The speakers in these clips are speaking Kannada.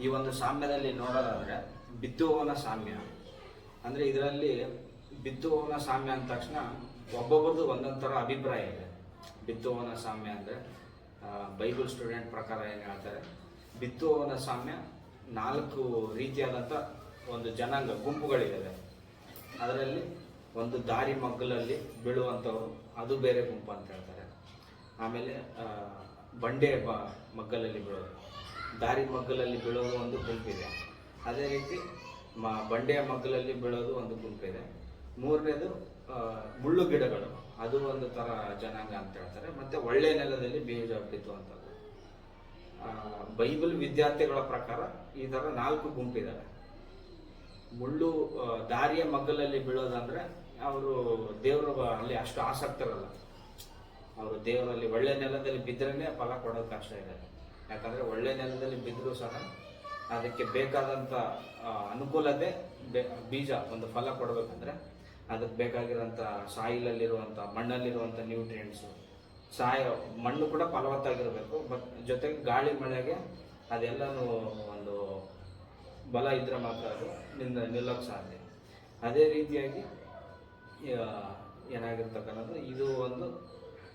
ಈ ಒಂದು ಸಾಮ್ಯದಲ್ಲಿ ನೋಡೋದಾದ್ರೆ ಬಿತ್ತುವವನ ಸಾಮ್ಯ ಅಂದರೆ ಇದರಲ್ಲಿ ಬಿತ್ತುವವನ ಸಾಮ್ಯ ಅಂದ ತಕ್ಷಣ ಒಬ್ಬೊಬ್ಬರದು ಒಂದೊಂದು ಥರ ಅಭಿಪ್ರಾಯ ಇದೆ. ಬಿತ್ತುವವನ ಸಾಮ್ಯ ಅಂದರೆ ಬೈಬಲ್ ಸ್ಟೂಡೆಂಟ್ ಪ್ರಕಾರ ಏನು ಹೇಳ್ತಾರೆ, ಬಿತ್ತುವವನ ಸಾಮ್ಯ 4 ರೀತಿಯಾದಂಥ ಒಂದು ಜನಾಂಗ ಗುಂಪುಗಳಿದ್ದಾವೆ. ಅದರಲ್ಲಿ ಒಂದು ದಾರಿ ಮಗ್ಗಲಲ್ಲಿ ಬೀಳುವಂಥವ್ರು, ಅದು ಬೇರೆ ಗುಂಪು ಅಂತ ಹೇಳ್ತಾರೆ. ಆಮೇಲೆ ಬಂಡೆ ಮಗ್ಗಲಲ್ಲಿ ಬೀಳೋದು, ದಾರಿ ಮಗ್ಗಲಲ್ಲಿ ಬೀಳೋದು ಒಂದು ಗುಂಪಿದೆ. ಅದೇ ರೀತಿ ಬಂಡೆಯ ಮಗ್ಗಲಲ್ಲಿ ಬೀಳೋದು ಒಂದು ಗುಂಪಿದೆ. 3ನೇದು ಮುಳ್ಳು ಗಿಡಗಳು, ಅದು ಒಂದು ಥರ ಜನಾಂಗ ಅಂತ ಹೇಳ್ತಾರೆ. ಮತ್ತು ಒಳ್ಳೆ ನೆಲದಲ್ಲಿ ಬೀಜ ಬಿತ್ತುವಂಥದ್ದು. ಬೈಬಲ್ ವಿದ್ಯಾರ್ಥಿಗಳ ಪ್ರಕಾರ ಈ ಥರ 4 ಗುಂಪಿದ್ದಾವೆ. ಮುಳ್ಳು ದಾರಿಯ ಮಗ್ಗಲಲ್ಲಿ ಬೀಳೋದಂದ್ರೆ ಅವರು ದೇವರು ಅಲ್ಲಿ ಅಷ್ಟು ಆಸಕ್ತರಲ್ಲ. ಅವರು ದೇವರಲ್ಲಿ ಒಳ್ಳೆ ನೆಲದಲ್ಲಿ ಬಿದ್ದರೇ ಫಲ ಕೊಡೋದು ಕಷ್ಟ ಇದೆ. ಯಾಕಂದರೆ ಒಳ್ಳೆ ನೆಲದಲ್ಲಿ ಬಿದ್ದರೂ ಸಹ ಅದಕ್ಕೆ ಬೇಕಾದಂಥ ಅನುಕೂಲತೆ ಬೀಜ ಒಂದು ಫಲ ಕೊಡಬೇಕಂದ್ರೆ ಅದಕ್ಕೆ ಬೇಕಾಗಿರೋಂಥ ಸಾಯಿಲಲ್ಲಿರುವಂಥ ಮಣ್ಣಲ್ಲಿರುವಂಥ ನ್ಯೂಟ್ರಿಯೆಂಟ್ಸು, ಮಣ್ಣು ಕೂಡ ಫಲವತ್ತಾಗಿರಬೇಕು. ಬಟ್ ಜೊತೆಗೆ ಗಾಳಿ ಮಳೆಗೆ ಅದೆಲ್ಲನೂ ಒಂದು ಬಲ ಇದ್ರೆ ಮಾತ್ರ ಅದು ನಿಲ್ಲೋಕ್ಕೆ ಸಾಧ್ಯ. ಅದೇ ರೀತಿಯಾಗಿ ಏನಾಗಿರ್ತಕ್ಕನ್ನೋದು, ಇದು ಒಂದು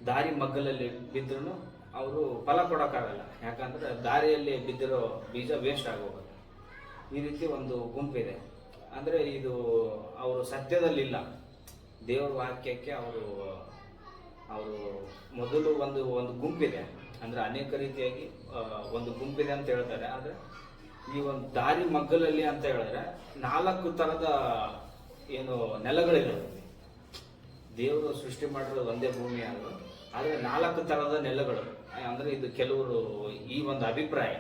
ದಾರಿ ಮಗ್ಗಲಲ್ಲಿ ಬಿದ್ದರೂ ಅವರು ಫಲ ಕೊಡೋಕ್ಕಾಗಲ್ಲ. ಯಾಕಂದರೆ ದಾರಿಯಲ್ಲಿ ಬಿದ್ದಿರೋ ಬೀಜ ವೇಸ್ಟ್ ಆಗೋಗುತ್ತೆ. ಈ ರೀತಿ ಒಂದು ಗುಂಪಿದೆ. ಅಂದರೆ ಇದು ಅವರು ಸತ್ಯದಲ್ಲಿಲ್ಲ, ದೇವರ ವಾಕ್ಯಕ್ಕೆ ಅವರು ಮೊದಲು ಒಂದು ಗುಂಪಿದೆ. ಅಂದರೆ ಅನೇಕ ರೀತಿಯಾಗಿ ಒಂದು ಗುಂಪಿದೆ ಅಂತ ಹೇಳ್ತಾರೆ. ಆದರೆ ಈ ಒಂದು ದಾರಿ ಮಗ್ಗಲಲ್ಲಿ ಅಂತ ಹೇಳಿದ್ರೆ 4 ಥರದ ಏನು ನೆಲಗಳಿರುತ್ತೆ. ದೇವರು ಸೃಷ್ಟಿ ಮಾಡಿರೋದು ಒಂದೇ ಭೂಮಿ ಆದರೂ ಆದರೆ 4 ಥರದ ನೆಲಗಳು. ಅಂದರೆ ಇದು ಕೆಲವರು ಈ ಒಂದು ಅಭಿಪ್ರಾಯ,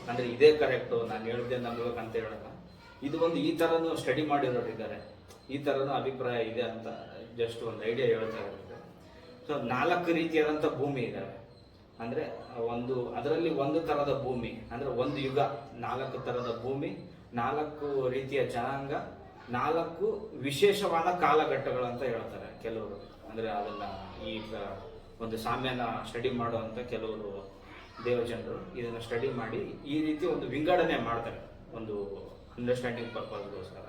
ಅಂದರೆ ಇದೇ ಕರೆಕ್ಟು, ನಾನು ಹೇಳಿದ್ದೆ ನಂಬಬೇಕಂತ ಹೇಳಲ್ಲ. ಇದು ಒಂದು ಈ ಥರನೂ ಸ್ಟಡಿ ಮಾಡಿರೋರಿದ್ದಾರೆ, ಈ ಥರನೂ ಅಭಿಪ್ರಾಯ ಇದೆ ಅಂತ ಜಸ್ಟ್ ಒಂದು ಐಡಿಯಾ ಹೇಳ್ತಾ ಇರುತ್ತೆ. ಸೊ 4 ರೀತಿಯಾದಂಥ ಭೂಮಿ ಇದ್ದಾವೆ. ಅಂದರೆ ಅದರಲ್ಲಿ ಒಂದು ಥರದ ಭೂಮಿ ಅಂದರೆ ಒಂದು ಯುಗ, 4 ಥರದ ಭೂಮಿ, 4 ರೀತಿಯ ಜನಾಂಗ, 4 ವಿಶೇಷವಾದ ಕಾಲಘಟ್ಟಗಳು ಅಂತ ಹೇಳ್ತಾರೆ ಕೆಲವರು. ಅಂದರೆ ಅದನ್ನು ಈಗ ಒಂದು ಸಾಮ್ಯನ ಸ್ಟಡಿ ಮಾಡುವಂಥ ಕೆಲವರು ದೇವಜನರು ಇದನ್ನು ಸ್ಟಡಿ ಮಾಡಿ ಈ ರೀತಿ ಒಂದು ವಿಂಗಡಣೆ ಮಾಡ್ತಾರೆ, ಒಂದು ಅಂಡರ್ಸ್ಟ್ಯಾಂಡಿಂಗ್ ಪರ್ಪಸ್ಗೋಸ್ಕರ.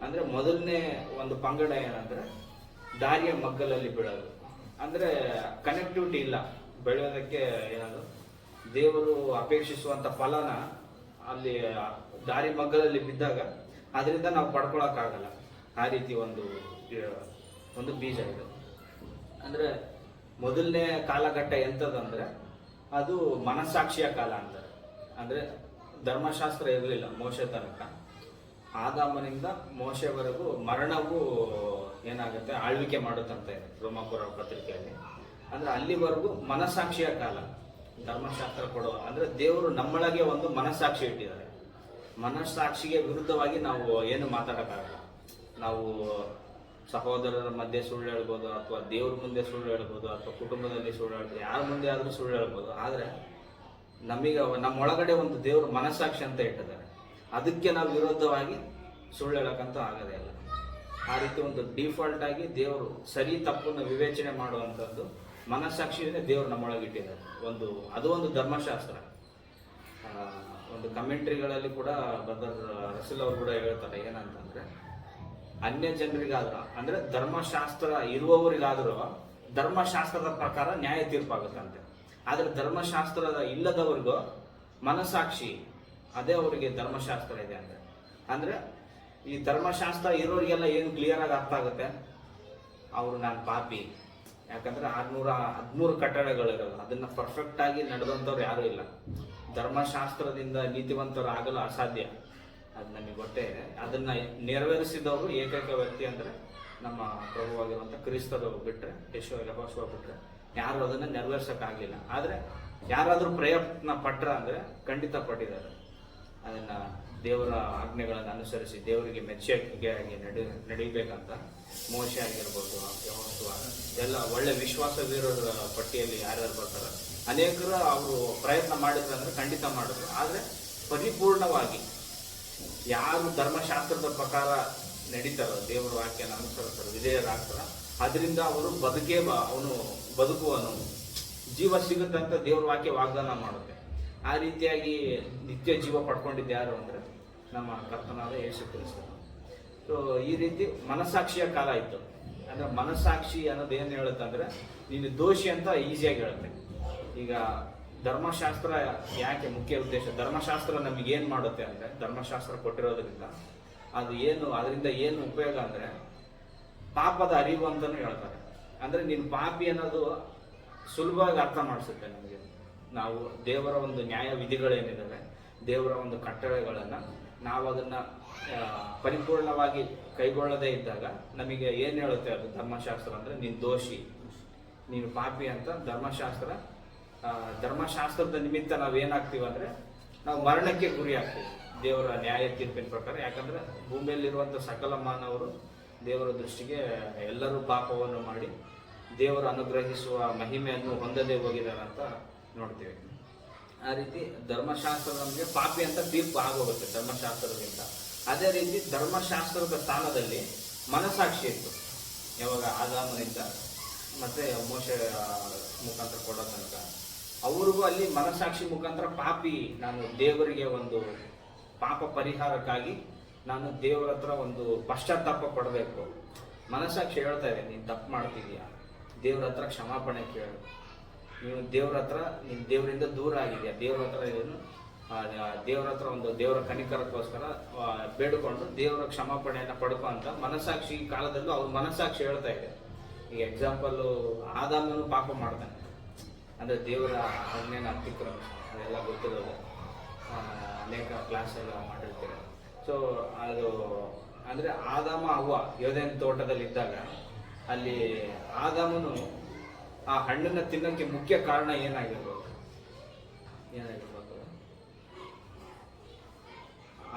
ಅಂದರೆ ಮೊದಲನೇ ಒಂದು ಪಂಗಡ ಏನಂದರೆ ದಾರಿಯ ಮಗ್ಗಲಲ್ಲಿ ಬೀಳೋದು. ಅಂದರೆ ಕನೆಕ್ಟಿವಿಟಿ ಇಲ್ಲ, ಬೆಳೆಯೋದಕ್ಕೆ ಏನಾದರೂ ದೇವರು ಅಪೇಕ್ಷಿಸುವಂಥ ಫಲನ ಅಲ್ಲಿ ದಾರಿ ಮಗ್ಗಲಲ್ಲಿ ಬಿದ್ದಾಗ ಅದರಿಂದ ನಾವು ಪಡ್ಕೊಳಕ್ಕಾಗಲ್ಲ. ಆ ರೀತಿ ಒಂದು ಬೀಜ ಇದು. ಅಂದರೆ ಮೊದಲನೇ ಕಾಲಘಟ್ಟ ಎಂಥದಂದರೆ ಅದು ಮನಸ್ಸಾಕ್ಷಿಯ ಕಾಲ ಅಂತಾರೆ. ಅಂದರೆ ಧರ್ಮಶಾಸ್ತ್ರ ಇರಲಿಲ್ಲ ಮೋಶೆ ತನಕ. ಆದಾಮನಿಂದ ಮೋಶೆವರೆಗೂ ಮರಣವು ಏನಾಗುತ್ತೆ ಆಳ್ವಿಕೆ ಮಾಡುತ್ತಂತೆ ರೋಮಾಪುರ ಪತ್ರಿಕೆಯಲ್ಲಿ. ಅಂದರೆ ಅಲ್ಲಿವರೆಗೂ ಮನಸ್ಸಾಕ್ಷಿಯ ಕಾಲ. ಧರ್ಮಶಾಸ್ತ್ರ ಕೊಡೋ ಅಂದರೆ ದೇವರು ನಮ್ಮೊಳಗೆ ಒಂದು ಮನಸ್ಸಾಕ್ಷಿ ಇಟ್ಟಿದ್ದಾರೆ. ಮನಸ್ಸಾಕ್ಷಿಗೆ ವಿರುದ್ಧವಾಗಿ ನಾವು ಏನು ಮಾತಾಡೋಕ್ಕಾಗಲ್ಲ. ನಾವು ಸಹೋದರರ ಮಧ್ಯೆ ಸುಳ್ಳು ಹೇಳ್ಬೋದು, ಅಥವಾ ದೇವ್ರ ಮುಂದೆ ಸುಳ್ಳು ಹೇಳ್ಬೋದು, ಅಥವಾ ಕುಟುಂಬದಲ್ಲಿ ಸುಳ್ಳು ಹೇಳ್ಬೋದು, ಯಾರ ಮುಂದೆ ಆದರೂ ಸುಳ್ಳು ಹೇಳ್ಬೋದು. ಆದರೆ ನಮ್ಮೊಳಗಡೆ ಒಂದು ದೇವ್ರ ಮನಸ್ಸಾಕ್ಷಿ ಅಂತ ಇಟ್ಟಿದ್ದಾರೆ. ಅದಕ್ಕೆ ನಾವು ವಿರೋಧವಾಗಿ ಸುಳ್ಳು ಹೇಳೋಕ್ಕಂತೂ ಆಗೋದೇ ಇಲ್ಲ. ಆ ರೀತಿ ಒಂದು ಡಿಫಾಲ್ಟ್ ಆಗಿ ದೇವರು ಸರಿ ತಪ್ಪನ್ನು ವಿವೇಚನೆ ಮಾಡುವಂಥದ್ದು ಮನಸ್ಸಾಕ್ಷಿಯೇ ದೇವರು ನಮ್ಮೊಳಗೆ ಇಟ್ಟಿದ್ದಾರೆ. ಅದು ಒಂದು ಧರ್ಮಶಾಸ್ತ್ರ. ಒಂದು ಕಮೆಂಟ್ರಿಗಳಲ್ಲಿ ಕೂಡ ಬ್ರದರ್ ರಸೂಲ್ ಅವರು ಕೂಡ ಹೇಳ್ತಾರೆ ಏನಂತಂದರೆ, ಅನ್ಯ ಜನರಿಗಾದರೂ ಅಂದರೆ ಧರ್ಮಶಾಸ್ತ್ರ ಇರುವವರಿಗಾದರೂ ಧರ್ಮಶಾಸ್ತ್ರದ ಪ್ರಕಾರ ನ್ಯಾಯ ತೀರ್ಪಾಗುತ್ತಂತೆ. ಆದರೆ ಧರ್ಮಶಾಸ್ತ್ರದ ಇಲ್ಲದವರಿಗೂ ಮನಸ್ಸಾಕ್ಷಿ, ಅದೇ ಅವರಿಗೆ ಧರ್ಮಶಾಸ್ತ್ರ ಇದೆ ಅಂದರೆ. ಅಂದರೆ ಈ ಧರ್ಮಶಾಸ್ತ್ರ ಇರೋರಿಗೆಲ್ಲ ಏನು ಕ್ಲಿಯರಾಗಿ ಅರ್ಥ ಆಗುತ್ತೆ, ಅವರು ನಾನು ಪಾಪಿ. ಯಾಕಂದರೆ 613 ಕಟ್ಟಳೆಗಳಿರೋದು, ಅದನ್ನು ಪರ್ಫೆಕ್ಟಾಗಿ ನಡೆದಂಥವ್ರು ಯಾರೂ ಇಲ್ಲ. ಧರ್ಮಶಾಸ್ತ್ರದಿಂದ ನೀತಿವಂತರು ಆಗಲು ಅಸಾಧ್ಯ, ಅದು ನಮಗೆ ಗೊತ್ತೇ ಇದೆ. ಅದನ್ನು ನೆರವೇರಿಸಿದವರು ಏಕೈಕ ವ್ಯಕ್ತಿ ಅಂದರೆ ನಮ್ಮ ಪ್ರಭುವಾಗಿರುವಂಥ ಕ್ರಿಸ್ತರು ಬಿಟ್ಟರೆ, ಯೆಹೋಶುವ ಬಿಟ್ಟರೆ ಯಾರು ಅದನ್ನು ನೆರವೇರ್ಸೋಕ್ಕಾಗಲಿಲ್ಲ. ಆದರೆ ಯಾರಾದರೂ ಪ್ರಯತ್ನ ಪಟ್ರ ಅಂದರೆ ಖಂಡಿತ ಪಟ್ಟಿದ್ದಾರೆ. ಅದನ್ನು ದೇವರ ಆಜ್ಞೆಗಳನ್ನು ಅನುಸರಿಸಿ ದೇವರಿಗೆ ಮೆಚ್ಚುಗೆಯಾಗಿ ನಡೀಬೇಕಂತ ಮೋಶೆ ಆಗಿರ್ಬೋದು, ಯೆಹೋಶುವ ಎಲ್ಲ ಒಳ್ಳೆ ವಿಶ್ವಾಸವೀರರ ಪಟ್ಟಿಯಲ್ಲಿ ಯಾರ್ಯಾರು ಬರ್ತಾರೆ ಅನೇಕರು ಅವರು ಪ್ರಯತ್ನ ಮಾಡಿದ್ರು ಅಂದರೆ ಖಂಡಿತ ಮಾಡಿದ್ರು. ಆದರೆ ಪರಿಪೂರ್ಣವಾಗಿ ಯಾರು ಧರ್ಮಶಾಸ್ತ್ರದ ಪ್ರಕಾರ ನಡೀತಾರೋ, ದೇವರ ವಾಕ್ಯನ ಅನುಸರಿಸ್ತಾರೋ, ವಿಧೇಯರಾಗ್ತಾರೋ, ಅದರಿಂದ ಅವರು ಅವನು ಬದುಕುವನು, ಜೀವ ಸಿಗುತ್ತೆ ಅಂತ ದೇವರ ವಾಕ್ಯ ವಾಗ್ದಾನ ಮಾಡುತ್ತೆ. ಆ ರೀತಿಯಾಗಿ ನಿತ್ಯ ಜೀವ ಪಡ್ಕೊಂಡಿದ್ದು ಯಾರು ಅಂದರೆ ನಮ್ಮ ಕರ್ತನಾದ ಯೇಸು ಕ್ರಿಸ್ತ. ಸೊ ಈ ರೀತಿ ಮನಸ್ಸಾಕ್ಷಿಯ ಕಾಲ ಇತ್ತು. ಅಂದ್ರೆ ಮನಸ್ಸಾಕ್ಷಿ ಅನ್ನೋದು ಏನು ಹೇಳುತ್ತಂದ್ರೆ ನೀನು ದೋಷಿ ಅಂತ ಈಸಿಯಾಗಿ ಹೇಳುತ್ತೆ. ಈಗ ಧರ್ಮಶಾಸ್ತ್ರ ಯಾಕೆ ಮುಖ್ಯ ಉದ್ದೇಶ, ಧರ್ಮಶಾಸ್ತ್ರ ನಮಗೆ ಏನು ಮಾಡುತ್ತೆ ಅಂದರೆ, ಧರ್ಮಶಾಸ್ತ್ರ ಕೊಟ್ಟಿರೋದ್ರಿಂದ ಅದರಿಂದ ಏನು ಉಪಯೋಗ ಅಂದರೆ ಪಾಪದ ಅರಿವು ಅಂತಲೂ ಹೇಳ್ತಾರೆ. ಅಂದರೆ ನೀನು ಪಾಪಿ ಅನ್ನೋದು ಸುಲಭವಾಗಿ ಅರ್ಥ ಮಾಡಿಸುತ್ತೆ ನಮಗೆ. ನಾವು ದೇವರ ಒಂದು ನ್ಯಾಯ ವಿಧಿಗಳೇನಿದ್ದಾವೆ, ದೇವರ ಒಂದು ಕಟ್ಟಳೆಗಳನ್ನು ನಾವು ಅದನ್ನು ಪರಿಪೂರ್ಣವಾಗಿ ಕೈಗೊಳ್ಳದೇ ಇದ್ದಾಗ ನಮಗೆ ಏನು ಹೇಳುತ್ತೆ ಅದು ಧರ್ಮಶಾಸ್ತ್ರ ಅಂದರೆ ನೀನು ದೋಷಿ, ನೀನು ಪಾಪಿ ಅಂತ ಧರ್ಮಶಾಸ್ತ್ರದ ನಿಮಿತ್ತ ನಾವೇನಾಗ್ತೀವಿ ಅಂದರೆ ನಾವು ಮರಣಕ್ಕೆ ಗುರಿ ಆಗ್ತೀವಿ ದೇವರ ನ್ಯಾಯ ತೀರ್ಪಿನ ಪ್ರಕಾರ. ಯಾಕಂದರೆ ಭೂಮಿಯಲ್ಲಿರುವಂಥ ಸಕಲ ಮಾನವರು ದೇವರ ದೃಷ್ಟಿಗೆ ಎಲ್ಲರೂ ಪಾಪವನ್ನು ಮಾಡಿ ದೇವರು ಅನುಗ್ರಹಿಸುವ ಮಹಿಮೆಯನ್ನು ಹೊಂದದೇ ಹೋಗಿದ್ದಾರೆ ಅಂತ ನೋಡ್ತೀವಿ. ಆ ರೀತಿ ಧರ್ಮಶಾಸ್ತ್ರ ನಮಗೆ ಪಾಪಿ ಅಂತ ತೀರ್ಪು ಆಗೋಗುತ್ತೆ ಧರ್ಮಶಾಸ್ತ್ರದಿಂದ. ಅದೇ ರೀತಿ ಧರ್ಮಶಾಸ್ತ್ರದ ಸ್ಥಾನದಲ್ಲಿ ಮನಸ್ಸಾಕ್ಷಿ ಇತ್ತು. ಯಾವಾಗ ಆದಾಮನಿಂದ ಮತ್ತೆ ಮೋಶೆ ಮುಖಾಂತರ ಕೊಡೋ ತನಕ ಅವ್ರಿಗೂ ಅಲ್ಲಿ ಮನಸ್ಸಾಕ್ಷಿ ಮುಖಾಂತರ ಪಾಪಿ, ನಾನು ದೇವರಿಗೆ ಒಂದು ಪಾಪ ಪರಿಹಾರಕ್ಕಾಗಿ ನಾನು ದೇವರ ಹತ್ರ ಒಂದು ಪಶ್ಚಾತ್ತಾಪ ಪಡಬೇಕು. ಮನಸ್ಸಾಕ್ಷಿ ಹೇಳ್ತಾ ಇದೆ, ನೀನು ತಪ್ಪು ಮಾಡ್ತಿದೀಯಾ, ದೇವ್ರ ಹತ್ರ ಕ್ಷಮಾಪಣೆ ಕೇಳು, ನೀವು ದೇವ್ರ ಹತ್ರ ನೀನು ದೇವರಿಂದ ದೂರ ಆಗಿದೆಯಾ, ದೇವ್ರ ಹತ್ರ ಒಂದು ದೇವರ ಕನಿಕರಕ್ಕೋಸ್ಕರ ಬೇಡಿಕೊಂಡು ದೇವರ ಕ್ಷಮಾಪಣೆಯನ್ನು ಪಡ್ಕೊ ಅಂತ ಮನಸ್ಸಾಕ್ಷಿ ಕಾಲದಲ್ಲೂ ಅವ್ರ ಮನಸ್ಸಾಕ್ಷಿ ಹೇಳ್ತಾ ಇದೆ. ಈಗ ಎಕ್ಸಾಂಪಲ್ಲು ಆದಾಮನು ಪಾಪ ಮಾಡ್ತಾನೆ, ಅಂದರೆ ದೇವರ ಆಜ್ಞೆನ ಅತಿಕ್ರಮ, ಅದೆಲ್ಲ ಗೊತ್ತಿರೋದು, ಅನೇಕ ಕ್ಲಾಸ್ ಎಲ್ಲ ಮಾಡಿರ್ತೀರ. ಸೊ ಅದು ಅಂದರೆ ಆದಾಮ ಅವ್ವ ಯೋಧೇನ್ ತೋಟದಲ್ಲಿದ್ದಾಗ ಅಲ್ಲಿ ಆದಾಮನು ಆ ಹಣ್ಣನ್ನು ತಿನ್ನೋಕ್ಕೆ ಮುಖ್ಯ ಕಾರಣ ಏನಾಗಿರ್ಬೋದು?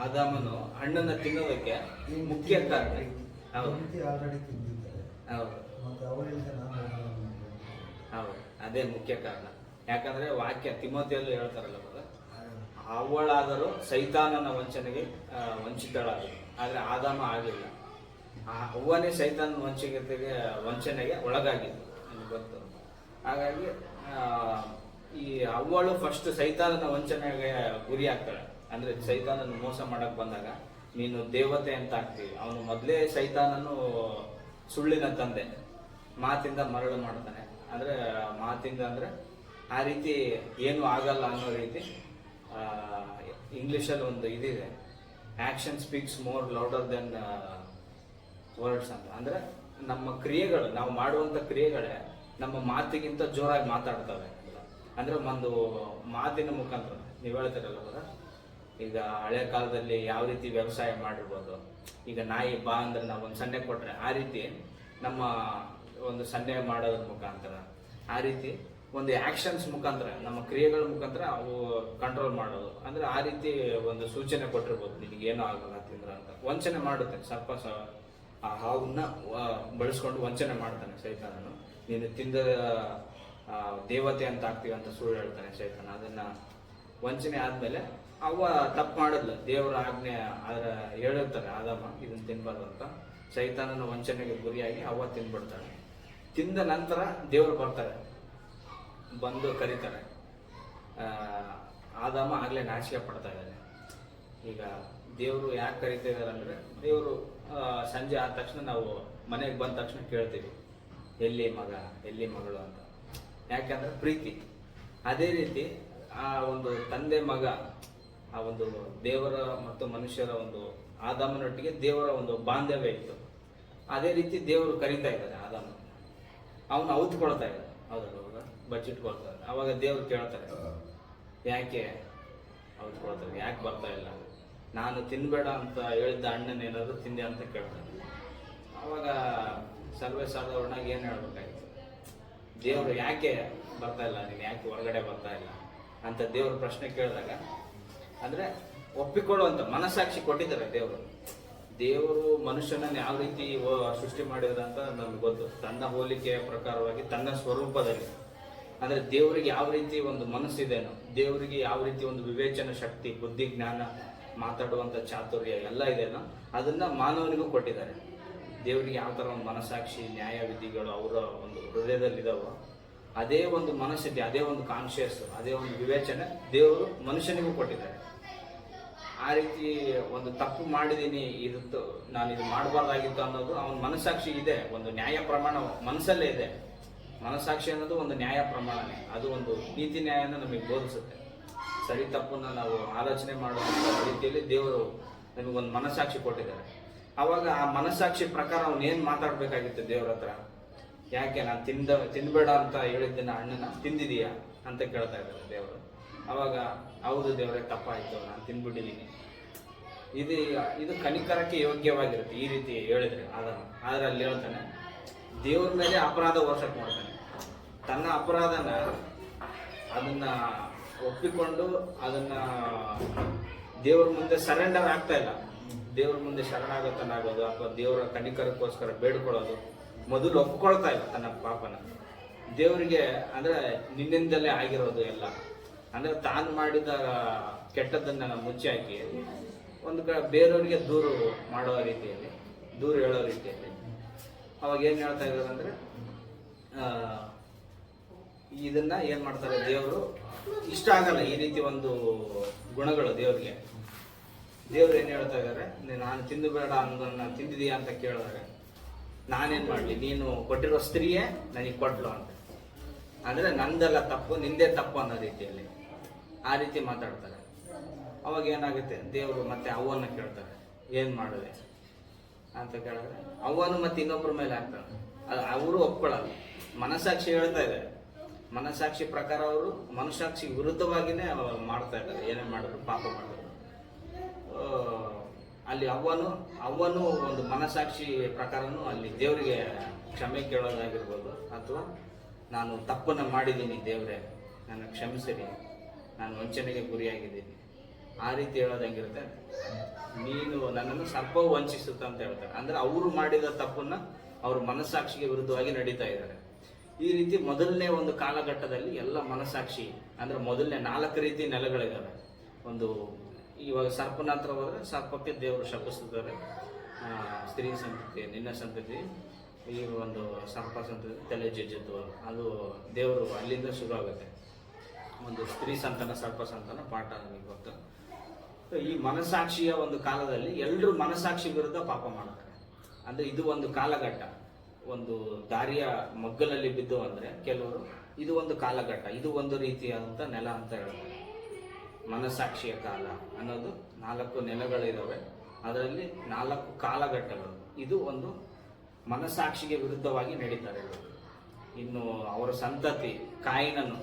ಆದಾಮನು ಹಣ್ಣನ್ನು ತಿನ್ನೋದಕ್ಕೆ ಮುಖ್ಯ ಕಾರಣ ಹೌದು, ಅದೇ ಮುಖ್ಯ ಕಾರಣ. ಯಾಕಂದ್ರೆ ವಾಕ್ಯ ತಿಮೋತಿಯಲ್ಲೂ ಹೇಳ್ತಾರಲ್ಲ, ಅವಳಾದರೂ ಸೈತಾನನ ವಂಚನೆಗೆ ವಂಚಿತಳಾಗಲಿ, ಆದರೆ ಆದಾಮ ಆಗಲಿಲ್ಲ. ಅವ್ವನೇ ಸೈತಾನನ ವಂಚನೆಗೆ ಒಳಗಾಗಿದ್ದು ನನಗೆ ಗೊತ್ತು. ಹಾಗಾಗಿ ಈ ಅವ್ವಳು ಫಸ್ಟ್ ಸೈತಾನನ ವಂಚನೆಗೆ ಗುರಿ ಆಗ್ತಾಳೆ. ಅಂದ್ರೆ ಸೈತಾನನ ಮೋಸ ಮಾಡಕ್ ಬಂದಾಗ ನೀನು ದೇವತೆ ಅಂತ ಆಗ್ತೀವಿ. ಅವನು ಮೊದಲೇ ಸೈತಾನನು ಸುಳ್ಳಿನ ತಂದೆ, ಮಾತಿಂದ ಮರಳು ಮಾಡ್ತಾನೆ. ಅಂದ್ರೆ ಮಾತಿಂದ ಅಂದ್ರೆ ಆ ರೀತಿ ಏನು ಆಗಲ್ಲ ಅನ್ನೋ ರೀತಿ. ಇಂಗ್ಲಿಷಲ್ಲಿ ಒಂದು ಇದಿದೆ, action speaks more louder than words ಅಂತ. ಅಂದ್ರೆ ನಮ್ಮ ಕ್ರಿಯೆಗಳು, ನಾವು ಮಾಡುವಂತ ಕ್ರಿಯೆಗಳೇ ನಮ್ಮ ಮಾತಿಗಿಂತ ಜೋರಾಗಿ ಮಾತಾಡ್ತವೆ. ಅಂದ್ರೆ ಒಂದು ಮಾತಿನ ಮುಖಾಂತರ ನೀವು ಹೇಳ್ತೀರಲ್ಲ ಬರ, ಈಗ ಹಳೆ ಕಾಲದಲ್ಲಿ ಯಾವ ರೀತಿ ವ್ಯವಸಾಯ ಮಾಡಿರ್ಬೋದು, ಈಗ ನಾಯಿ ಬಾ ಅಂದ್ರೆ ನಾವು ಒಂದು ಸನ್ನೆ ಕೊಟ್ರೆ ಆ ರೀತಿ ನಮ್ಮ ಒಂದು ಸನ್ನೆ ಮಾಡೋದ್ರ ಮುಖಾಂತರ, ಆ ರೀತಿ ಒಂದು ಆಕ್ಷನ್ಸ್ ಮುಖಾಂತರ, ನಮ್ಮ ಕ್ರಿಯೆಗಳ ಮುಖಾಂತರ ಅವು ಕಂಟ್ರೋಲ್ ಮಾಡೋದು. ಅಂದ್ರೆ ಆ ರೀತಿ ಒಂದು ಸೂಚನೆ ಕೊಟ್ಟಿರ್ಬೋದು, ನಿನಗೇನೋ ಆಗಲ್ಲ ತಿಂದ್ರ ಅಂತ. ವಂಚನೆ ಮಾಡುತ್ತೆ, ಸ್ವಲ್ಪ ಆ ಹಾವನ್ನ ಬಳಸ್ಕೊಂಡು ವಂಚನೆ ಮಾಡ್ತಾನೆ ಸೈತಾನನು. ನೀನು ತಿಂದ ದೇವತೆ ಅಂತ ಆಗ್ತೀವಿ ಅಂತ ಸುಳ್ಳು ಹೇಳ್ತಾನೆ ಸೈತಾನ. ಅದನ್ನ ವಂಚನೆ ಆದ್ಮೇಲೆ ಅವ್ವ ತಪ್ಪು ಮಾಡಿದ್ಲು, ದೇವರ ಆಜ್ಞೆ ಹೇಳಿರ್ತಾರೆ ಆದಾಮ ಇದನ್ನ ತಿನ್ಬಾರ್ದು ಅಂತ. ಸೈತಾನನ ವಂಚನೆಗೆ ಗುರಿಯಾಗಿ ಅವ್ವ ತಿಂದ್ಬಿಡ್ತಾಳೆ. ತಿಂದ ನಂತರ ದೇವರು ಬರ್ತಾರೆ, ಬಂದು ಕರೀತಾರೆ. ಆದಾಮ ಆಗ್ಲೇ ನಾಚಿಕೆ ಪಡ್ತಾ ಇದ್ದಾನೆ. ಈಗ ದೇವರು ಯಾಕೆ ಕರಿತಾ ಇದ್ದಾರೆ ಅಂದ್ರೆ, ದೇವರು ಸಂಜೆ ಆದ ತಕ್ಷಣ ನಾವು ಮನೆಗೆ ಬಂದ ತಕ್ಷಣ ಕೇಳ್ತೀವಿ, ಎಲ್ಲಿ ಮಗ, ಎಲ್ಲಿ ಮಗಳು ಅಂತ. ಯಾಕಂದ್ರೆ ಪ್ರೀತಿ. ಅದೇ ರೀತಿ ಆ ಒಂದು ತಂದೆ ಮಗ, ಆ ಒಂದು ದೇವರ ಮತ್ತು ಮನುಷ್ಯರ ಒಂದು ಆದಾಮನೊಟ್ಟಿಗೆ ದೇವರ ಒಂದು ಬಾಂಧವ್ಯ ಇತ್ತು. ಅದೇ ರೀತಿ ದೇವರು ಕರೀತಾ ಇದ್ದಾರೆ ಆದಾಮ, ಅವನು ಔತ್ಕೊಳ್ತಾ ಇದ್ದಾರೆ. ಹೌದಲ್ಲ, ಬಚ್ಚಿಟ್ಕೊಳ್ತಾರೆ. ಅವಾಗ ದೇವ್ರು ಕೇಳ್ತಾರೆ, ಯಾಕೆ ಔತ್ಕೊಳ್ತಾರೆ, ಯಾಕೆ ಬರ್ತಾ ಇಲ್ಲ, ನಾನು ತಿನ್ಬೇಡ ಅಂತ ಹೇಳಿದ್ದ ಹಣ್ಣನ್ನೇನಾದ್ರು ತಿಂದೆ ಅಂತ ಕೇಳ್ತಾರೆ. ಅವಾಗ ಸರ್ವೇ ಸಾಧಾರಣವಾಗಿ ಏನು ಹೇಳ್ಬೇಕಾಗಿತ್ತು, ದೇವರು ಯಾಕೆ ಬರ್ತಾ ಇಲ್ಲ, ನೀನು ಯಾಕೆ ಹೊರಗಡೆ ಬರ್ತಾ ಇಲ್ಲ ಅಂತ ದೇವ್ರ ಪ್ರಶ್ನೆ ಕೇಳಿದಾಗ, ಅಂದ್ರೆ ಒಪ್ಪಿಕೊಳ್ಳುವಂತ ಮನಸ್ಸಾಕ್ಷಿ ಕೊಟ್ಟಿದ್ದಾರೆ ದೇವರು. ದೇವರು ಮನುಷ್ಯನನ್ನು ಯಾವ ರೀತಿ ಸೃಷ್ಟಿ ಮಾಡಿದ್ರ ಅಂತ ನಮ್ಗೆ ಗೊತ್ತು. ತನ್ನ ಹೋಲಿಕೆಯ ಪ್ರಕಾರವಾಗಿ, ತನ್ನ ಸ್ವರೂಪದಲ್ಲಿ. ಅಂದ್ರೆ ದೇವರಿಗೆ ಯಾವ ರೀತಿ ಒಂದು ಮನಸ್ಸಿದೇನೋ, ದೇವರಿಗೆ ಯಾವ ರೀತಿ ಒಂದು ವಿವೇಚನ ಶಕ್ತಿ, ಬುದ್ಧಿ, ಜ್ಞಾನ, ಮಾತಾಡುವಂತ ಚಾತುರ್ಯ ಎಲ್ಲ ಇದೆನೋ ಅದನ್ನ ಮಾನವನಿಗೂ ಕೊಟ್ಟಿದ್ದಾರೆ. ದೇವರಿಗೆ ಯಾವ ತರ ಒಂದು ಮನಸ್ಸಾಕ್ಷಿ, ನ್ಯಾಯ ವಿಧಿಗಳು ಅವರ ಒಂದು ಹೃದಯದಲ್ಲಿದ್ದಾವೋ ಅದೇ ಒಂದು ಮನಸ್ಥಿತಿ, ಅದೇ ಒಂದು ಕಾನ್ಶಿಯಸ್, ಅದೇ ಒಂದು ವಿವೇಚನೆ ದೇವರು ಮನುಷ್ಯನಿಗೂ ಕೊಟ್ಟಿದ್ದಾರೆ. ಆ ರೀತಿ ಒಂದು ತಪ್ಪು ಮಾಡಿದ್ದೀನಿ, ಇದು ನಾನು ಇದು ಮಾಡಬಾರ್ದಾಗಿತ್ತು ಅನ್ನೋದು ಅವನ ಮನಸ್ಸಾಕ್ಷಿ ಇದೆ. ಒಂದು ನ್ಯಾಯ ಪ್ರಮಾಣ ಮನಸ್ಸಲ್ಲೇ ಇದೆ. ಮನಸ್ಸಾಕ್ಷಿ ಅನ್ನೋದು ಒಂದು ನ್ಯಾಯ ಪ್ರಮಾಣನೇ. ಅದು ಒಂದು ನೀತಿ ನ್ಯಾಯನ ನಮಗೆ ಬೋಧಿಸುತ್ತೆ. ಸರಿ ತಪ್ಪನ್ನ ನಾವು ಆಲೋಚನೆ ಮಾಡುವಂಥ ರೀತಿಯಲ್ಲಿ ದೇವರು ನಮಗೊಂದು ಮನಸ್ಸಾಕ್ಷಿ ಕೊಟ್ಟಿದ್ದಾರೆ. ಆವಾಗ ಆ ಮನಸ್ಸಾಕ್ಷಿ ಪ್ರಕಾರ ಅವನೇನು ಮಾತಾಡಬೇಕಾಗಿತ್ತು ದೇವ್ರ ಹತ್ರ? ಯಾಕೆ ನಾನು ತಿನ್ಬೇಡ ಅಂತ ಹೇಳಿದ್ದನ್ನ ಹಣ್ಣನ್ನ ತಿಂದಿದೀಯಾ ಅಂತ ಕೇಳ್ತಾ ಇದ್ದಾರೆ ದೇವರು. ಅವಾಗ ಹೌದು ದೇವರೇ, ತಪ್ಪಾಯಿತು, ನಾನು ತಿಂದ್ಬಿಟ್ಟಿದ್ದೀನಿ. ಇದು ಕನಿಕರಕ್ಕೆ ಯೋಗ್ಯವಾಗಿರುತ್ತೆ ಈ ರೀತಿ ಹೇಳಿದ್ರೆ ಆದರೆ ಅಲ್ಲಿ ಹೇಳ್ತಾನೆ ದೇವ್ರ ಮೇಲೆ ಅಪರಾಧ ವರ್ಷಕ್ಕೆ ಮಾಡ್ತಾನೆ. ತನ್ನ ಅಪರಾಧನ ಅದನ್ನ ಒಪ್ಪಿಕೊಂಡು ಅದನ್ನ ದೇವ್ರ ಮುಂದೆ ಸರೆಂಡರ್ ಆಗ್ತಾ ಇಲ್ಲ. ದೇವ್ರ ಮುಂದೆ ಶರಣಾಗತನಾಗೋದು ಅಥವಾ ದೇವರ ಕನಿಕರಕ್ಕೋಸ್ಕರ ಬೇಡ್ಕೊಳ್ಳೋದು ಮೊದಲು ಒಪ್ಕೊಳ್ತಾ ಇಲ್ಲ ತನ್ನ ಪಾಪನ ದೇವರಿಗೆ. ಅಂದ್ರೆ ನಿನ್ನಿಂದಲೇ ಆಗಿರೋದು ಎಲ್ಲ, ಅಂದ್ರೆ ತಾನು ಮಾಡಿದ ಕೆಟ್ಟದ್ದನ್ನ ಮುಚ್ಚಿ ಹಾಕಿ ಒಂದು ಬೇರೆಯವರಿಗೆ ದೂರು ಮಾಡೋ ರೀತಿಯಲ್ಲಿ, ದೂರು ಹೇಳೋ ರೀತಿಯಲ್ಲಿ ಅವಾಗ ಏನು ಹೇಳ್ತಾ ಇದ್ದಾರೆ ಅಂದ್ರೆ ಇದನ್ನ ಏನು ಮಾಡ್ತಾರೆ ದೇವರು ಇಷ್ಟ ಆಗಲ್ಲ ಈ ರೀತಿ ಒಂದು ಗುಣಗಳು ದೇವ್ರಿಗೆ. ದೇವ್ರು ಏನು ಹೇಳ್ತಾ ಇದ್ದಾರೆ, ನಾನು ತಿಂದುಬೇಡ ಅನ್ನೋದನ್ನ ತಿಂದಿದೀಯಾ ಅಂತ ಕೇಳಿದಾಗ ನಾನೇನು ಮಾಡಲಿ, ನೀನು ಕೊಟ್ಟಿರೋ ಸ್ತ್ರೀಯೇ ನನಗೆ ಕೊಟ್ಲು ಅಂತ. ಅಂದರೆ ನಂದೆಲ್ಲ ತಪ್ಪು, ನಿಂದೇ ತಪ್ಪು ಅನ್ನೋ ರೀತಿಯಲ್ಲಿ ಆ ರೀತಿ ಮಾತಾಡ್ತಾರೆ. ಅವಾಗ ಏನಾಗುತ್ತೆ, ದೇವರು ಮತ್ತೆ ಅವ್ವನ್ನ ಕೇಳ್ತಾರೆ ಏನು ಮಾಡಿದೆ ಅಂತ ಕೇಳಿದ್ರೆ ಅವ್ವನು ಮತ್ತೆ ಇನ್ನೊಬ್ಬರ ಮೇಲೆ ಹಾಕ್ತಾರೆ. ಅವರು ಒಪ್ಕೊಳ್ಳಲ್ಲ. ಮನಸ್ಸಾಕ್ಷಿ ಹೇಳ್ತಾ ಇದ್ದಾರೆ. ಮನಸ್ಸಾಕ್ಷಿ ಪ್ರಕಾರ ಅವರು ಮನಸ್ಸಾಕ್ಷಿ ವಿರುದ್ಧವಾಗಿಯೇ ಮಾಡ್ತಾ ಇದ್ದಾರೆ. ಏನೇ ಮಾಡಿದ್ರು, ಪಾಪ ಮಾಡಿದ್ರು. ಅಲ್ಲಿ ಅವ್ವನು ಒಂದು ಮನಸ್ಸಾಕ್ಷಿ ಪ್ರಕಾರನು ಅಲ್ಲಿ ದೇವರಿಗೆ ಕ್ಷಮೆ ಕೇಳೋದಾಗಿರ್ಬೋದು, ಅಥವಾ ನಾನು ತಪ್ಪನ್ನು ಮಾಡಿದ್ದೀನಿ ದೇವರೇ, ನನ್ನ ಕ್ಷಮಿಸಿರಿ, ನಾನು ವಂಚನೆಗೆ ಗುರಿಯಾಗಿದ್ದೀನಿ ಆ ರೀತಿ ಹೇಳೋದಂಗಿರುತ್ತೆ. ನೀನು ನನ್ನನ್ನು ಸರ್ಪವು ವಂಚಿಸುತ್ತ ಅಂತ ಹೇಳ್ತಾರೆ. ಅಂದ್ರೆ ಅವರು ಮಾಡಿದ ತಪ್ಪನ್ನ ಅವ್ರ ಮನಸ್ಸಾಕ್ಷಿಗೆ ವಿರುದ್ಧವಾಗಿ ನಡೀತಾ ಇದ್ದಾರೆ. ಈ ರೀತಿ ಮೊದಲನೇ ಒಂದು ಕಾಲಘಟ್ಟದಲ್ಲಿ ಎಲ್ಲ ಮನಸ್ಸಾಕ್ಷಿ ಅಂದ್ರೆ ಮೊದಲನೇ 4 ರೀತಿ ನೆಲೆಗಳಿದ್ದಾವೆ. ಒಂದು ಇವಾಗ ಸರ್ಪನ ಹತ್ರ ಹೋದ್ರೆ ಸರ್ಪಕ್ಕೆ ದೇವರು ಶಪಿಸ್ತಿದ್ದಾರೆ. ಸ್ತ್ರೀ ಸಂತತಿ, ನಿನ್ನ ಸಂತತಿ, ಈ ಒಂದು ಸರ್ಪ ಸಂತತಿ ತಲೆ ಜಜ್ಜಿತು, ಅದು ದೇವರು ಅಲ್ಲಿಂದ ಶುರು ಆಗುತ್ತೆ. ಒಂದು ಸ್ತ್ರೀ ಸಂತಾನ, ಸರ್ಪ ಸಂತಾನ ಪಾಠ ನಮಗೆ ಗೊತ್ತು. ಈ ಮನಸ್ಸಾಕ್ಷಿಯ ಒಂದು ಕಾಲದಲ್ಲಿ ಎಲ್ಲರೂ ಮನಸ್ಸಾಕ್ಷಿ ವಿರುದ್ಧ ಪಾಪ ಮಾಡ್ತಾರೆ. ಅಂದ್ರೆ ಇದು ಒಂದು ಕಾಲಘಟ್ಟ, ಒಂದು ದಾರಿಯ ಮಗ್ಗಲಲ್ಲಿ ಬಿದ್ದು ಅಂದ್ರೆ ಕೆಲವರು ಇದು ಒಂದು ಕಾಲಘಟ್ಟ, ಇದು ಒಂದು ರೀತಿಯಾದಂಥ ನೆಲ ಅಂತ ಹೇಳ್ತಾರೆ. ಮನಸ್ಸಾಕ್ಷಿಯ ಕಾಲ ಅನ್ನೋದು 4 ನೆಲೆಗಳಿದಾವೆ. ಅದರಲ್ಲಿ 4 ಕಾಲಘಟ್ಟಗಳು. ಇದು ಒಂದು ಮನಸ್ಸಾಕ್ಷಿಗೆ ವಿರುದ್ಧವಾಗಿ ನಡೀತಾರೆ. ಇನ್ನು ಅವರ ಸಂತತಿ ಕಾಯಿನನ್ನು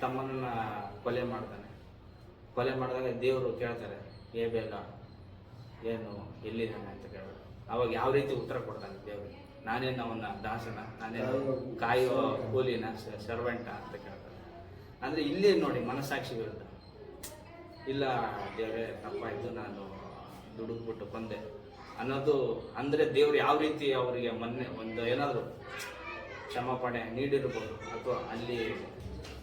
ತಮ್ಮನ್ನ ಕೊಲೆ ಮಾಡ್ತಾನೆ. ಕೊಲೆ ಮಾಡಿದಾಗ ದೇವರು ಕೇಳ್ತಾರೆ, ಬೇಗ ಏನು ಎಲ್ಲಿದ್ದಾನೆ ಅಂತ ಕೇಳಿದ್ರು. ಅವಾಗ ಯಾವ ರೀತಿ ಉತ್ತರ ಕೊಡ್ತಾನೆ ದೇವರು? ನಾನೇನು ಅವನ ದಾಸನ, ನಾನೇನು ಕಾಯುವ ಕೂಲಿನ, ಸರ್ವೆಂಟ ಅಂತ ಕೇಳ್ತಾರೆ. ಅಂದ್ರೆ ಇಲ್ಲಿ ನೋಡಿ ಮನಸ್ಸಾಕ್ಷಿ ವಿರುದ್ಧ. ಇಲ್ಲ ದೇವರೇ, ತಪ್ಪಾಯ್ತು, ನಾನು ದುಡುಕ್ಬಿಟ್ಟು ಕೊಂದೆ ಅನ್ನೋದು. ಅಂದ್ರೆ ದೇವ್ರು ಯಾವ ರೀತಿ ಅವರಿಗೆ ಮೊನ್ನೆ ಒಂದು ಏನಾದ್ರು ಕ್ಷಮಾಪಣೆ ನೀಡಿರ್ಬೋದು, ಅಥವಾ ಅಲ್ಲಿ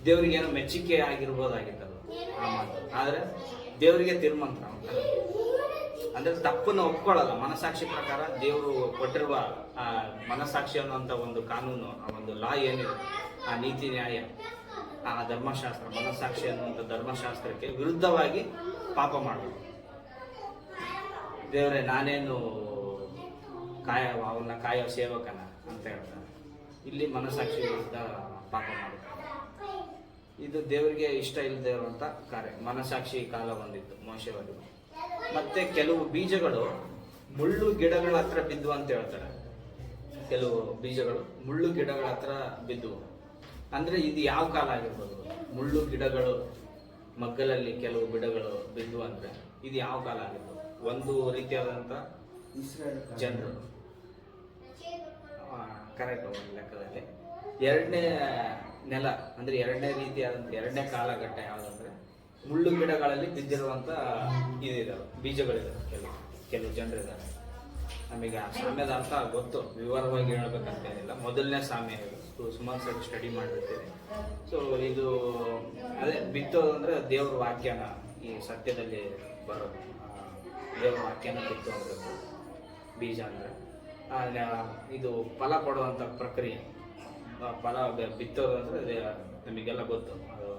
ದೇವರಿಗೆ ಏನೋ ಮೆಚ್ಚುಗೆ ಆಗಿರ್ಬೋದಾಗಿತ್ತಲ್ಲ ಆ ಮಾತು. ಆದ್ರೆ ದೇವರಿಗೆ ತೀರ್ಮಾನ ಅಂದ್ರೆ ತಪ್ಪನ್ನು ಒಪ್ಕೊಳ್ಳಲ್ಲ. ಮನಸ್ಸಾಕ್ಷಿ ಪ್ರಕಾರ ದೇವರು ಕೊಟ್ಟಿರುವ ಮನಸ್ಸಾಕ್ಷಿ ಅನ್ನುವಂಥ ಒಂದು ಕಾನೂನು, ಆ ಒಂದು ಲಾ ಏನಿದೆ, ಆ ನೀತಿ ನ್ಯಾಯ, ಆ ಧರ್ಮಶಾಸ್ತ್ರ, ಮನಸ್ಸಾಕ್ಷಿ ಅನ್ನುವಂಥ ಧರ್ಮಶಾಸ್ತ್ರಕ್ಕೆ ವಿರುದ್ಧವಾಗಿ ಪಾಪ ಮಾಡೋದು. ದೇವರೇ, ನಾನೇನು ಅವನ್ನ ಕಾಯೋ ಸೇವಕನ ಅಂತ ಹೇಳ್ತಾರೆ. ಇಲ್ಲಿ ಮನಸ್ಸಾಕ್ಷಿ ವಿರುದ್ಧ ಪಾಪ ಮಾಡೋದು. ಇದು ದೇವರಿಗೆ ಇಷ್ಟ ಇಲ್ಲದೆ ಇರುವಂಥ ಕಾರ್ಯ. ಮನಸ್ಸಾಕ್ಷಿ ಕಾಲ ಬಂದಿತ್ತು ಮೋಶೆವರೆಗೂ. ಮತ್ತೆ ಕೆಲವು ಬೀಜಗಳು ಮುಳ್ಳು ಗಿಡಗಳ ಹತ್ರ ಬಿದ್ದು ಅಂತ ಹೇಳ್ತಾರೆ. ಕೆಲವು ಬೀಜಗಳು ಮುಳ್ಳು ಗಿಡಗಳ ಹತ್ರ ಬಿದ್ದು ಅಂದ್ರೆ ಇದು ಯಾವ ಕಾಲ ಆಗಿರ್ಬೋದು? ಮುಳ್ಳು ಗಿಡಗಳು ಮಗ್ಗಲಲ್ಲಿ ಕೆಲವು ಗಿಡಗಳು ಬಿದ್ದು ಅಂದ್ರೆ ಇದು ಯಾವ ಕಾಲ ಆಗಿರ್ಬೋದು? ಒಂದು ರೀತಿಯಾದಂಥ ಜನರು ಕರೆಕ್ಟ್ ಒಂದು ಲೆಕ್ಕದಲ್ಲಿ. ಎರಡನೇ ನೆಲ ಅಂದ್ರೆ ಎರಡನೇ ರೀತಿಯಾದಂಥ ಎರಡನೇ ಕಾಲಘಟ್ಟ ಯಾವುದಂದ್ರೆ ಮುಳ್ಳು ಗಿಡಗಳಲ್ಲಿ ಬಿದ್ದಿರುವಂಥ ಇದಿದಾವೆ, ಬೀಜಗಳಿದಾವೆ. ಕೆಲವು ಜನರಿದ್ದಾರೆ. ನಮಗೆ ಆ ಸಾಮ್ಯದ ಅರ್ಥ ಗೊತ್ತು, ವಿವರವಾಗಿ ಹೇಳ್ಬೇಕಂತೇನಿಲ್ಲ. ಮೊದಲನೇ ಸಾಮ್ಯ ಇದು, ಸುಮಾರು ಸರಿ ಸ್ಟಡಿ ಮಾಡಿರ್ತೀವಿ. ಸೊ ಇದು ಅದೇ ಬಿತ್ತೋದು ಅಂದ್ರೆ ದೇವ್ರ ವಾಕ್ಯನ, ಈ ಸತ್ಯದಲ್ಲಿ ಬರೋದು, ದೇವ್ರ ವಾಕ್ಯನ ಬಿತ್ತು ಅಂದ್ರೆ ಬೀಜ ಅಂದ್ರೆ ಇದು ಫಲ ಕೊಡುವಂಥ ಪ್ರಕ್ರಿಯೆ. ಫಲ ಬಿತ್ತೋದು ಅಂದ್ರೆ ನಮಗೆಲ್ಲ ಗೊತ್ತು. ಅದು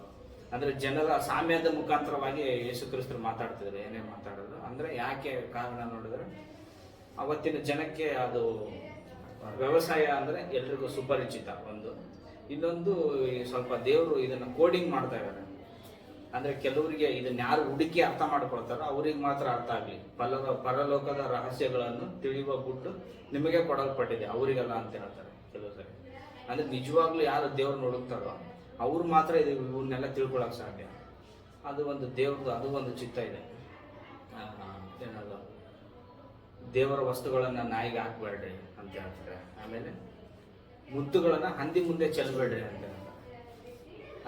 ಅಂದ್ರೆ ಜನರ ಸಾಮ್ಯದ ಮುಖಾಂತರವಾಗಿ ಯೇಸು ಕ್ರಿಸ್ತರು ಮಾತಾಡ್ತಿದ್ರು, ಏನೇ ಮಾತಾಡಿದ್ರು. ಅಂದ್ರೆ ಯಾಕೆ ಕಾರಣ ನೋಡಿದ್ರೆ ಅವತ್ತಿನ ಜನಕ್ಕೆ ಅದು ವ್ಯವಸಾಯ ಅಂದ್ರೆ ಎಲ್ರಿಗೂ ಸುಪರಿಚಿತ ಒಂದು. ಇನ್ನೊಂದು ಸ್ವಲ್ಪ ದೇವರು ಇದನ್ನ ಕೋಡಿಂಗ್ ಮಾಡ್ತಾ ಇದ್ದಾರೆ. ಅಂದ್ರೆ ಕೆಲವರಿಗೆ ಇದನ್ನ ಯಾರು ಹುಡುಕಿ ಅರ್ಥ ಮಾಡ್ಕೊಳ್ತಾರೋ ಅವ್ರಿಗೆ ಮಾತ್ರ ಅರ್ಥ ಆಗ್ಲಿ. ಪರಲೋಕದ ರಹಸ್ಯಗಳನ್ನು ತಿಳಿಯುವ ಗುಟ್ಟು ನಿಮಗೆ ಕೊಡಲ್ಪಟ್ಟಿದೆ, ಅವರಿಗೆಲ್ಲ ಅಂತ ಹೇಳ್ತಾರೆ ಕೆಲವು ಸರಿ. ಅಂದ್ರೆ ನಿಜವಾಗ್ಲೂ ಯಾರು ದೇವ್ರನ್ನ ಹುಡುಕ್ತಾರೋ ಅವ್ರು ಮಾತ್ರ ಇವನ್ನೆಲ್ಲ ತಿಳ್ಕೊಳಕ್ ಸಾಧ್ಯ. ಅದು ಒಂದು ದೇವ್ರದ್ದು ಅದು ಒಂದು ಚಿತ್ತ ಇದೆ. ಏನದು ದೇವರ ವಸ್ತುಗಳನ್ನ ನಾಯಿಗೆ ಹಾಕ್ಬೇಡ್ರಿ ಅಂತ ಹೇಳ್ತಾರೆ. ಆಮೇಲೆ ಮುತ್ತುಗಳನ್ನ ಹಂದಿ ಮುಂದೆ ಚೆಲ್ಲಬೇಡ್ರಿ ಅಂತ ಹೇಳ್ತಾರೆ.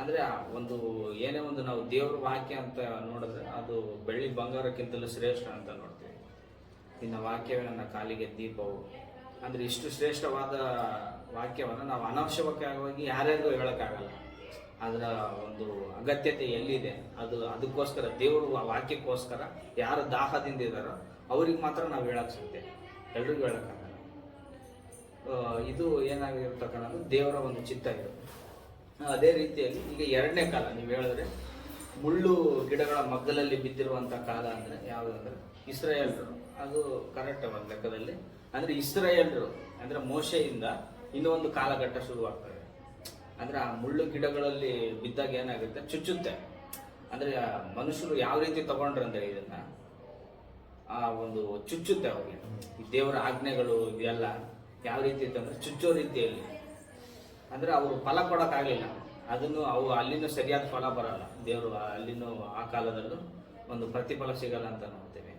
ಅಂದ್ರೆ ಒಂದು ಏನೇ ಒಂದು ನಾವು ದೇವ್ರ ವಾಕ್ಯ ಅಂತ ನೋಡಿದ್ರೆ ಅದು ಬೆಳ್ಳಿ ಬಂಗಾರಕ್ಕಿಂತಲೂ ಶ್ರೇಷ್ಠ ಅಂತ ನೋಡ್ತೀವಿ. ಇನ್ನು ವಾಕ್ಯವೇ ನನ್ನ ಕಾಲಿಗೆ ದೀಪವು. ಅಂದ್ರೆ ಇಷ್ಟು ಶ್ರೇಷ್ಠವಾದ ವಾಕ್ಯವನ್ನು ನಾವು ಅನವಶ್ಯಕವಾಗಿ ಯಾರ್ಯಾರಿಗೂ ಹೇಳಕ್ಕಾಗಲ್ಲ. ಅದರ ಒಂದು ಅಗತ್ಯತೆ ಎಲ್ಲಿದೆ ಅದಕ್ಕೋಸ್ಕರ ದೇವರು ವಾಕ್ಯಕ್ಕೋಸ್ಕರ ಯಾರು ದಾಹದಿಂದ ಇದ್ದಾರೋ ಅವ್ರಿಗೆ ಮಾತ್ರ ನಾವು ಹೇಳಕ್ ಸಾಧ್ಯ, ಎಲ್ರಿಗೂ ಹೇಳಕ್ಕಾಗಲ್ಲ. ಇದು ಏನಾಗಿರ್ತಕ್ಕಂಥದ್ದು ದೇವರ ಒಂದು ಚಿತ್ತ ಇದು. ಅದೇ ರೀತಿಯಾಗಿ ಈಗ ಎರಡನೇ ಕಾಲ ನೀವು ಹೇಳಿದ್ರೆ ಮುಳ್ಳು ಗಿಡಗಳ ಮಗ್ಗಲಲ್ಲಿ ಬಿದ್ದಿರುವಂತ ಕಾಲ ಅಂದ್ರೆ ಯಾವುದಂದ್ರೆ ಇಸ್ರಾಯೇಲ್ರು. ಅದು ಕರೆಕ್ಟ್ ಒಂದು ಲೆಕ್ಕದಲ್ಲಿ. ಅಂದ್ರೆ ಇಸ್ರಾಯೇಲ್ರು ಅಂದ್ರೆ ಮೋಶೆಯಿಂದ ಇನ್ನೊಂದು ಕಾಲಘಟ್ಟ ಶುರುವಾಗ್ತದೆ. ಅಂದ್ರೆ ಆ ಮುಳ್ಳು ಗಿಡಗಳಲ್ಲಿ ಬಿದ್ದಾಗ ಏನಾಗುತ್ತೆ, ಚುಚ್ಚುತ್ತೆ. ಅಂದ್ರೆ ಮನುಷ್ಯರು ಯಾವ ರೀತಿ ತಗೊಂಡ್ರಂದ್ರೆ ಇದನ್ನ ಆ ಒಂದು ಚುಚ್ಚುತ್ತೆ ಅವ್ರಿಗೆ. ಈ ದೇವರ ಆಜ್ಞೆಗಳು ಇದೆಲ್ಲ ಯಾವ ರೀತಿ ಇತ್ತಂದ್ರೆ ಚುಚ್ಚೋ ರೀತಿಯಲ್ಲಿ. ಅಂದ್ರೆ ಅವರು ಫಲ ಕೊಡೋಕ್ಕಾಗಲಿಲ್ಲ. ಅದನ್ನು ಅಲ್ಲಿನೂ ಸರಿಯಾದ ಫಲ ಬರಲ್ಲ. ದೇವರು ಅಲ್ಲಿನೂ ಆ ಕಾಲದಲ್ಲೂ ಒಂದು ಪ್ರತಿಫಲ ಸಿಗಲ್ಲ ಅಂತ ನೋಡ್ತೇವೆ.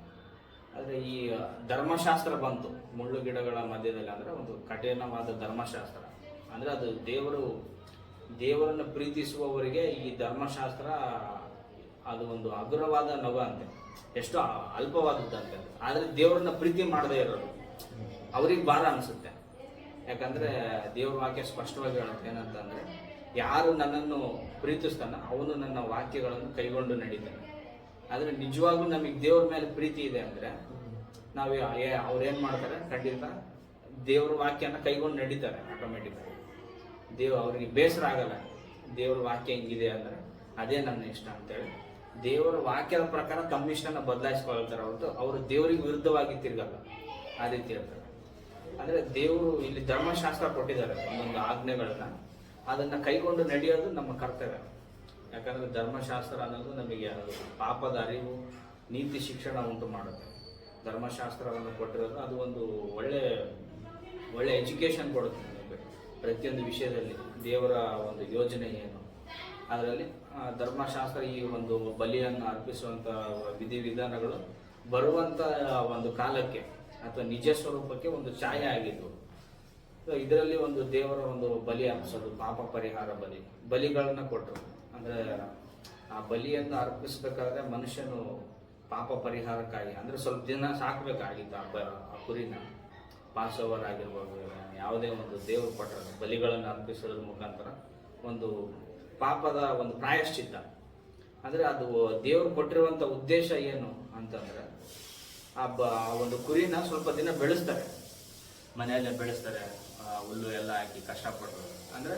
ಆದರೆ ಈ ಧರ್ಮಶಾಸ್ತ್ರ ಬಂತು ಮುಳ್ಳು ಗಿಡಗಳ ಮಧ್ಯದಲ್ಲಿ. ಅಂದ್ರೆ ಒಂದು ಕಠಿಣವಾದ ಧರ್ಮಶಾಸ್ತ್ರ. ಅಂದ್ರೆ ಅದು ದೇವರನ್ನು ಪ್ರೀತಿಸುವವರಿಗೆ ಈ ಧರ್ಮಶಾಸ್ತ್ರ ಅದು ಒಂದು ಹಗುರವಾದ ನವ ಅಂತೆ, ಎಷ್ಟೋ ಅಲ್ಪವಾದದ್ದಂತೆ. ಆದರೆ ದೇವರನ್ನ ಪ್ರೀತಿ ಮಾಡದೇ ಇರೋರು ಅವ್ರಿಗೆ ಭಾರ ಅನಿಸುತ್ತೆ. ಯಾಕಂದ್ರೆ ದೇವ್ರ ವಾಕ್ಯ ಸ್ಪಷ್ಟವಾಗಿ ಹೇಳುತ್ತೆ ಏನಂತಂದ್ರೆ, ಯಾರು ನನ್ನನ್ನು ಪ್ರೀತಿಸ್ತಾನ ಅವನು ನನ್ನ ವಾಕ್ಯಗಳನ್ನು ಕೈಗೊಂಡು ನಡೀತಾನೆ. ಆದ್ರೆ ನಿಜವಾಗ್ಲೂ ನಮಗೆ ದೇವ್ರ ಮೇಲೆ ಪ್ರೀತಿ ಇದೆ ಅಂದ್ರೆ ನಾವು ಅವ್ರೇನ್ ಮಾಡ್ತಾರೆ, ಖಂಡಿತ ದೇವ್ರ ವಾಕ್ಯನ ಕೈಗೊಂಡು ನಡೀತಾರೆ ಆಟೋಮೆಟಿಕ್. ಅವ್ರಿಗೆ ಬೇಸರ ಆಗಲ್ಲ. ದೇವ್ರ ವಾಕ್ಯ ಹಿಂಗಿದೆ ಅಂದ್ರೆ ಅದೇ ನನ್ನ ಇಷ್ಟ ಅಂತೇಳಿ ದೇವರ ವಾಕ್ಯದ ಪ್ರಕಾರ ತಮ್ಮ ಇಷ್ಟನ ಬದಲಾಯಿಸ್ಕೊಳ್ತಾರೆ ಹೊರತು ಅವರು ದೇವರಿಗೆ ವಿರುದ್ಧವಾಗಿ ತಿರ್ಗಲ್ಲ. ಆ ರೀತಿ ಇರ್ತಾರೆ. ಅಂದ್ರೆ ದೇವರು ಇಲ್ಲಿ ಧರ್ಮಶಾಸ್ತ್ರ ಕೊಟ್ಟಿದ್ದಾರೆ ಒಂದೊಂದು ಆಜ್ಞೆಗಳನ್ನ, ಅದನ್ನ ಕೈಗೊಂಡು ನಡೆಯೋದು ನಮ್ಮ ಕರ್ತವ್ಯ. ಯಾಕಂದ್ರೆ ಧರ್ಮಶಾಸ್ತ್ರ ಅನ್ನೋದು ನಮಗೆ ಪಾಪದ ಅರಿವು, ನೀತಿ ಶಿಕ್ಷಣ ಉಂಟು ಮಾಡುತ್ತೆ. ಧರ್ಮಶಾಸ್ತ್ರವನ್ನು ಕೊಟ್ಟಿರೋದು ಅದು ಒಂದು ಒಳ್ಳೆ ಎಜುಕೇಶನ್ ಕೊಡುತ್ತೆ ನಮಗೆ ಪ್ರತಿಯೊಂದು ವಿಷಯದಲ್ಲಿ. ದೇವರ ಒಂದು ಯೋಜನೆ ಏನು ಅದರಲ್ಲಿ ಧರ್ಮಶಾಸ್ತ್ರ ಈ ಒಂದು ಬಲಿಯನ್ನು ಅರ್ಪಿಸುವಂತ ವಿಧಿವಿಧಾನಗಳು ಬರುವಂತ ಒಂದು ಕಾಲಕ್ಕೆ ಅಥವಾ ನಿಜ ಸ್ವರೂಪಕ್ಕೆ ಒಂದು ಛಾಯೆ ಆಗಿದ್ದು. ಇದರಲ್ಲಿ ಒಂದು ದೇವರ ಒಂದು ಬಲಿ ಅರ್ಪಿಸೋದು, ಪಾಪ ಪರಿಹಾರ ಬಲಿಗಳನ್ನ ಕೊಟ್ಟರು. ಅಂದ್ರೆ ಆ ಬಲಿಯನ್ನು ಅರ್ಪಿಸಬೇಕಾದ್ರೆ ಮನುಷ್ಯನು ಪಾಪ ಪರಿಹಾರಕ್ಕಾಗಿ ಅಂದ್ರೆ ಸ್ವಲ್ಪ ದಿನ ಸಾಕಬೇಕಾಗಿತ್ತು ಆ ಕುರಿನ. ಪಾಸ್ ಓವರ್ ಆಗಿರ್ಬೋದು, ಯಾವುದೇ ಒಂದು ದೇವರು ಕೊಟ್ಟರು ಬಲಿಗಳನ್ನು ಅರ್ಪಿಸೋದ್ರ ಮುಖಾಂತರ ಒಂದು ಪಾಪದ ಒಂದು ಪ್ರಾಯಶ್ಚಿತ್ತ. ಅಂದ್ರೆ ಅದು ದೇವರು ಕೊಟ್ಟಿರುವಂತ ಉದ್ದೇಶ ಏನು ಅಂತಂದ್ರೆ ಆ ಒಂದು ಕುರಿನ ಸ್ವಲ್ಪ ದಿನ ಬೆಳೆಸ್ತಾರೆ, ಮನೆಯಲ್ಲೇ ಬೆಳೆಸ್ತಾರೆ, ಹುಲ್ಲು ಎಲ್ಲ ಹಾಕಿ ಕಷ್ಟಪಟ್ಟು. ಅಂದ್ರೆ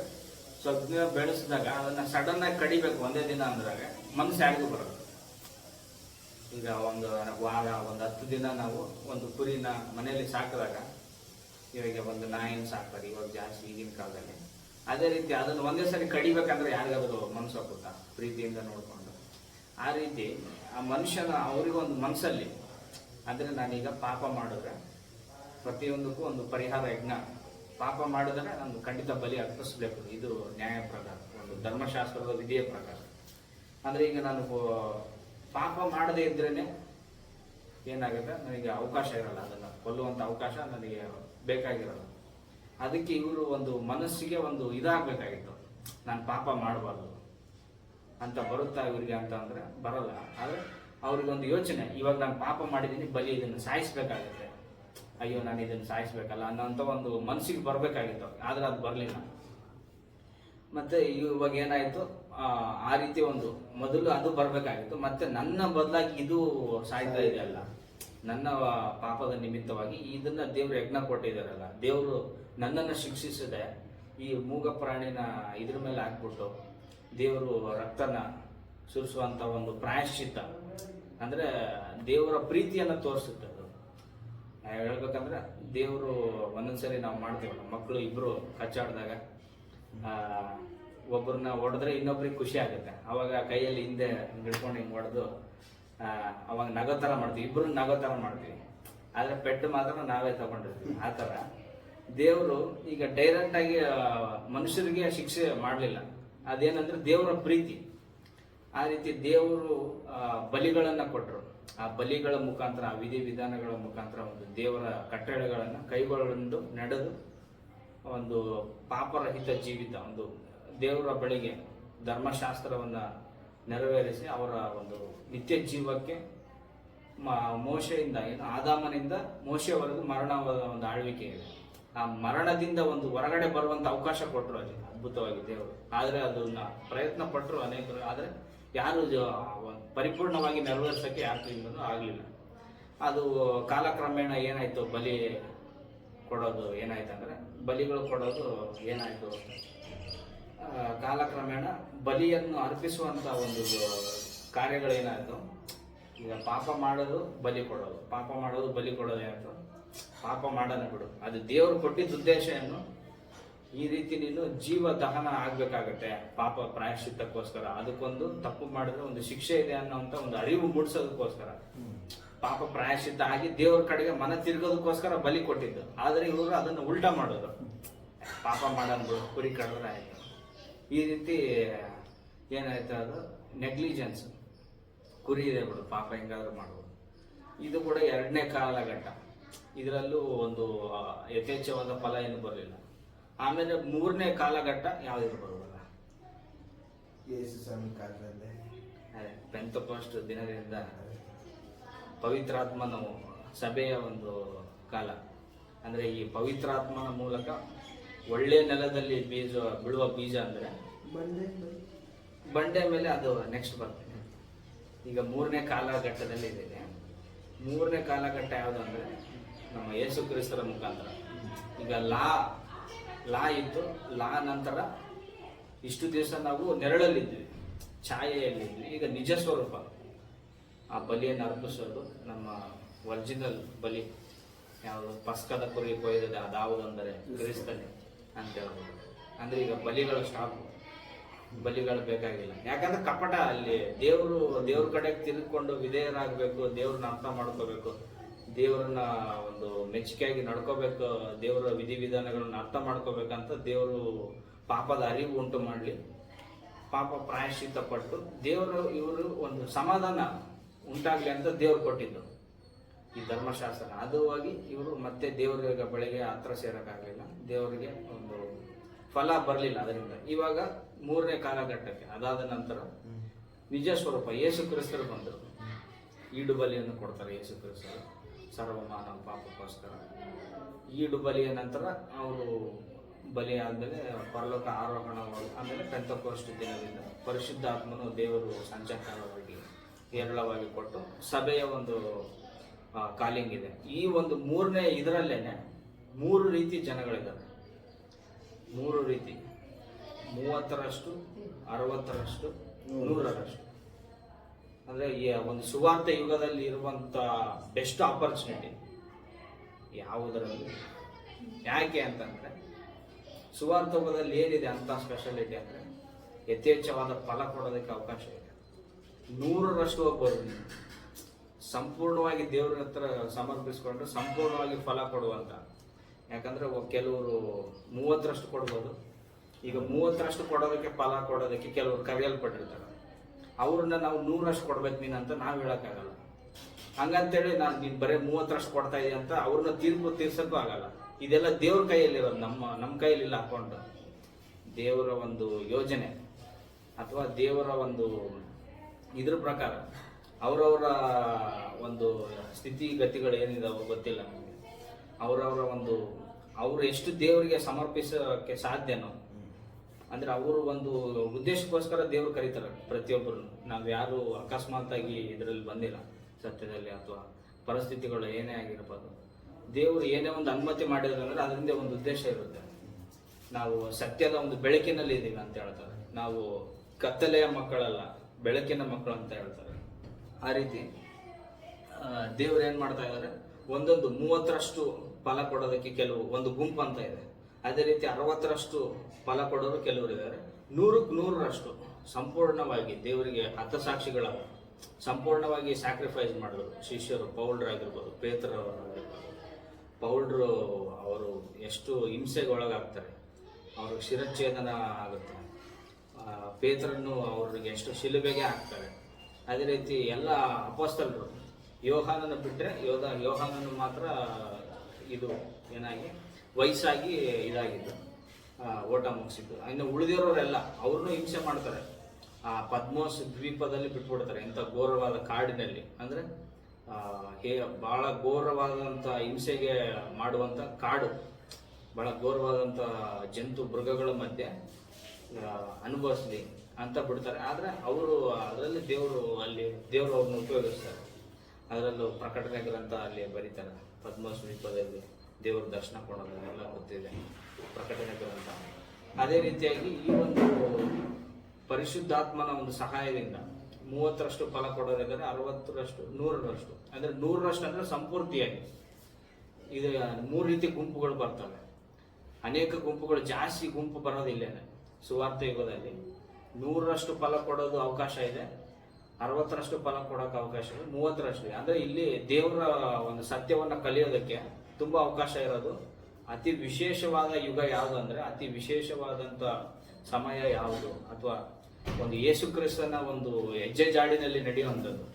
ಸ್ವಲ್ಪ ದಿನ ಬೆಳೆಸಿದಾಗ ಅದನ್ನ ಸಡನ್ ಆಗಿ ಕಡಿಬೇಕು ಒಂದೇ ದಿನ ಅಂದ್ರಾಗ ಮನಸ್ಸು ಯಾರಿಗೂ ಬರೋದು. ಈಗ ಒಂದು ವಾರ, ಒಂದು 10 ದಿನ ನಾವು ಒಂದು ಕುರಿನ ಮನೆಯಲ್ಲಿ ಸಾಕಿದಾಗ, ಇವಾಗ ಒಂದು ನಾಯಿನ ಸಾಕ್ತಾರೆ ಇವಾಗ ಜಾಸ್ತಿ ಈಗಿನ ಕಾಲದಲ್ಲಿ. ಅದೇ ರೀತಿ ಅದನ್ನು ಒಂದೇ ಸರಿ ಕಡಿಬೇಕಂದ್ರೆ ಯಾರಿಗಾದ್ರೂ ಮನಸ್ಸು ಹಾಕುತ್ತಾ ಪ್ರೀತಿಯಿಂದ ನೋಡ್ಕೊಂಡು. ಆ ರೀತಿ ಆ ಮನುಷ್ಯನ ಅವ್ರಿಗೊಂದು ಮನಸ್ಸಲ್ಲಿ ಅಂದ್ರೆ ನಾನೀಗ ಪಾಪ ಮಾಡಿದ್ರೆ ಪ್ರತಿಯೊಂದಕ್ಕೂ ಒಂದು ಪರಿಹಾರ ಯಜ್ಞ. ಪಾಪ ಮಾಡಿದ್ರೆ ನಾನು ಖಂಡಿತ ಬಲಿ ಅರ್ಪಿಸ್ಬೇಕು, ಇದು ನ್ಯಾಯ ಪ್ರಕಾರ, ಒಂದು ಧರ್ಮಶಾಸ್ತ್ರದ ವಿಧಿಯ ಪ್ರಕಾರ. ಅಂದ್ರೆ ಈಗ ನಾನು ಪಾಪ ಮಾಡದೇ ಇದ್ರೇನೆ ಏನಾಗುತ್ತೆ, ನನಗೆ ಅವಕಾಶ ಇರಲ್ಲ, ಅದನ್ನ ಕೊಲ್ಲುವಂತ ಅವಕಾಶ ನನಗೆ ಬೇಕಾಗಿರಲ್ಲ. ಅದಕ್ಕೆ ಇವರು ಒಂದು ಮನಸ್ಸಿಗೆ ಒಂದು ಇದಾಗಬೇಕಾಗಿತ್ತು, ನಾನು ಪಾಪ ಮಾಡಬಾರ್ದು ಅಂತ ಬರುತ್ತಾ ಇವರಿಗೆ ಅಂತ ಅಂದ್ರೆ ಬರಲ್ಲ. ಆದ್ರೆ ಅವ್ರಿಗೊಂದು ಯೋಚನೆ, ಇವಾಗ ನಾನು ಪಾಪ ಮಾಡಿದ್ದೀನಿ, ಬಲಿ ಇದನ್ನು ಸಾಯಿಸ್ಬೇಕಾಗುತ್ತೆ, ಅಯ್ಯೋ ನಾನು ಇದನ್ನು ಸಾಯಿಸ್ಬೇಕಲ್ಲ ಅನ್ನೋಂಥ ಒಂದು ಮನಸ್ಸಿಗೆ ಬರಬೇಕಾಗಿತ್ತು. ಆದ್ರೆ ಅದು ಬರಲಿಲ್ಲ. ಮತ್ತೆ ಇವಾಗ ಏನಾಯ್ತು, ಆ ರೀತಿ ಒಂದು ಮೊದಲು ಅದು ಬರಬೇಕಾಗಿತ್ತು. ಮತ್ತೆ ನನ್ನ ಬದಲಾಗಿ ಇದು ಸಾಯ್ತಾ ಇದೆಯಲ್ಲ, ನನ್ನ ಪಾಪದ ನಿಮಿತ್ತವಾಗಿ ಇದನ್ನ ದೇವ್ರು ಯಜ್ಞ ಕೊಟ್ಟಿದ್ದಾರಲ್ಲ, ದೇವರು ನನ್ನನ್ನು ಶಿಕ್ಷಿಸದೆ ಈ ಮೂಗ ಪ್ರಾಣಿನ ಇದ್ರ ಮೇಲೆ ಹಾಕ್ಬಿಟ್ಟು ದೇವರು ರಕ್ತನ ಸುರಿಸುವಂಥ ಒಂದು ಪ್ರಾಯಶ್ಚಿತ್ತ ಅಂದರೆ ದೇವರ ಪ್ರೀತಿಯನ್ನು ತೋರಿಸುತ್ತೆ ಅದು. ಹೇಳ್ಬೇಕಂದ್ರೆ ದೇವರು ಒಂದೊಂದ್ಸರಿ ನಾವು ಮಾಡ್ತೀವಲ್ಲ, ಮಕ್ಕಳು ಇಬ್ಬರು ಕಚ್ಚಾಡಿದಾಗ ಒಬ್ಬರನ್ನ ಹೊಡೆದ್ರೆ ಇನ್ನೊಬ್ರಿಗೆ ಖುಷಿ ಆಗುತ್ತೆ, ಅವಾಗ ಕೈಯಲ್ಲಿ ಹಿಂದೆ ಹಿಡ್ಕೊಂಡು ಹಿಂಗೆ ಹೊಡೆದು ಅವಾಗ ನಗೋ ಥರ ಮಾಡ್ತೀವಿ, ಇಬ್ಬರು ನಗೋ ಥರ ಮಾಡ್ತೀವಿ. ಆದರೆ ಪೆಟ್ಟು ಮಾತ್ರ ನಾವೇ ತಗೊಂಡಿರ್ತೀವಿ. ಆ ಥರ ದೇವರು ಈಗ ಡೈರೆಕ್ಟಾಗಿ ಮನುಷ್ಯರಿಗೆ ಶಿಕ್ಷೆ ಮಾಡಲಿಲ್ಲ. ಅದೇನಂದ್ರೆ ದೇವರ ಪ್ರೀತಿ. ಆ ರೀತಿ ದೇವರು ಬಲಿಗಳನ್ನು ಕೊಟ್ಟರು. ಆ ಬಲಿಗಳ ಮುಖಾಂತರ, ಆ ವಿಧಿವಿಧಾನಗಳ ಮುಖಾಂತರ ಒಂದು ದೇವರ ಕಟ್ಟಳೆಗಳನ್ನು ಕೈಗೊಂಡು ನಡೆದು ಒಂದು ಪಾಪರಹಿತ ಜೀವಿತ, ಒಂದು ದೇವರ ಬಳಿಗೆ ಧರ್ಮಶಾಸ್ತ್ರವನ್ನು ನೆರವೇರಿಸಿ ಅವರ ಒಂದು ನಿತ್ಯ ಜೀವಕ್ಕೆ ಮೋಶೆಯಿಂದ, ಏನು ಆದಾಮನಿಂದ ಮೋಶೆವರೆಗೂ ಮರಣವಾದ ಒಂದು ಆಳ್ವಿಕೆ ಇದೆ. ಆ ಮರಣದಿಂದ ಒಂದು ಹೊರಗಡೆ ಬರುವಂಥ ಅವಕಾಶ ಕೊಟ್ಟರು ಅಲ್ಲಿ ಅದ್ಭುತವಾಗಿ ದೇವರು. ಆದರೆ ಅದನ್ನ ಪ್ರಯತ್ನ ಪಟ್ಟರು ಅನೇಕರು, ಆದರೆ ಯಾರು ಪರಿಪೂರ್ಣವಾಗಿ ನೆರವೇರಿಸೋಕ್ಕೆ ಯಾರಿಂದಲೂ ಆಗಲಿಲ್ಲ. ಅದು ಕಾಲಕ್ರಮೇಣ ಏನಾಯಿತು, ಬಲಿ ಕೊಡೋದು ಏನಾಯ್ತು ಅಂದರೆ, ಬಲಿಗಳು ಕೊಡೋದು ಏನಾಯಿತು, ಕಾಲಕ್ರಮೇಣ ಬಲಿಯನ್ನು ಅರ್ಪಿಸುವಂಥ ಒಂದು ಕಾರ್ಯಗಳೇನಾಯಿತು. ಈಗ ಪಾಪ ಮಾಡೋದು ಬಲಿ ಕೊಡೋದು, ಪಾಪ ಮಾಡೋದು ಬಲಿ ಕೊಡೋದು ಏನಾಯ್ತು, ಪಾಪ ಮಾಡೋಣ ಬಿಡು, ಅದು ದೇವರು ಕೊಟ್ಟಿದ್ದ ಉದ್ದೇಶ ಏನು, ಈ ರೀತಿ ನೀನು ಜೀವ ದಹನ ಆಗ್ಬೇಕಾಗತ್ತೆ ಪಾಪ ಪ್ರಾಯಶ್ಚಿತ್ತಕ್ಕೋಸ್ಕರ. ಅದಕ್ಕೊಂದು ತಪ್ಪು ಮಾಡಿದ್ರೆ ಒಂದು ಶಿಕ್ಷೆ ಇದೆ ಅನ್ನೋಂಥ ಒಂದು ಅರಿವು ಮೂಡಿಸೋದಕ್ಕೋಸ್ಕರ ಪಾಪ ಪ್ರಾಯಶ್ಚಿತ್ತ ಆಗಿ ದೇವ್ರ ಕಡೆಗೆ ಮನ ತಿರ್ಗೋದಕ್ಕೋಸ್ಕರ ಬಲಿ ಕೊಟ್ಟಿದ್ದು. ಆದರೆ ಇವರು ಅದನ್ನು ಉಲ್ಟಾ ಮಾಡೋದು, ಪಾಪ ಮಾಡೋಣ ಬಿಡು, ಕುರಿ ಕಡಿದ್ರೆ ಆಯ್ತು. ಈ ರೀತಿ ಏನಾಯ್ತು, ಅದು ನೆಗ್ಲಿಜೆನ್ಸ್, ಕುರಿ ಇದೆ ಬಿಡು, ಪಾಪ ಹೆಂಗಾದ್ರೂ ಮಾಡ್ಬೋದು. ಇದು ಕೂಡ ಎರಡನೇ ಕಾಲಘಟ್ಟ. ಇದರಲ್ಲೂ ಒಂದು ಯಥೇಚ್ಛವಾದ ಫಲ ಏನು ಬರಲಿಲ್ಲ. ಆಮೇಲೆ ಮೂರನೇ ಕಾಲಘಟ್ಟ ಯಾವ್ದು ಬರೋದಲ್ಲ, ಯೇಸು ಸ್ವಾಮಿ ಕಾಲದಲ್ಲಿ ಅದೇ ಪೆಂತೆಕೋಸ್ಟ್ ದಿನದಿಂದ ಪವಿತ್ರಾತ್ಮನ ಸಭೆಯ ಒಂದು ಕಾಲ. ಅಂದರೆ ಈ ಪವಿತ್ರಾತ್ಮನ ಮೂಲಕ ಒಳ್ಳೆ ನೆಲದಲ್ಲಿ ಬಿಡುವ ಬೀಜ ಅಂದರೆ ಬಂಡೆ ಮೇಲೆ ಅದು ನೆಕ್ಸ್ಟ್ ಬರ್ತದೆ. ಈಗ ಮೂರನೇ ಕಾಲಘಟ್ಟದಲ್ಲಿ ಇದೆ. ಮೂರನೇ ಕಾಲಘಟ್ಟ ಯಾವುದು ಅಂದರೆ ನಮ್ಮ ಯೇಸು ಕ್ರಿಸ್ತರ ಮುಖಾಂತರ. ಈಗ ಲಾ ಇತ್ತು, ಲಾ ನಂತರ ಇಷ್ಟು ದಿವಸ ನಾವು ನೆರಳಲ್ಲಿದ್ವಿ, ಛಾಯೆಯಲ್ಲಿದ್ವಿ. ಈಗ ನಿಜ ಸ್ವರೂಪ ಆ ಬಲಿಯನ್ನು ಅರ್ಪಿಸೋದು, ನಮ್ಮ ಒರಿಜಿನಲ್ ಬಲಿ ಯಾವುದು, ಪಸ್ಕದ ಕುರಿ ಕೊಯ್ದದೆ ಅದಾವುದಂದರೆ ಕ್ರಿಸ್ತನೇ ಅಂತ ಹೇಳ್ಬೋದು. ಅಂದರೆ ಈಗ ಬಲಿಗಳು ಸ್ಟಾಪ್, ಬಲಿಗಳು ಬೇಕಾಗಿಲ್ಲ. ಯಾಕಂದ್ರೆ ಕಪಟ ಅಲ್ಲಿ ದೇವ್ರ ಕಡೆಗೆ ತಿರುಗಿಕೊಂಡು ವಿಧೇಯರಾಗಬೇಕು, ದೇವ್ರನ್ನ ಅರ್ಥ ಮಾಡ್ಕೋಬೇಕು, ದೇವ್ರನ್ನ ಒಂದು ಮೆಚ್ಚುಗೆಯಾಗಿ ನಡ್ಕೋಬೇಕು, ದೇವರ ವಿಧಿವಿಧಾನಗಳನ್ನ ಅರ್ಥ ಮಾಡ್ಕೋಬೇಕಂತ ದೇವರು ಪಾಪದ ಅರಿವು ಉಂಟು ಮಾಡಲಿ, ಪಾಪ ಪ್ರಾಯಶ್ಚಿತ್ತ ಪಟ್ಟು ಇವರು ಒಂದು ಸಮಾಧಾನ ಉಂಟಾಗಲಿ ಅಂತ ದೇವ್ರು ಕೊಟ್ಟಿದ್ದು ಈ ಧರ್ಮಶಾಸ್ತ್ರ. ಅದುವಾಗಿ ಇವರು ಮತ್ತೆ ದೇವರ ಬಳಿಗೆ ಹತ್ರ ಸೇರೋಕ್ಕಾಗಲಿಲ್ಲ, ದೇವರಿಗೆ ಒಂದು ಫಲ ಬರಲಿಲ್ಲ ಅದರಿಂದ. ಇವಾಗ ಮೂರನೇ ಕಾಲಘಟ್ಟಕ್ಕೆ ಅದಾದ ನಂತರ ನಿಜ ಸ್ವರೂಪ ಯೇಸು ಕ್ರಿಸ್ತರು ಬಂದರು, ಈಡು ಬಲಿಯನ್ನು ಕೊಡ್ತಾರೆ ಯೇಸು ಕ್ರಿಸ್ತರು ಸರ್ವಮಾನವ ಪಾಪಕ್ಕೋಸ್ಕರ. ಈಡು ಬಲಿಯ ನಂತರ ಅವರು ಬಲಿ ಆದಮೇಲೆ ಪರಲೋಕ ಆರೋಹಣವಾಗಿ, ಆಮೇಲೆ ಪೆಂತೆಕೋಸ್ಟ್ ದಿನದಿಂದ ಪರಿಶುದ್ಧಾತ್ಮನು ದೇವರು ಸಂಚಾರವಾಗಿ ಹೇರಳವಾಗಿ ಕೊಟ್ಟು ಸಭೆಯ ಒಂದು ಕಾಲಿಂಗ್ ಇದೆ. ಈ ಒಂದು ಮೂರನೇ ಇದರಲ್ಲೇನೆ 3 ರೀತಿ ಜನಗಳಿದ್ದಾರೆ. 3 ರೀತಿ, 30ರಷ್ಟು, 60ರಷ್ಟು, 100ರಷ್ಟು. ಅಂದರೆ ಈ ಒಂದು ಸುವಾರ್ಥ ಯುಗದಲ್ಲಿ ಇರುವಂಥ ಬೆಸ್ಟ್ ಆಪರ್ಚುನಿಟಿ ಯಾವುದರಲ್ಲಿ, ಯಾಕೆ ಅಂತಂದರೆ ಸುವಾರ್ಥ ಯುಗದಲ್ಲಿ ಏನಿದೆ ಅಂತ ಸ್ಪೆಷಾಲಿಟಿ ಅಂದರೆ ಯಥೇಚ್ಛವಾದ ಫಲ ಕೊಡೋದಕ್ಕೆ ಅವಕಾಶ ಇದೆ. 100ರಷ್ಟು ಹೋಗ್ಬೋದು ನೀವು ಸಂಪೂರ್ಣವಾಗಿ ದೇವ್ರ ಹತ್ರ ಸಮರ್ಪಿಸ್ಕೊಂಡು ಸಂಪೂರ್ಣವಾಗಿ ಫಲ ಕೊಡುವಂಥ. ಯಾಕಂದರೆ ಕೆಲವರು 30ರಷ್ಟು ಕೊಡ್ಬೋದು. ಈಗ 30ರಷ್ಟು ಕೊಡೋದಕ್ಕೆ, ಫಲ ಕೊಡೋದಕ್ಕೆ ಕೆಲವರು ಕರೆಯಲ್ಪಟ್ಟಿರ್ತಾರೆ. ಅವ್ರನ್ನ ನಾವು 100ರಷ್ಟು ಕೊಡ್ಬೇಕು ನೀನಂತ ನಾವು ಹೇಳೋಕ್ಕಾಗಲ್ಲ. ಹಂಗಂತೇಳಿ ನೀನು ಬರೀ 30ರಷ್ಟು ಕೊಡ್ತಾ ಇದೀಯ ಅಂತ ಅವ್ರನ್ನ ತೀರ್ಸೋಕ್ಕೂ ಆಗಲ್ಲ. ಇದೆಲ್ಲ ದೇವ್ರ ಕೈಯಲ್ಲಿರೋದು, ನಮ್ಮ ಕೈಯಲ್ಲಿಲ್ಲ ಅಕೌಂಟ್. ದೇವರ ಒಂದು ಯೋಜನೆ ಅಥವಾ ದೇವರ ಒಂದು ಇದ್ರ ಪ್ರಕಾರ ಅವರವರ ಒಂದು ಸ್ಥಿತಿಗತಿಗಳು ಏನಿದಾವೋ ಗೊತ್ತಿಲ್ಲ ನಮಗೆ. ಅವರವರ ಒಂದು ಅವರು ಎಷ್ಟು ದೇವರಿಗೆ ಸಮರ್ಪಿಸೋಕ್ಕೆ ಸಾಧ್ಯನೋ, ಅಂದರೆ ಅವರು ಒಂದು ಉದ್ದೇಶಕ್ಕೋಸ್ಕರ ದೇವರು ಕರೀತಾರೆ ಪ್ರತಿಯೊಬ್ಬರು. ನಾವು ಯಾರು ಅಕಸ್ಮಾತ್ತಾಗಿ ಇದರಲ್ಲಿ ಬಂದಿಲ್ಲ, ಸತ್ಯದಲ್ಲಿ ಅಥವಾ ಪರಿಸ್ಥಿತಿಗಳು ಏನೇ ಆಗಿರ್ಬೋದು. ದೇವರು ಏನೇ ಒಂದು ಅನುಮತಿ ಮಾಡಿದ್ರೆ ಅಂದರೆ ಅದರಿಂದ ಒಂದು ಉದ್ದೇಶ ಇರುತ್ತೆ. ನಾವು ಸತ್ಯದ ಒಂದು ಬೆಳಕಿನಲ್ಲಿ ಇದ್ದೀವಿ ಅಂತ ಹೇಳ್ತಾರೆ. ನಾವು ಕತ್ತಲೆಯ ಮಕ್ಕಳಲ್ಲ, ಬೆಳಕಿನ ಮಕ್ಕಳು ಅಂತ ಹೇಳ್ತಾರೆ. ಆ ರೀತಿ ದೇವ್ರು ಏನ್ ಮಾಡ್ತಾ ಇದ್ದಾರೆ, ಒಂದೊಂದು 30ರಷ್ಟು ಫಲ ಕೊಡೋದಕ್ಕೆ ಕೆಲವು ಒಂದು ಗುಂಪು ಅಂತ ಇದೆ. ಅದೇ ರೀತಿ 60ರಷ್ಟು ಫಲ ಕೊಡೋರು ಕೆಲವರು ಇದ್ದಾರೆ. 100ಕ್ಕೆ 100ರಷ್ಟು ಸಂಪೂರ್ಣವಾಗಿ ದೇವರಿಗೆ ಹತಸಾಕ್ಷಿಗಳ ಸಂಪೂರ್ಣವಾಗಿ ಸ್ಯಾಕ್ರಿಫೈಸ್ ಮಾಡಿದ್ರು ಶಿಷ್ಯರು. ಪೌಲ್ಡ್ರ್ ಆಗಿರ್ಬೋದು, ಪೇತ್ರರಾಗಿರ್ಬೋದು. ಪೌಲ್ಡ್ರು ಅವರು ಎಷ್ಟು ಹಿಂಸೆಗೆ ಒಳಗಾಗ್ತಾರೆ, ಅವ್ರಿಗೆ ಶಿರಚ್ಛೇದನ ಆಗುತ್ತೆ. ಪೇತ್ರನ್ನು ಅವ್ರಿಗೆ ಎಷ್ಟು ಶಿಲುಬೆಗೆ ಹಾಕ್ತಾರೆ. ಅದೇ ರೀತಿ ಎಲ್ಲ ಅಪೊಸ್ತಲರು, ಯೋಹಾನನ ಬಿಟ್ಟರೆ ಯೋಹಾನನು ಮಾತ್ರ ಇದು ಏನಾಗಿ ವಯಸ್ಸಾಗಿ ಇದಾಗಿದ್ದು, ಓಟ ಮುಗಿಸಿದ್ದು. ಇನ್ನು ಉಳಿದಿರೋರೆಲ್ಲ ಅವ್ರನ್ನೂ ಹಿಂಸೆ ಮಾಡ್ತಾರೆ. ಆ ಪದ್ಮೋಸ್ ದ್ವೀಪದಲ್ಲಿ ಬಿಟ್ಬಿಡ್ತಾರೆ, ಇಂಥ ಘೋರವಾದ ಕಾಡಿನಲ್ಲಿ. ಅಂದರೆ ಬಹಳ ಘೋರವಾದಂಥ ಹಿಂಸೆಗೆ ಮಾಡುವಂಥ ಕಾಡು, ಬಹಳ ಘೋರವಾದಂಥ ಜಂತು ಮೃಗಗಳ ಮಧ್ಯೆ ಅನುಭವಿಸ್ಲಿ ಅಂತ ಬಿಡ್ತಾರೆ. ಆದರೆ ಅವರು ಅದರಲ್ಲಿ ದೇವರು ಅವ್ರನ್ನ ಉಪಯೋಗಿಸ್ತಾರೆ. ಅದರಲ್ಲೂ ಪ್ರಕಟಣೆ ಗ್ರಂಥ ಅಲ್ಲಿ ಬರೀತಾರೆ. ಪದ್ಮೋಸ್ ದ್ವೀಪದಲ್ಲಿ ದೇವ್ರ ದರ್ಶನ ಕೊಡೋದು ಎಲ್ಲ ಗೊತ್ತಿದೆ, ಪ್ರಕಟಣೆ ಗ್ರಂಥ. ಅದೇ ರೀತಿಯಾಗಿ ಈ ಒಂದು ಪರಿಶುದ್ಧಾತ್ಮನ ಒಂದು ಸಹಾಯದಿಂದ 30ರಷ್ಟು ಫಲ ಕೊಡೋದಾದರೆ 60ರಷ್ಟು 100ರಷ್ಟು, ಅಂದರೆ 100ರಷ್ಟು ಅಂದರೆ ಸಂಪೂರ್ತಿಯಾಗಿ. ಇದು 3 ರೀತಿ ಗುಂಪುಗಳು ಬರ್ತವೆ. ಅನೇಕ ಗುಂಪುಗಳು, ಜಾಸ್ತಿ ಗುಂಪು ಬರೋದಿಲ್ಲೇನೆ ಸುವಾರ್ಥ ಯುಗದಲ್ಲಿ. 100ರಷ್ಟು ಫಲ ಕೊಡೋದು ಅವಕಾಶ ಇದೆ, 60ರಷ್ಟು ಫಲ ಕೊಡೋಕೆ ಅವಕಾಶ ಇದೆ, 30ರಷ್ಟು. ಅಂದರೆ ಇಲ್ಲಿ ದೇವರ ಒಂದು ಸತ್ಯವನ್ನು ಕಲಿಯೋದಕ್ಕೆ ತುಂಬ ಅವಕಾಶ ಇರೋದು. ಅತಿ ವಿಶೇಷವಾದ ಯುಗ ಯಾವುದು ಅಂದರೆ, ಅತಿ ವಿಶೇಷವಾದಂಥ ಸಮಯ ಯಾವುದು, ಅಥವಾ ಒಂದು ಯೇಸು ಕ್ರಿಸ್ತನ ಒಂದು ಹೆಜ್ಜೆ ಜಾಡಿನಲ್ಲಿ ನಡೆಯುವಂಥದ್ದು.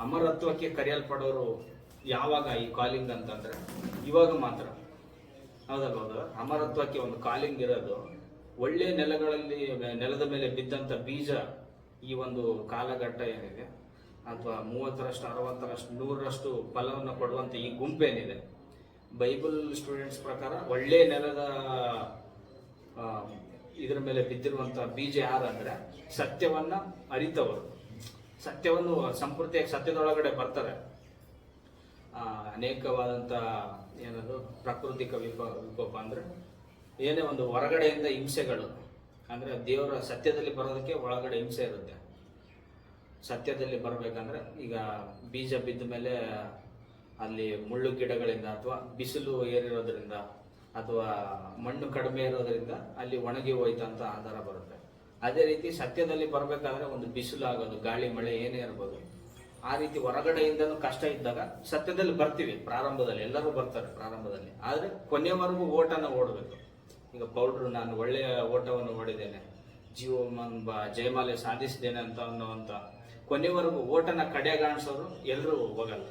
ಅಮರತ್ವಕ್ಕೆ ಕರೆಯಲ್ಪಡೋರು ಯಾವಾಗ ಈ ಕಾಲಿಂಗ್ ಅಂತಂದರೆ ಇವಾಗ ಮಾತ್ರ. ಹೌದಲ್ವ? ಅಮರತ್ವಕ್ಕೆ ಒಂದು ಕಾಲಿಂಗ್ ಇರೋದು ಒಳ್ಳೆ ನೆಲದ ಮೇಲೆ ಬಿದ್ದಂಥ ಬೀಜ. ಈ ಒಂದು ಕಾಲಘಟ್ಟ ಏನಿದೆ, ಅಥವಾ 30ರಷ್ಟು 60ರಷ್ಟು 100ರಷ್ಟು ಫಲವನ್ನು ಕೊಡುವಂಥ ಈ ಗುಂಪೇನಿದೆ, ಬೈಬಲ್ ಸ್ಟೂಡೆಂಟ್ಸ್ ಪ್ರಕಾರ ಒಳ್ಳೆ ನೆಲದ ಇದರ ಮೇಲೆ ಬಿದ್ದಿರುವಂಥ ಬೀಜ ಯಾರು ಅಂದರೆ ಸತ್ಯವನ್ನ ಅರಿತವರು, ಸತ್ಯವನ್ನು ಸಂಪೂರ್ತಿಯಾಗಿ ಸತ್ಯದೊಳಗಡೆ ಬರ್ತಾರೆ. ಅನೇಕವಾದಂಥ ಏನದು ಪ್ರಾಕೃತಿಕ ವಿಕೋಪ ಅಂದರೆ ಏನೇ ಒಂದು ಹೊರಗಡೆಯಿಂದ ಹಿಂಸೆಗಳು, ಅಂದರೆ ದೇವರ ಸತ್ಯದಲ್ಲಿ ಬರೋದಕ್ಕೆ ಒಳಗಡೆ ಹಿಂಸೆ ಇರುತ್ತೆ. ಸತ್ಯದಲ್ಲಿ ಬರಬೇಕಂದ್ರೆ ಈಗ ಬೀಜ ಬಿದ್ದ ಮೇಲೆ ಅಲ್ಲಿ ಮುಳ್ಳು ಗಿಡಗಳಿಂದ ಅಥವಾ ಬಿಸಿಲು ಏರಿರೋದ್ರಿಂದ ಅಥವಾ ಮಣ್ಣು ಕಡಿಮೆ ಇರೋದ್ರಿಂದ ಅಲ್ಲಿ ಒಣಗಿ ಹೋಯ್ತಂತ ಆಧಾರ ಬರುತ್ತೆ. ಅದೇ ರೀತಿ ಸತ್ಯದಲ್ಲಿ ಬರಬೇಕಾದ್ರೆ ಒಂದು ಬಿಸಿಲು ಆಗೋದು, ಗಾಳಿ ಮಳೆ ಏನೇ ಇರ್ಬೋದು, ಆ ರೀತಿ ಹೊರಗಡೆಯಿಂದನೂ ಕಷ್ಟ ಇದ್ದಾಗ ಸತ್ಯದಲ್ಲಿ ಬರ್ತೀವಿ. ಪ್ರಾರಂಭದಲ್ಲಿ ಎಲ್ಲರೂ ಬರ್ತಾರೆ ಪ್ರಾರಂಭದಲ್ಲಿ, ಆದರೆ ಕೊನೆಯವರೆಗೂ ಓಟನ ಓಡಬೇಕು. ಈಗ ಪೌಲ್ಡ್ರು ನಾನು ಒಳ್ಳೆಯ ಓಟವನ್ನು ಓಡಿದ್ದೇನೆ, ಜಯಮಾಲೆ ಸಾಧಿಸಿದ್ದೇನೆ ಅಂತ ಅನ್ನೋವಂಥ ಕೊನೆವರೆಗೂ ಓಟನ ಕಡೆಗಾಣಿಸೋರು ಎಲ್ಲರೂ ಹೋಗಲ್ಲ.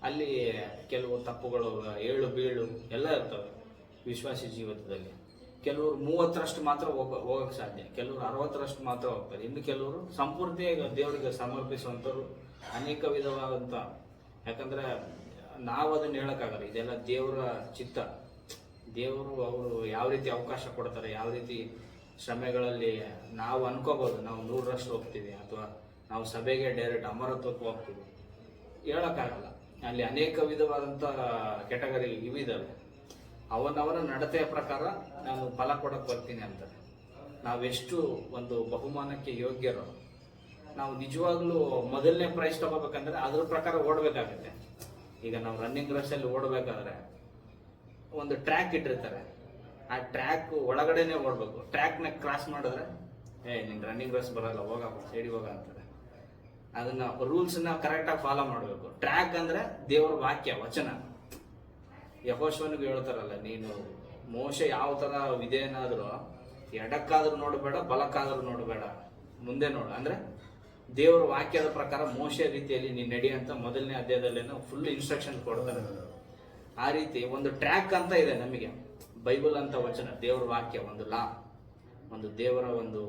ಅಲ್ಲಿ ಕೆಲವು ತಪ್ಪುಗಳು, ಏಳು ಬೀಳು ಎಲ್ಲ ಇರ್ತವೆ ವಿಶ್ವಾಸಿ ಜೀವಿತದಲ್ಲಿ. ಕೆಲವರು 30ರಷ್ಟು ಮಾತ್ರ ಹೋಗಕ್ಕೆ ಸಾಧ್ಯ, ಕೆಲವರು 60ರಷ್ಟು ಮಾತ್ರ ಹೋಗ್ತಾರೆ. ಇನ್ನು ಕೆಲವರು ಸಂಪೂರ್ತಿಯಾಗಿ ದೇವರಿಗೆ ಸಮರ್ಪಿಸುವಂಥವ್ರು ಅನೇಕ ವಿಧವಾದಂಥ. ಯಾಕಂದರೆ ನಾವು ಅದನ್ನು ಹೇಳೋಕ್ಕಾಗಲ್ಲ, ಇದೆಲ್ಲ ದೇವರ ಚಿತ್ತ. ದೇವರು ಅವರು ಯಾವ ರೀತಿ ಅವಕಾಶ ಕೊಡ್ತಾರೆ, ಯಾವ ರೀತಿ ಶ್ರಮೆಗಳಲ್ಲಿ ನಾವು ಅನ್ಕೋಬೋದು ನಾವು 100ರಷ್ಟು ಹೋಗ್ತೀವಿ ಅಥವಾ ನಾವು ಸಭೆಗೆ ಡೈರೆಕ್ಟ್ ಅಮರತ್ವಕ್ಕೆ ಹೋಗ್ತೀವಿ, ಹೇಳೋಕ್ಕಾಗಲ್ಲ. ಅಲ್ಲಿ ಅನೇಕ ವಿಧವಾದಂಥ ಕೆಟಗರಿ ಇವಿದ್ದಾವೆ. ಅವನವನ ನಡತೆಯ ಪ್ರಕಾರ ನಾನು ಫಲ ಕೊಡಕ್ಕೆ ಬರ್ತೀನಿ ಅಂತಾರೆ. ನಾವೆಷ್ಟು ಒಂದು ಬಹುಮಾನಕ್ಕೆ ಯೋಗ್ಯರು, ನಾವು ನಿಜವಾಗ್ಲೂ ಮೊದಲನೇ ಪ್ರೈಸ್ ತಗೋಬೇಕಂದ್ರೆ ಅದ್ರ ಪ್ರಕಾರ ಓಡಬೇಕಾಗುತ್ತೆ. ಈಗ ನಾವು ರನ್ನಿಂಗ್ ರೇಸಲ್ಲಿ ಓಡಬೇಕಾದ್ರೆ ಒಂದು ಟ್ರ್ಯಾಕ್ ಇಟ್ಟಿರ್ತಾರೆ, ಆ ಟ್ರ್ಯಾಕ್ ಒಳಗಡೆನೆ ಓಡಬೇಕು. ಟ್ರ್ಯಾಕ್ನ ಕ್ರಾಸ್ ಮಾಡಿದ್ರೆ ನಿನ್ ರನ್ನಿಂಗ್ ರೇಸ್ ಬರಲ್ಲ, ಹೋಗಪ್ಪ ಸೈಡಿಗೆ ಹೋಗ ಅಂತಾರೆ. ಅದನ್ನ ರೂಲ್ಸ್ನ ಕರೆಕ್ಟಾಗಿ ಫಾಲೋ ಮಾಡಬೇಕು. ಟ್ರ್ಯಾಕ್ ಅಂದ್ರೆ ದೇವರ ವಾಕ್ಯ, ವಚನ. ಯೆಹೋಶುವನಿಗೆ ಹೇಳ್ತಾರಲ್ಲ, ನೀನು ಮೋಶೆ ಯಾವ ಥರ ವಿಧೇಯನಾದರೂ ಎಡಕ್ಕಾದ್ರೂ ನೋಡಬೇಡ, ಬಲಕ್ಕಾದ್ರೂ ನೋಡಬೇಡ, ಮುಂದೆ ನೋಡು. ಅಂದರೆ ದೇವರ ವಾಕ್ಯದ ಪ್ರಕಾರ ಮೋಶೆ ರೀತಿಯಲ್ಲಿ ನೀನು ನಡಿ ಅಂತ ಮೊದಲನೇ ಅಧ್ಯಾಯದಲ್ಲೇನೋ ಫುಲ್ ಇನ್ಸ್ಟ್ರಕ್ಷನ್ ಕೊಡ್ತಾರೆ. ಆ ರೀತಿ ಒಂದು ಟ್ರ್ಯಾಕ್ ಅಂತ ಇದೆ ನಮಗೆ, ಬೈಬಲ್ ಅಂತ ವಚನ, ದೇವರ ವಾಕ್ಯ, ಒಂದು ಲಾ, ಒಂದು ದೇವರ ಒಂದು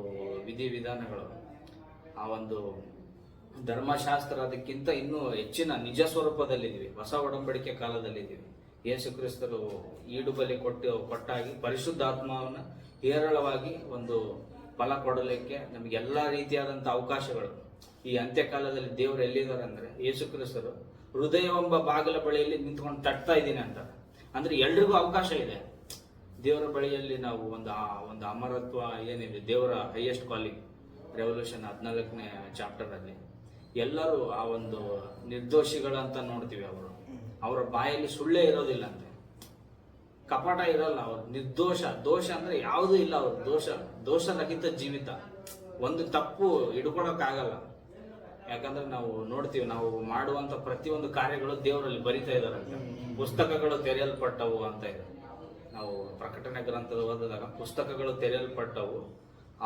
ವಿಧಿವಿಧಾನಗಳು, ಆ ಒಂದು ಧರ್ಮಶಾಸ್ತ್ರ. ಅದಕ್ಕಿಂತ ಇನ್ನೂ ಹೆಚ್ಚಿನ ನಿಜ ಸ್ವರೂಪದಲ್ಲಿದ್ದೀವಿ, ಹೊಸ ಒಡಂಬಡಿಕೆ ಕಾಲದಲ್ಲಿದ್ದೀವಿ. ಯೇಸು ಕ್ರಿಸ್ತರು ಈಡುಬಲಿ ಕೊಟ್ಟಾಗಿ ಪರಿಶುದ್ಧಾತ್ಮವನ್ನು ಹೇರಳವಾಗಿ ಒಂದು ಫಲ ಕೊಡಲಿಕ್ಕೆ ನಮಗೆಲ್ಲ ರೀತಿಯಾದಂಥ ಅವಕಾಶಗಳು ಈ ಅಂತ್ಯಕಾಲದಲ್ಲಿ ದೇವರು ಎಲ್ಲಿದ್ದಾರೆ ಅಂದರೆ, ಯೇಸು ಕ್ರಿಸ್ತರು ಹೃದಯವೆಂಬ ಬಾಗಿಲ ಬಳಿಯಲ್ಲಿ ನಿಂತ್ಕೊಂಡು ತಟ್ತಾ ಇದ್ದೀನಿ ಅಂತಾರೆ. ಅಂದರೆ ಎಲ್ರಿಗೂ ಅವಕಾಶ ಇದೆ. ದೇವರ ಬಳಿಯಲ್ಲಿ ನಾವು ಒಂದು ಅಮರತ್ವ ಏನಿದೆ, ದೇವರ ಹೈಯೆಸ್ಟ್ ಕಾಲಿಂಗ್ ರೆವಲ್ಯೂಷನ್ 14ನೇ ಚಾಪ್ಟರ್ ಅಲ್ಲಿ ಎಲ್ಲರೂ ಆ ಒಂದು ನಿರ್ದೋಷಿಗಳಂತ ನೋಡ್ತೀವಿ. ಅವರ ಬಾಯಲ್ಲಿ ಸುಳ್ಳೇ ಇರೋದಿಲ್ಲ ಅಂತೆ, ಕಪಟ ಇರಲ್ಲ, ಅವರು ದೋಷ ಅಂದ್ರೆ ಯಾವುದೂ ಇಲ್ಲ, ಅವರು ದೋಷರಹಿತ ಜೀವಿತ. ಒಂದು ತಪ್ಪು ಹಿಡ್ಕೊಳಕ್ಕಾಗಲ್ಲ. ಯಾಕಂದ್ರೆ ನಾವು ನೋಡ್ತೀವಿ, ನಾವು ಮಾಡುವಂತ ಪ್ರತಿಯೊಂದು ಕಾರ್ಯಗಳು ದೇವರಲ್ಲಿ ಬರಿತಾ ಇದಾರಂತೆ. ಪುಸ್ತಕಗಳು ತೆರೆಯಲ್ಪಟ್ಟವು ಅಂತ ಇದೆ. ನಾವು ಪ್ರಕಟಣೆ ಗ್ರಂಥದ ಓದಿದಾಗ ಪುಸ್ತಕಗಳು ತೆರೆಯಲ್ಪಟ್ಟವು,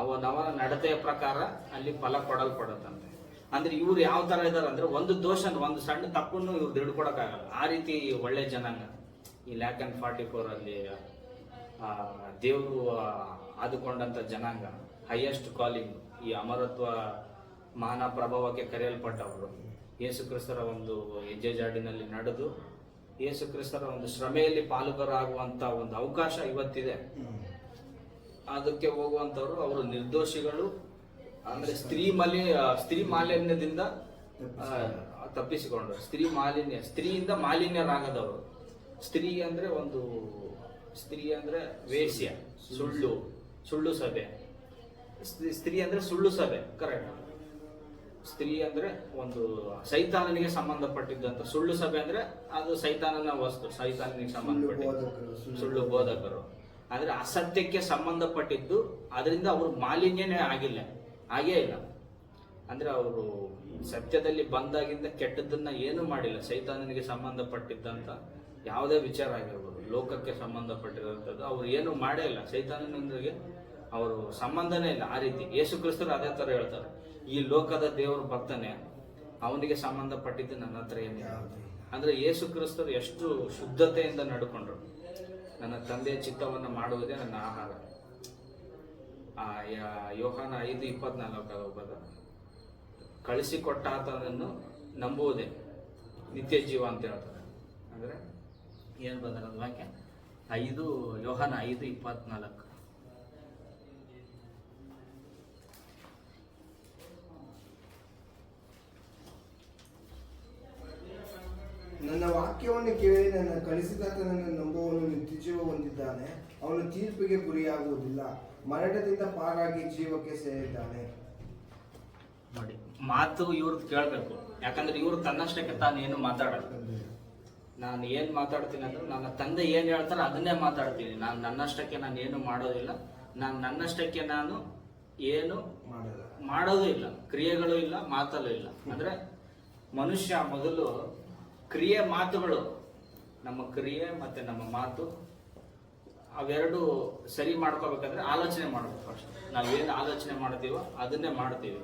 ಅವನವನ ನಡತೆಯ ಪ್ರಕಾರ ಅಲ್ಲಿ ಫಲ ಕೊಡಲ್ಪಡುತ್ತಂತೆ. ಅಂದ್ರೆ ಇವ್ರು ಯಾವ ತರ ಇದಾರೆ ಅಂದ್ರೆ, ಒಂದು ಒಂದು ಸಣ್ಣ ತಪ್ಪನ್ನು ಇವ್ರು ಹಿಡ್ಕೊಳಕ್ಕಾಗಲ್ಲ. ಆ ರೀತಿ ಒಳ್ಳೆ ಜನಾಂಗ ಈ ಲ್ಯಾಕ್ ಅಂಡ್ 44 ಅಲ್ಲಿ ದೇವರು ಆದುಕೊಂಡಂತ ಜನಾಂಗ, ಹೈಯೆಸ್ಟ್ ಕಾಲಿಂಗ್, ಈ ಅಮರತ್ವ ಮಹಾನ ಪ್ರಭಾವಕ್ಕೆ ಕರೆಯಲ್ಪಟ್ಟವರು, ಯೇಸು ಕ್ರಿಸ್ತರ ಒಂದು ಹೆಜ್ಜೆ ಜಾಡಿನಲ್ಲಿ ನಡೆದು ಯೇಸು ಕ್ರಿಸ್ತರ ಒಂದು ಶ್ರಮೆಯಲ್ಲಿ ಪಾಲುಗಾರಾಗುವಂತ ಒಂದು ಅವಕಾಶ ಇವತ್ತಿದೆ. ಅದಕ್ಕೆ ಹೋಗುವಂತವ್ರು ಅವರು ನಿರ್ದೋಷಿಗಳು. ಅಂದ್ರೆ ಸ್ತ್ರೀ ಮಾಲಿನ್ಯದಿಂದ ತಪ್ಪಿಸಿಕೊಂಡ್ರು. ಸ್ತ್ರೀಯಿಂದ ಮಾಲಿನ್ಯರಾಗದವರು. ಸ್ತ್ರೀ ಅಂದ್ರೆ ವೇಶ್ಯ, ಸುಳ್ಳು ಸಭೆ. ಸ್ತ್ರೀ ಅಂದ್ರೆ ಸುಳ್ಳು ಸಭೆ, ಕರೆಕ್ಟ್. ಸ್ತ್ರೀ ಅಂದ್ರೆ ಒಂದು ಸೈತಾನನಿಗೆ ಸಂಬಂಧಪಟ್ಟಿದ್ದಂತ, ಸುಳ್ಳು ಸಭೆ ಅಂದ್ರೆ ಅದು ಸೈತಾನನ ವಸ್ತು, ಸೈತಾನನಿಗೆ ಸಂಬಂಧಪಟ್ಟಿದ್ದು ಸುಳ್ಳು ಬೋಧಕರು. ಅಂದ್ರೆ ಅಸತ್ಯಕ್ಕೆ ಸಂಬಂಧಪಟ್ಟಿದ್ದು, ಅದರಿಂದ ಅವರು ಮಾಲಿನ್ಯನೇ ಆಗೇ ಇಲ್ಲ. ಅಂದ್ರೆ ಅವರು ಸತ್ಯದಲ್ಲಿ ಬಂದಾಗಿಂದ ಕೆಟ್ಟದನ್ನ ಏನು ಮಾಡಿಲ್ಲ. ಸೈತಾನನಿಗೆ ಸಂಬಂಧಪಟ್ಟಿದ್ದಂತ ಯಾವುದೇ ವಿಚಾರ ಆಗಿರ್ಬೋದು, ಲೋಕಕ್ಕೆ ಸಂಬಂಧಪಟ್ಟಿರುವಂಥದ್ದು ಅವ್ರು ಏನು ಮಾಡೇ ಇಲ್ಲ. ಸೈತಾನನೊಂದಿಗೆ ಅವರು ಸಂಬಂಧನೇ ಇಲ್ಲ. ಆ ರೀತಿ ಯೇಸು ಕ್ರಿಸ್ತರು ಅದೇ ತರ ಹೇಳ್ತಾರೆ, ಈ ಲೋಕದ ದೇವರು ಭಕ್ತನೇ, ಅವನಿಗೆ ಸಂಬಂಧಪಟ್ಟಿದ್ದು ನನ್ನ ಹತ್ರ ಏನಿಲ್ಲ. ಅಂದ್ರೆ ಯೇಸು ಕ್ರಿಸ್ತರು ಎಷ್ಟು ಶುದ್ಧತೆಯಿಂದ ನಡ್ಕೊಂಡ್ರು. ನನ್ನ ತಂದೆಯ ಚಿತ್ತವನ್ನು ಮಾಡುವುದೇ ನನ್ನ ಆಹಾರ. ಯೋಹಾನ 5:24 ಹೋಗೋದ, ಕಳಿಸಿಕೊಟ್ಟಾತನನ್ನು ನಂಬುವುದೇ ನಿತ್ಯ ಜೀವ ಅಂತ ಹೇಳ್ತಾರೆ. ಅಂದ್ರೆ ಏನ್ ಬಂದ್ರ ವಾಕ್ಯ? ಯೋಹಾನ 5:24. ನನ್ನ ವಾಕ್ಯವನ್ನು ಕೇಳಿ ನನ್ನ ಕಳಿಸಿದಾತನನ್ನು ನಂಬುವವನು ನಿತ್ಯಜೀವ ಹೊಂದಿದ್ದಾನೆ, ಅವನು ತೀರ್ಪಿಗೆ ಗುರಿಯಾಗುವುದಿಲ್ಲ, ಮರಣದಿಂದ ಪಾರಾಗಿ ಜೀವಕ್ಕೆ ಸೇರಿದ್ದಾನೆ. ನೋಡಿ, ಮಾತು ಇವ್ರದ್ದು ಕೇಳ್ಬೇಕು. ಯಾಕಂದ್ರೆ ಇವ್ರು ತನ್ನಷ್ಟಕ್ಕೆ ತಾನು ಏನು ಮಾತಾಡಲ್ಲ. ನಾನು ಏನ್ ಮಾತಾಡ್ತೀನಿ ಅಂದ್ರೆ, ನನ್ನ ತಂದೆ ಏನ್ ಹೇಳ್ತಾರೆ ಅದನ್ನೇ ಮಾತಾಡ್ತೀನಿ. ನಾನು ನನ್ನಷ್ಟಕ್ಕೆ ನಾನು ಏನು ಮಾಡೋದಿಲ್ಲ. ನನ್ನಷ್ಟಕ್ಕೆ ನಾನು ಏನು ಮಾಡೋದು ಇಲ್ಲ. ಕ್ರಿಯೆಗಳು ಇಲ್ಲ, ಮಾತಲ್ಲೂ ಇಲ್ಲ. ಅಂದ್ರೆ ಮನುಷ್ಯ ಮೊದಲು ಕ್ರಿಯೆ ಮಾತುಗಳು, ನಮ್ಮ ಕ್ರಿಯೆ ಮತ್ತೆ ನಮ್ಮ ಮಾತು ಅವೆರಡು ಸರಿ ಮಾಡ್ಕೋಬೇಕಂದ್ರೆ ಆಲೋಚನೆ ಮಾಡ್ಬೇಕು. ಫಸ್ಟ್ ನಾವೇನು ಆಲೋಚನೆ ಮಾಡ್ತೀವೋ ಅದನ್ನೇ ಮಾಡ್ತೀವಿ.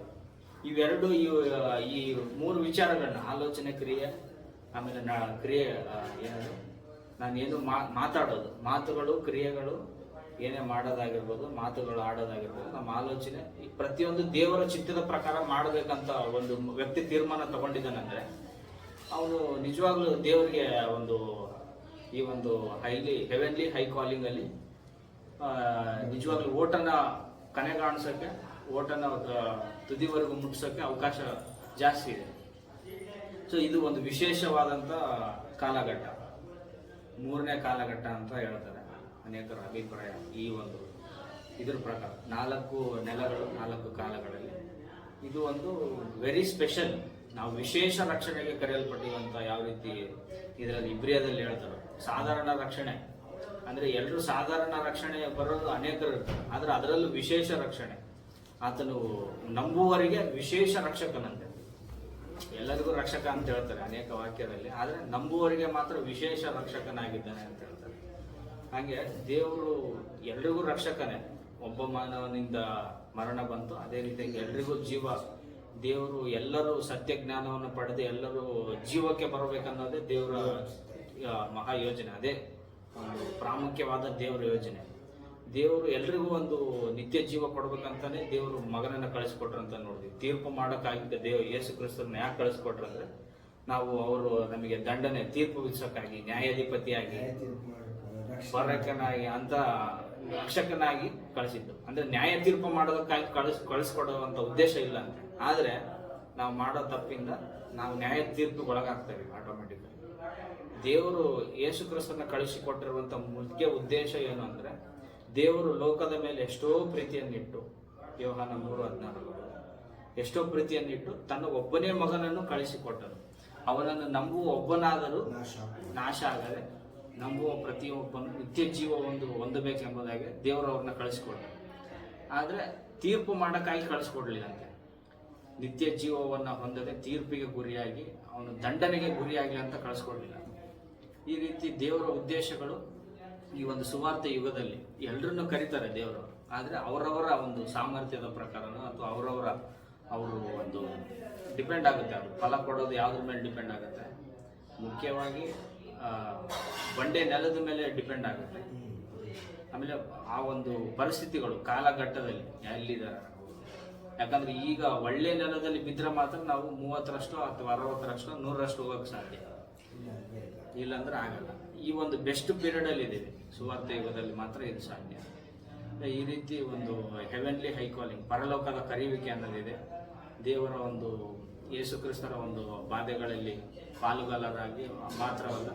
ಇವೆರಡು ಈ 3 ವಿಚಾರಗಳನ್ನ, ಆಲೋಚನೆ, ಕ್ರಿಯೆ, ಆಮೇಲೆ ಕ್ರಿಯೆ ಏನದು, ನಾನೇನು ಮಾತಾಡೋದು, ಮಾತುಗಳು, ಕ್ರಿಯೆಗಳು, ಏನೇ ಮಾಡೋದಾಗಿರ್ಬೋದು, ಮಾತುಗಳು ಆಡೋದಾಗಿರ್ಬೋದು, ನಮ್ಮ ಆಲೋಚನೆ, ಪ್ರತಿಯೊಂದು ದೇವರ ಚಿತ್ತದ ಪ್ರಕಾರ ಮಾಡಬೇಕಂತ ಒಂದು ವ್ಯಕ್ತಿ ತೀರ್ಮಾನ ತಗೊಂಡಿದ್ದಾನಂದ್ರೆ ಅವನು ನಿಜವಾಗ್ಲೂ ದೇವರಿಗೆ ಈ ಒಂದು ಹೆವೆನ್ಲಿ ಹೈ ಕಾಲಿಂಗ್ ಅಲ್ಲಿ ನಿಜವಾಗ್ಲೂ ಓಟನ ಕನೆಗಾಣಿಸೋಕೆ, ಓಟನ ತುದಿವರೆಗೂ ಮುಟ್ಟಿಸೋಕೆ ಅವಕಾಶ ಜಾಸ್ತಿ ಇದೆ. ಸೊ ಇದು ಒಂದು ವಿಶೇಷವಾದಂಥ ಕಾಲಘಟ್ಟ, 3ನೇ ಕಾಲಘಟ್ಟ ಅಂತ ಹೇಳ್ತಾರೆ ಅನೇಕರ ಅಭಿಪ್ರಾಯ. ಇದ್ರ ಪ್ರಕಾರ 4 ನೆಲಗಳು, 4 ಕಾಲಗಳಲ್ಲಿ ಇದು ಒಂದು ವೆರಿ ಸ್ಪೆಷಲ್. ನಾವು ವಿಶೇಷ ರಕ್ಷಣೆಗೆ ಕರೆಯಲ್ಪಟ್ಟಿರುವಂತ, ಯಾವ ರೀತಿ ಇದರಲ್ಲಿ ಇಬ್ರಿಯದಲ್ಲಿ ಹೇಳ್ತಾರೆ, ಸಾಧಾರಣ ರಕ್ಷಣೆ ಅಂದ್ರೆ ಎಲ್ಲರೂ ಸಾಧಾರಣ ರಕ್ಷಣೆ ಬರೋದು ಅನೇಕರು ಇರ್ತಾರೆ, ಆದ್ರೆ ಅದರಲ್ಲೂ ವಿಶೇಷ ರಕ್ಷಣೆ. ಆತನು ನಂಬುವವರಿಗೆ ವಿಶೇಷ ರಕ್ಷಕನಂತೆ. ಎಲ್ಲರಿಗೂ ರಕ್ಷಕ ಅಂತ ಹೇಳ್ತಾರೆ ಅನೇಕ ವಾಕ್ಯದಲ್ಲಿ, ಆದ್ರೆ ನಂಬುವವರಿಗೆ ಮಾತ್ರ ವಿಶೇಷ ರಕ್ಷಕನಾಗಿದ್ದಾನೆ ಅಂತ ಹೇಳ್ತಾರೆ. ಹಾಗೆ ದೇವರು ಎಲ್ರಿಗೂ ರಕ್ಷಕನೇ. ಒಬ್ಬ ಮಾನವನಿಂದ ಮರಣ ಬಂತು, ಅದೇ ರೀತಿಯಾಗಿ ಎಲ್ರಿಗೂ ಜೀವ. ದೇವರು ಎಲ್ಲರೂ ಸತ್ಯ ಜ್ಞಾನವನ್ನು ಪಡೆದು ಎಲ್ಲರೂ ಜೀವಕ್ಕೆ ಬರಬೇಕನ್ನೋದೇ ದೇವರ ಮಹಾ ಯೋಜನೆ. ಅದೇ ಒಂದು ಪ್ರಾಮುಖ್ಯವಾದ ದೇವರ ಯೋಜನೆ. ದೇವರು ಎಲ್ರಿಗೂ ಒಂದು ನಿತ್ಯ ಜೀವ ಕೊಡ್ಬೇಕಂತಾನೆ ದೇವರು ಮಗನನ್ನ ಕಳಿಸ್ಕೊಟ್ರಂತ ನೋಡಿದ್ವಿ. ತೀರ್ಪು ಮಾಡೋಕ್ಕಾಗಿ ಯೇಸು ಕ್ರಿಸ್ತರನ್ನ ಯಾಕೆ ಕಳಿಸ್ಕೊಟ್ರಂದ್ರೆ, ಅವರು ನಮಗೆ ದಂಡನೆ, ತೀರ್ಪು ವಿಧಿಸೋಕ್ಕಾಗಿ, ನ್ಯಾಯಾಧಿಪತಿಯಾಗಿ, ಬರಕನಾಗಿ ಅಂತ ರಕ್ಷಕನಾಗಿ ಕಳಿಸಿದ್ದು. ಅಂದ್ರೆ ನ್ಯಾಯ ತೀರ್ಪು ಮಾಡೋದಕ್ಕಾಗಿ ಕಳಿಸ್ಕೊಡುವಂತ ಉದ್ದೇಶ ಇಲ್ಲ ಅಂತ. ಆದ್ರೆ ನಾವು ಮಾಡೋ ತಪ್ಪಿಂದ ನಾವು ನ್ಯಾಯ ತೀರ್ಪು ಒಳಗಾಗ್ತೇವೆ ಆಟೋಮೆಟಿಕ್. ದೇವರು ಯೇಸು ಕ್ರಿಸ್ತನ ಕಳಿಸಿಕೊಟ್ಟಿರುವಂತ ಮುಖ್ಯ ಉದ್ದೇಶ ಏನು ಅಂದ್ರೆ, ದೇವರು ಲೋಕದ ಮೇಲೆ ಎಷ್ಟೋ ಪ್ರೀತಿಯನ್ನಿಟ್ಟು, ಯೋಹಾನ 3:16, ಎಷ್ಟೋ ಪ್ರೀತಿಯನ್ನಿಟ್ಟು ತನ್ನ ಒಬ್ಬನೇ ಮಗನನ್ನು ಕಳಿಸಿಕೊಟ್ಟನು. ಅವನನ್ನು ನಂಬುವ ಒಬ್ಬನಾದರೂ ನಾಶ ಆಗದೆ ನಂಬುವ ಪ್ರತಿಯೊಬ್ಬನು ನಿತ್ಯ ಜೀವ ಹೊಂದಬೇಕೆಂಬುದಾಗಿ ದೇವರು ಅವ್ರನ್ನ ಕಳಿಸಿಕೊಟ್ಟರು. ಆದರೆ ತೀರ್ಪು ಮಾಡೋಕ್ಕಾಗಿ ಕಳಿಸ್ಕೊಡ್ಲಿಲ್ಲಂತೆ. ನಿತ್ಯ ಜೀವವನ್ನು ಹೊಂದದೆ ತೀರ್ಪಿಗೆ ಗುರಿಯಾಗಿ ಅವನು ದಂಡನೆಗೆ ಗುರಿಯಾಗಿ ಅಂತ ಕಳಿಸ್ಕೊಡ್ಲಿಲ್ಲ. ಈ ರೀತಿ ದೇವರ ಉದ್ದೇಶಗಳು ಈ ಒಂದು ಸುವಾರ್ತೆ ಯುಗದಲ್ಲಿ ಎಲ್ಲರನ್ನೂ ಕರೀತಾರೆ ದೇವರು. ಆದರೆ ಅವರವರ ಒಂದು ಸಾಮರ್ಥ್ಯದ ಪ್ರಕಾರನೋ ಅಥವಾ ಅವರು ಒಂದು ಡಿಪೆಂಡ್ ಆಗುತ್ತೆ. ಅದು ಫಲ ಕೊಡೋದು ಯಾವುದ್ರ ಮೇಲೆ ಡಿಪೆಂಡ್ ಆಗುತ್ತೆ? ಮುಖ್ಯವಾಗಿ ಬಂಡೆ ನೆಲದ ಮೇಲೆ ಡಿಪೆಂಡ್ ಆಗುತ್ತೆ. ಆಮೇಲೆ ಆ ಒಂದು ಪರಿಸ್ಥಿತಿಗಳು ಕಾಲಘಟ್ಟದಲ್ಲಿ ಎಲ್ಲಿದ್ದಾರೆ. ಯಾಕಂದ್ರೆ ಈಗ ಒಳ್ಳೆ ನೆಲದಲ್ಲಿ ಬಿದ್ದರೆ ಮಾತ್ರ ನಾವು 30ರಷ್ಟು ಅಥವಾ 60ರಷ್ಟು 100ರಷ್ಟು ಹೋಗಕ್ಕೆ ಸಾಧ್ಯ, ಇಲ್ಲಾಂದ್ರೆ ಆಗಲ್ಲ. ಈ ಒಂದು ಬೆಸ್ಟ್ ಪೀರಿಯಡ್ ಅಲ್ಲಿ ಇದ್ದೀವಿ, ಸುವಾರ್ತೆ ಯುಗದಲ್ಲಿ ಮಾತ್ರ ಇದು ಸಾಧ್ಯ. ಈ ರೀತಿ ಒಂದು ಹೆವೆನ್ಲಿ ಹೈ ಕಾಲಿಂಗ್, ಪರಲೋಕದ ಕರೆಯುವಿಕೆ ಅನ್ನೋದಿದೆ. ದೇವರ ಒಂದು ಯೇಸು ಕ್ರಿಸ್ತರ ಒಂದು ಬಾಧೆಗಳಲ್ಲಿ ಪಾಲುಗಾರರಾಗಿ ಮಾತ್ರವಲ್ಲ,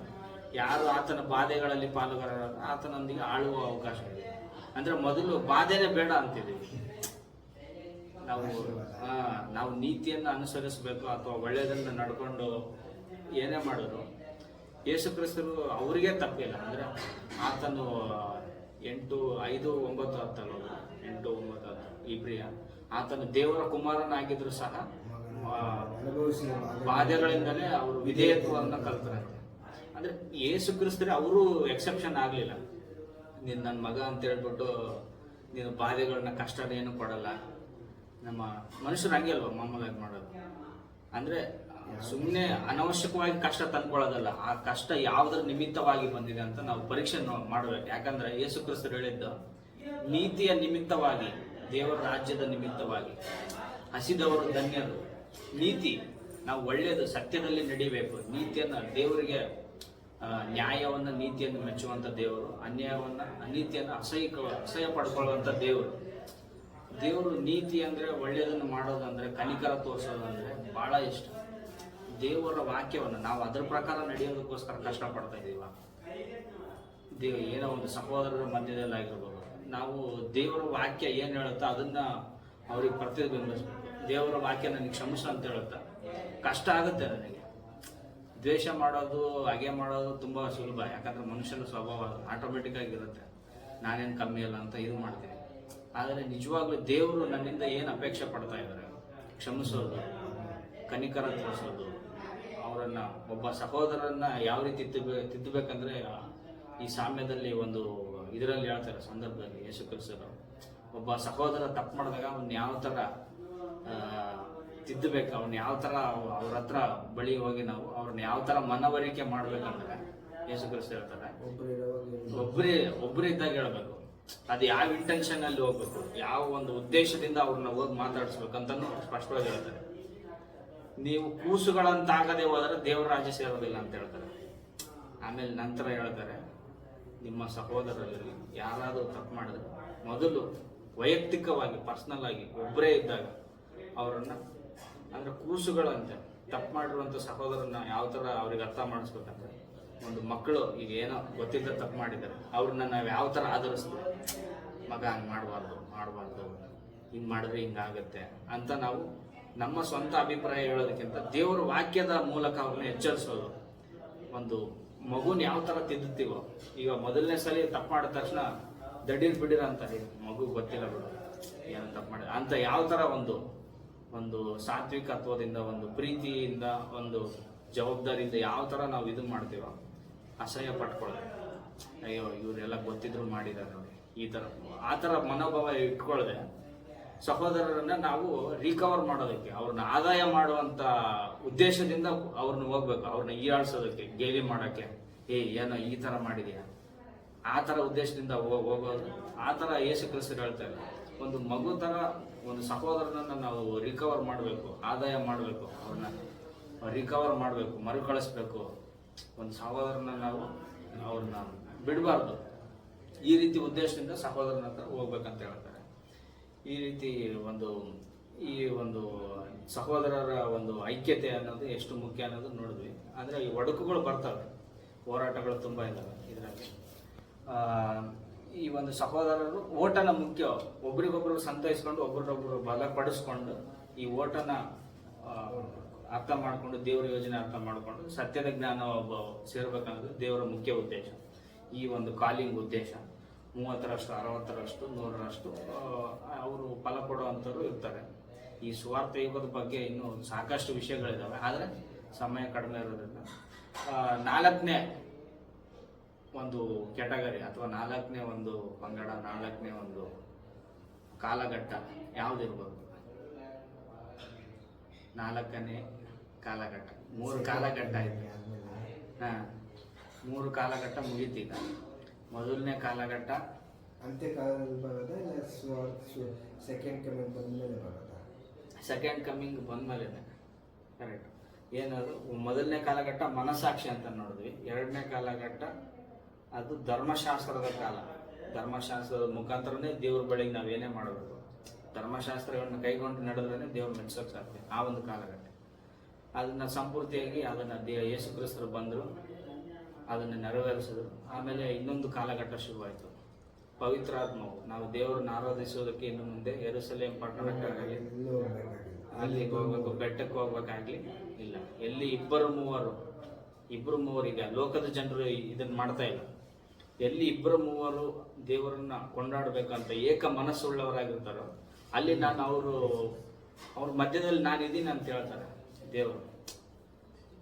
ಯಾರು ಆತನ ಬಾಧೆಗಳಲ್ಲಿ ಪಾಲುಗಾರರಾದ ಆತನೊಂದಿಗೆ ಆಳುವ ಅವಕಾಶ ಇದೆ. ಅಂದ್ರೆ ಮೊದಲು ಬಾಧೆನೇ ಬೇಡ ಅಂತಿದ್ದೀವಿ ನಾವು ನೀತಿಯನ್ನು ಅನುಸರಿಸಬೇಕು ಅಥವಾ ಒಳ್ಳೆಯದನ್ನು ನಡ್ಕೊಂಡು ಏನೇ ಮಾಡಿದ್ರು ಯೇಸು ಕ್ರಿಸ್ತರು ಅವರಿಗೆ ತಪ್ಪಿಲ್ಲ. ಅಂದ್ರೆ ಆತನು 8, 5, 9, 10 8, 9, 10 ಇಬ್ರಿಯ ಆತನು ದೇವರ ಕುಮಾರನಾಗಿದ್ರು ಸಹ ಬಾಧೆಗಳಿಂದಲೇ ಅವರು ವಿಧೇಯತ್ವವನ್ನು ಕಲ್ತರಂತೆ. ಅಂದ್ರೆ ಯೇಸು ಕ್ರಿಸ್ತರೇ ಅವರು ಎಕ್ಸೆಪ್ಷನ್ ಆಗ್ಲಿಲ್ಲ. ನೀನು ನನ್ನ ಮಗ ಅಂತ ಹೇಳ್ಬಿಟ್ಟು ನೀನು ಬಾಧೆಗಳನ್ನ ಕಷ್ಟನೇನು ಕೊಡಲ್ಲ. ನಮ್ಮ ಮನುಷ್ಯರು ಹಂಗೆ ಅಲ್ವಾ ಮಾಮೂಲಾಗಿ ಮಾಡೋದು. ಅಂದ್ರೆ ಸುಮ್ಮನೆ ಅನವಶ್ಯಕವಾಗಿ ಕಷ್ಟ ತಂದ್ಕೊಳ್ಳೋದಲ್ಲ, ಆ ಕಷ್ಟ ಯಾವುದರ ನಿಮಿತ್ತವಾಗಿ ಬಂದಿದೆ ಅಂತ ನಾವು ಪರೀಕ್ಷೆ ಮಾಡಬೇಕು. ಯಾಕಂದ್ರೆ ಯೇಸು ಕ್ರಿಸ್ತರು ಹೇಳಿದ್ದು ನೀತಿಯ ನಿಮಿತ್ತವಾಗಿ, ದೇವರ ರಾಜ್ಯದ ನಿಮಿತ್ತವಾಗಿ ಹಸಿದವರು ಧನ್ಯರು. ನೀತಿ, ನಾವು ಒಳ್ಳೆಯದು ಸತ್ಯದಲ್ಲಿ ನಡಿಬೇಕು. ನೀತಿಯನ್ನ ದೇವರಿಗೆ ನ್ಯಾಯವನ್ನ ನೀತಿಯನ್ನು ಮೆಚ್ಚುವಂತ ದೇವರು, ಅನ್ಯಾಯವನ್ನ ಅನೀತಿಯನ್ನು ಅಸಹ್ಯ ಪಡ್ಕೊಳ್ಳುವಂತ ದೇವರು. ದೇವರು ನೀತಿ ಅಂದ್ರೆ ಒಳ್ಳೆಯದನ್ನು ಮಾಡೋದಂದ್ರೆ, ಕನಿಕರ ತೋರಿಸೋದಂದ್ರೆ ಬಹಳ ಇಷ್ಟ. ದೇವರ ವಾಕ್ಯವನ್ನು ನಾವು ಅದರ ಪ್ರಕಾರ ನಡೆಯೋದಕ್ಕೋಸ್ಕರ ಕಷ್ಟಪಡ್ತಾ ಇದ್ದೀವ. ಏನೋ ಒಂದು ಸಹೋದರರ ಮಧ್ಯದಲ್ಲಿ ಆಗಿರ್ಬೋದು, ನಾವು ದೇವರ ವಾಕ್ಯ ಏನು ಹೇಳುತ್ತಾ ಅದನ್ನ ಅವ್ರಿಗೆ ಪ್ರತಿಬಿಂಬಿಸ್ಬೇಕು. ದೇವರ ವಾಕ್ಯ ನನಗೆ ಕ್ಷಮಿಸು ಅಂತ ಹೇಳುತ್ತಾ ಕಷ್ಟ ಆಗುತ್ತೆ. ನನಗೆ ದ್ವೇಷ ಮಾಡೋದು, ಹಾಗೆ ಮಾಡೋದು ತುಂಬಾ ಸುಲಭ. ಯಾಕಂದ್ರೆ ಮನುಷ್ಯನ ಸ್ವಭಾವ ಆಟೋಮೆಟಿಕ್ ಆಗಿರುತ್ತೆ, ನಾನೇನು ಕಮ್ಮಿ ಅಲ್ಲ ಅಂತ ಇದು ಮಾಡ್ತೀನಿ. ಆದರೆ ನಿಜವಾಗ್ಲೂ ದೇವರು ನನ್ನಿಂದ ಏನು ಅಪೇಕ್ಷೆ ಪಡ್ತಾ ಇದ್ದಾರೆ, ಕ್ಷಮಿಸೋದು, ಕನಿಕರ ತೋರಿಸೋದು, ಅವರನ್ನ ಒಬ್ಬ ಸಹೋದರನ್ನ ಯಾವ ರೀತಿ ತಿದ್ದಬೇಕಂದ್ರೆ ಈ ಸಾಮ್ಯದಲ್ಲಿ ಒಂದು ಇದರಲ್ಲಿ ಹೇಳ್ತಾರೆ ಸಂದರ್ಭದಲ್ಲಿ ಯೇಸು ಕ್ರಿಸ್ತರು ಒಬ್ಬ ಸಹೋದರ ತಪ್ಪು ಮಾಡಿದಾಗ ಅವನ್ನ ಯಾವ ಥರ ತಿದ್ದಬೇಕು, ಅವನ್ನ ಯಾವ ಥರ ಅವ್ರ ಹತ್ರ ಬಳಿ ಹೋಗಿ ನಾವು ಅವ್ರನ್ನ ಯಾವ ಥರ ಮನವರಿಕೆ ಮಾಡ್ಬೇಕಂದ್ರೆ ಯೇಸು ಕ್ರಿಸ್ತ ಹೇಳ್ತಾರೆ ಒಬ್ಬರಿದ್ದಾಗ ಹೇಳ್ಬೇಕು. ಅದು ಯಾವ ಇಂಟೆನ್ಷನ್ ಅಲ್ಲಿ ಹೋಗ್ಬೇಕು, ಯಾವ ಒಂದು ಉದ್ದೇಶದಿಂದ ಅವ್ರನ್ನ ಹೋಗಿ ಮಾತಾಡಿಸ್ಬೇಕಂತನೂ ಸ್ಪಷ್ಟವಾಗಿ ಹೇಳ್ತಾರೆ. ನೀವು ಕೂಸುಗಳಂತಾಗದೆ ಹೋದರೆ ದೇವರ ರಾಜ್ಯ ಸೇರೋದಿಲ್ಲ ಅಂತ ಹೇಳ್ತಾರೆ. ಆಮೇಲೆ ನಂತರ ಹೇಳ್ತಾರೆ, ನಿಮ್ಮ ಸಹೋದರರಲ್ಲಿ ಯಾರಾದರೂ ತಪ್ಪು ಮಾಡಿದ್ರೆ ಮೊದಲು ವೈಯಕ್ತಿಕವಾಗಿ ಪರ್ಸನಲ್ ಆಗಿ ಒಬ್ಬರೇ ಇದ್ದಾಗ ಅವರನ್ನ, ಅಂದ್ರೆ ಕೂಸುಗಳಂತೆ ತಪ್ಪು ಮಾಡಿರುವಂಥ ಸಹೋದರನ್ನ ಯಾವ ಥರ ಅವ್ರಿಗೆ ಅರ್ಥ ಮಾಡಿಸ್ಬೇಕಂದ್ರೆ, ಒಂದು ಮಕ್ಕಳು ಈಗ ಏನೋ ಗೊತ್ತಿದ್ದ ತಪ್ಪು ಮಾಡಿದ್ದಾರೆ, ಅವ್ರನ್ನ ನಾವು ಯಾವ ಥರ ಆಧರಿಸ್ತೀವಿ. ಮಗ ಹಂಗೆ ಮಾಡಬಾರ್ದು, ಹಿಂಗೆ ಮಾಡಿದ್ರೆ ಹಿಂಗಾಗತ್ತೆ ಅಂತ ನಾವು ನಮ್ಮ ಸ್ವಂತ ಅಭಿಪ್ರಾಯ ಹೇಳೋದಕ್ಕಿಂತ ದೇವರ ವಾಕ್ಯದ ಮೂಲಕ ಅವ್ರನ್ನ ಎಚ್ಚರಿಸೋದು. ಒಂದು ಮಗುನ ಯಾವ ಥರ ತಿದ್ದುತ್ತೀವೋ, ಈಗ ಮೊದಲನೇ ಸಲ ತಪ್ಪು ಮಾಡಿದ ತಕ್ಷಣ ದಡೀರ್ ಅಂತಾರೆ, ಮಗು ಗೊತ್ತಿಲ್ಲ ಬಿಡು ಏನು ತಪ್ಪು ಮಾಡಿದ ಅಂತ ಯಾವ ಥರ ಒಂದು ಸಾತ್ವಿಕತ್ವದಿಂದ, ಒಂದು ಪ್ರೀತಿಯಿಂದ, ಒಂದು ಜವಾಬ್ದಾರಿಯಿಂದ ಯಾವ ಥರ ನಾವು ಇದು ಮಾಡ್ತೀವೋ, ಅಸಹ್ಯ ಪಟ್ಕೊಳ್ಳೋದು, ಅಯ್ಯೋ ಇವರೆಲ್ಲ ಗೊತ್ತಿದ್ರು ಮಾಡಿದ್ದಾರೆ ನೋಡಿ, ಆ ಥರ ಮನೋಭಾವ ಇಟ್ಕೊಳ್ಳದೆ ಸಹೋದರರನ್ನ ನಾವು ರಿಕವರ್ ಮಾಡೋದಕ್ಕೆ, ಅವ್ರನ್ನ ಆದಾಯ ಮಾಡುವಂತ ಉದ್ದೇಶದಿಂದ ಅವ್ರನ್ನ ಹೋಗ್ಬೇಕು. ಅವ್ರನ್ನ ಹೀಯಾಳ್ಸೋದಕ್ಕೆ, ಗೇಲಿ ಮಾಡೋಕ್ಕೆ, ಏನೋ ಈ ಥರ ಮಾಡಿದೀಯ, ಆ ಥರ ಉದ್ದೇಶದಿಂದ ಹೋಗೋದು. ಆ ಥರ ಯೇಸು ಕ್ರಿಸ್ತರು ಹೇಳ್ತಾರೆ, ಒಂದು ಮಗು ಥರ ಒಂದು ಸಹೋದರನನ್ನ ನಾವು ರಿಕವರ್ ಮಾಡಬೇಕು, ಆದಾಯ ಮಾಡಬೇಕು, ಅವ್ರನ್ನ ರಿಕವರ್ ಮಾಡಬೇಕು, ಮರುಕಳಿಸ್ಬೇಕು. ಒಂದು ಸಹೋದರನ ನಾವು ಅವ್ರನ್ನ ಬಿಡಬಾರ್ದು. ಈ ರೀತಿ ಉದ್ದೇಶದಿಂದ ಸಹೋದರನ ಹತ್ರ ಹೋಗ್ಬೇಕಂತ ಹೇಳ್ತಾರೆ. ಈ ರೀತಿ ಈ ಒಂದು ಸಹೋದರರ ಒಂದು ಐಕ್ಯತೆ ಅನ್ನೋದು ಎಷ್ಟು ಮುಖ್ಯ ಅನ್ನೋದು ನೋಡಿದ್ವಿ. ಆದರೆ ಈ ಒಡಕುಗಳು ಬರ್ತವೆ, ಹೋರಾಟಗಳು ತುಂಬ ಇದ್ದಾವೆ ಇದರಲ್ಲಿ. ಈ ಒಂದು ಸಹೋದರರು ಓಟನ ಮುಖ್ಯ, ಒಬ್ರಿಗೊಬ್ರು ಸಂತೈಸ್ಕೊಂಡು ಒಬ್ರೊಬ್ರು ಬಲಪಡಿಸ್ಕೊಂಡು ಈ ಓಟನ ಅರ್ಥ ಮಾಡಿಕೊಂಡು ದೇವರ ಯೋಜನೆ ಅರ್ಥ ಮಾಡಿಕೊಂಡು ಸತ್ಯದ ಜ್ಞಾನ ಒಬ್ಬ ಸೇರ್ಬೇಕನ್ನೋದು ದೇವರ ಮುಖ್ಯ ಉದ್ದೇಶ. ಈ ಒಂದು ಕಾಲಿಂಗ್ ಉದ್ದೇಶ 30ರಷ್ಟು 60ರಷ್ಟು 100ರಷ್ಟು ಅವರು ಫಲ ಕೊಡುವಂಥವ್ರು ಇರ್ತಾರೆ. ಈ ಸುವಾರ್ಥ ಯುಗದ ಬಗ್ಗೆ ಇನ್ನೂ ಸಾಕಷ್ಟು ವಿಷಯಗಳಿದ್ದಾವೆ, ಆದರೆ ಸಮಯ ಕಡಿಮೆ ಇರೋದ್ರಿಂದ 4ನೇ ಒಂದು ಕ್ಯಾಟಗರಿ ಅಥವಾ 4ನೇ ಒಂದು ಪಂಗಡ, 4ನೇ ಒಂದು ಕಾಲಘಟ್ಟ ಯಾವುದಿರ್ಬೋದು? 4ನೇ ಕಾಲಘಟ್ಟ. 3 ಕಾಲಘಟ್ಟ ಇದೆ. 3 ಕಾಲಘಟ್ಟ ಮುಗೀತೀಗ. ಮೊದಲನೇ ಕಾಲಘಟ್ಟ ಅಂತ್ಯಕಾಲದಲ್ಲಿ ಬರೋದಾ ಇಲ್ಲ ಸೆಕೆಂಡ್ ಕಮಿಂಗ್ ಬಂದ್ಮೇಲೆ ಬರೋದಾ? ಸೆಕೆಂಡ್ ಕಮಿಂಗ್ ಬಂದ್ಮೇಲೆ. ಕರೆಕ್ಟ್. ಏನದು? ಮೊದಲನೇ ಕಾಲಘಟ್ಟ ಮನಸ್ಸಾಕ್ಷಿ ಅಂತ ನೋಡಿದ್ವಿ. 2ನೇ ಕಾಲಘಟ್ಟ ಅದು ಧರ್ಮಶಾಸ್ತ್ರದ ಕಾಲ. ಧರ್ಮಶಾಸ್ತ್ರದ ಮುಖಾಂತರನೇ ದೇವ್ರ ಬಳಿಗೆ ನಾವೇನೇ ಮಾಡಬೇಕು, ಧರ್ಮಶಾಸ್ತ್ರಗಳನ್ನ ಕೈಗೊಂಡು ನಡೆದ್ರೆ ದೇವ್ರ ಮೆಚ್ಚೋಕೆ ಸಾಧ್ಯ. ಆ ಒಂದು ಕಾಲಘಟ್ಟ ಅದನ್ನ ಸಂಪೂರ್ತಿಯಾಗಿ ಅದನ್ನ ಯೇಸು ಕ್ರಿಸ್ತರು ಬಂದರು, ಅದನ್ನ ನೆರವೇರಿಸಿದ್ರು. ಆಮೇಲೆ ಇನ್ನೊಂದು ಕಾಲಘಟ್ಟ ಶುರುವಾಯಿತು, ಪವಿತ್ರಾತ್ಮವು. ನಾವು ದೇವರನ್ನು ಆರಾಧಿಸುವುದಕ್ಕೆ ಇನ್ನು ಮುಂದೆ ಯೆರೂಸಲೇಮ್ ಪಟ್ಟಣಕ್ಕಾಗಲಿ, ಅಲ್ಲಿಗೆ ಹೋಗ್ಬೇಕು, ಬೆಟ್ಟಕ್ಕೆ ಹೋಗ್ಬೇಕಾಗ್ಲಿ ಇಲ್ಲ. ಎಲ್ಲಿ ಇಬ್ಬರು ಮೂವರು ಈಗ ಲೋಕದ ಜನರು ಇದನ್ನ ಮಾಡ್ತಾ ಇಲ್ಲ. ಎಲ್ಲಿ ಇಬ್ಬರು ಮೂವರು ದೇವರನ್ನ ಕೊಂಡಾಡಬೇಕಂತ ಏಕ ಮನಸ್ಸುಳ್ಳವರಾಗಿರ್ತಾರೋ ಅಲ್ಲಿ ನಾನು ಅವ್ರ ಮಧ್ಯದಲ್ಲಿ ನಾನಿದ್ದೀನಿ ಅಂತ ಹೇಳ್ತಾರೆ ದೇವರು.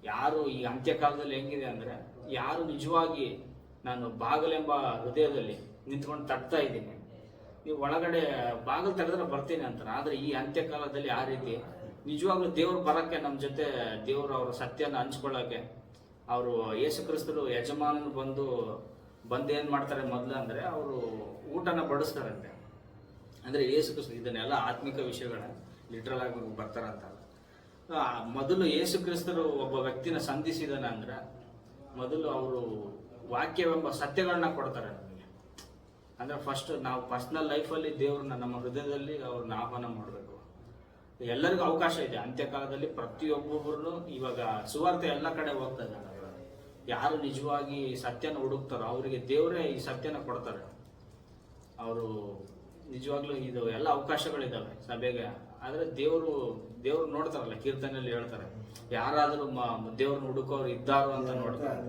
ಯಾರು ಈ ಅಂತ್ಯಕಾಲದಲ್ಲಿ ಹೆಂಗಿದೆ ಅಂದ್ರೆ, ಯಾರು ನಿಜವಾಗಿ ನಾನು ಬಾಗಲೆಂಬ ಹೃದಯದಲ್ಲಿ ನಿಂತ್ಕೊಂಡು ತಟ್ತಾ ಇದ್ದೀನಿ, ನೀವು ಒಳಗಡೆ ಬಾಗಿಲು ತೆಗೆದ್ರೆ ಬರ್ತೀನಿ ಅಂತಾರೆ. ಆದ್ರೆ ಈ ಅಂತ್ಯಕಾಲದಲ್ಲಿ ಆ ರೀತಿ ನಿಜವಾಗ್ಲೂ ದೇವ್ರು ಬರಕ್ಕೆ ನಮ್ಮ ಜೊತೆ ದೇವರು ಅವ್ರ ಸತ್ಯನ ಹಂಚ್ಕೊಳ್ಳೋಕೆ ಅವರು ಯೇಸು ಕ್ರಿಸ್ತರು ಯಜಮಾನನು ಬಂದೇನ್ ಮಾಡ್ತಾರೆ ಮೊದಲು ಅಂದ್ರೆ ಅವರು ಊಟನ ಬಡಿಸ್ತಾರಂತೆ. ಅಂದ್ರೆ ಯೇಸು ಕ್ರಿಸ್ತ ಇದನ್ನೆಲ್ಲ ಆತ್ಮಿಕ ವಿಷಯಗಳ ಲಿಟ್ರಲ್ ಆಗಿ ಬರ್ತಾರಂತ. ಮೊದಲು ಯೇಸು ಕ್ರಿಸ್ತರು ಒಬ್ಬ ವ್ಯಕ್ತಿನ ಸಂಧಿಸಿದಾನ ಅಂದ್ರೆ ಮೊದಲು ಅವರು ವಾಕ್ಯವೆಂಬ ಸತ್ಯಗಳನ್ನ ಕೊಡ್ತಾರೆ ನಮಗೆ. ಅಂದ್ರೆ ಫಸ್ಟ್ ನಾವು ಪರ್ಸನಲ್ ಲೈಫಲ್ಲಿ ದೇವ್ರನ್ನ ನಮ್ಮ ಹೃದಯದಲ್ಲಿ ಅವ್ರನ್ನ ಆಹ್ವಾನ ಮಾಡಬೇಕು. ಎಲ್ಲರಿಗೂ ಅವಕಾಶ ಇದೆ ಅಂತ್ಯಕಾಲದಲ್ಲಿ. ಪ್ರತಿಯೊಬ್ಬೊಬ್ಬರು ಇವಾಗ ಸುವಾರ್ಥ ಎಲ್ಲ ಕಡೆ ಹೋಗ್ತಾ ಇದ್ದಾರೆ. ಯಾರು ನಿಜವಾಗಿ ಸತ್ಯನ ಹುಡುಕ್ತಾರೋ ಅವರಿಗೆ ದೇವರೇ ಈ ಸತ್ಯನ ಕೊಡ್ತಾರೆ. ಅವರು ನಿಜವಾಗ್ಲೂ ಇದು ಎಲ್ಲ ಅವಕಾಶಗಳಿದ್ದಾವೆ ಸಭೆಗೆ. ಆದ್ರೆ ದೇವರು ನೋಡ್ತಾರಲ್ಲ, ಕೀರ್ತನೆಯಲ್ಲಿ ಹೇಳ್ತಾರೆ, ಯಾರಾದರೂ ದೇವ್ರನ್ನ ಹುಡುಕೋರು ಇದ್ದಾರೋ ಅಂತ ನೋಡ್ತಾರೆ.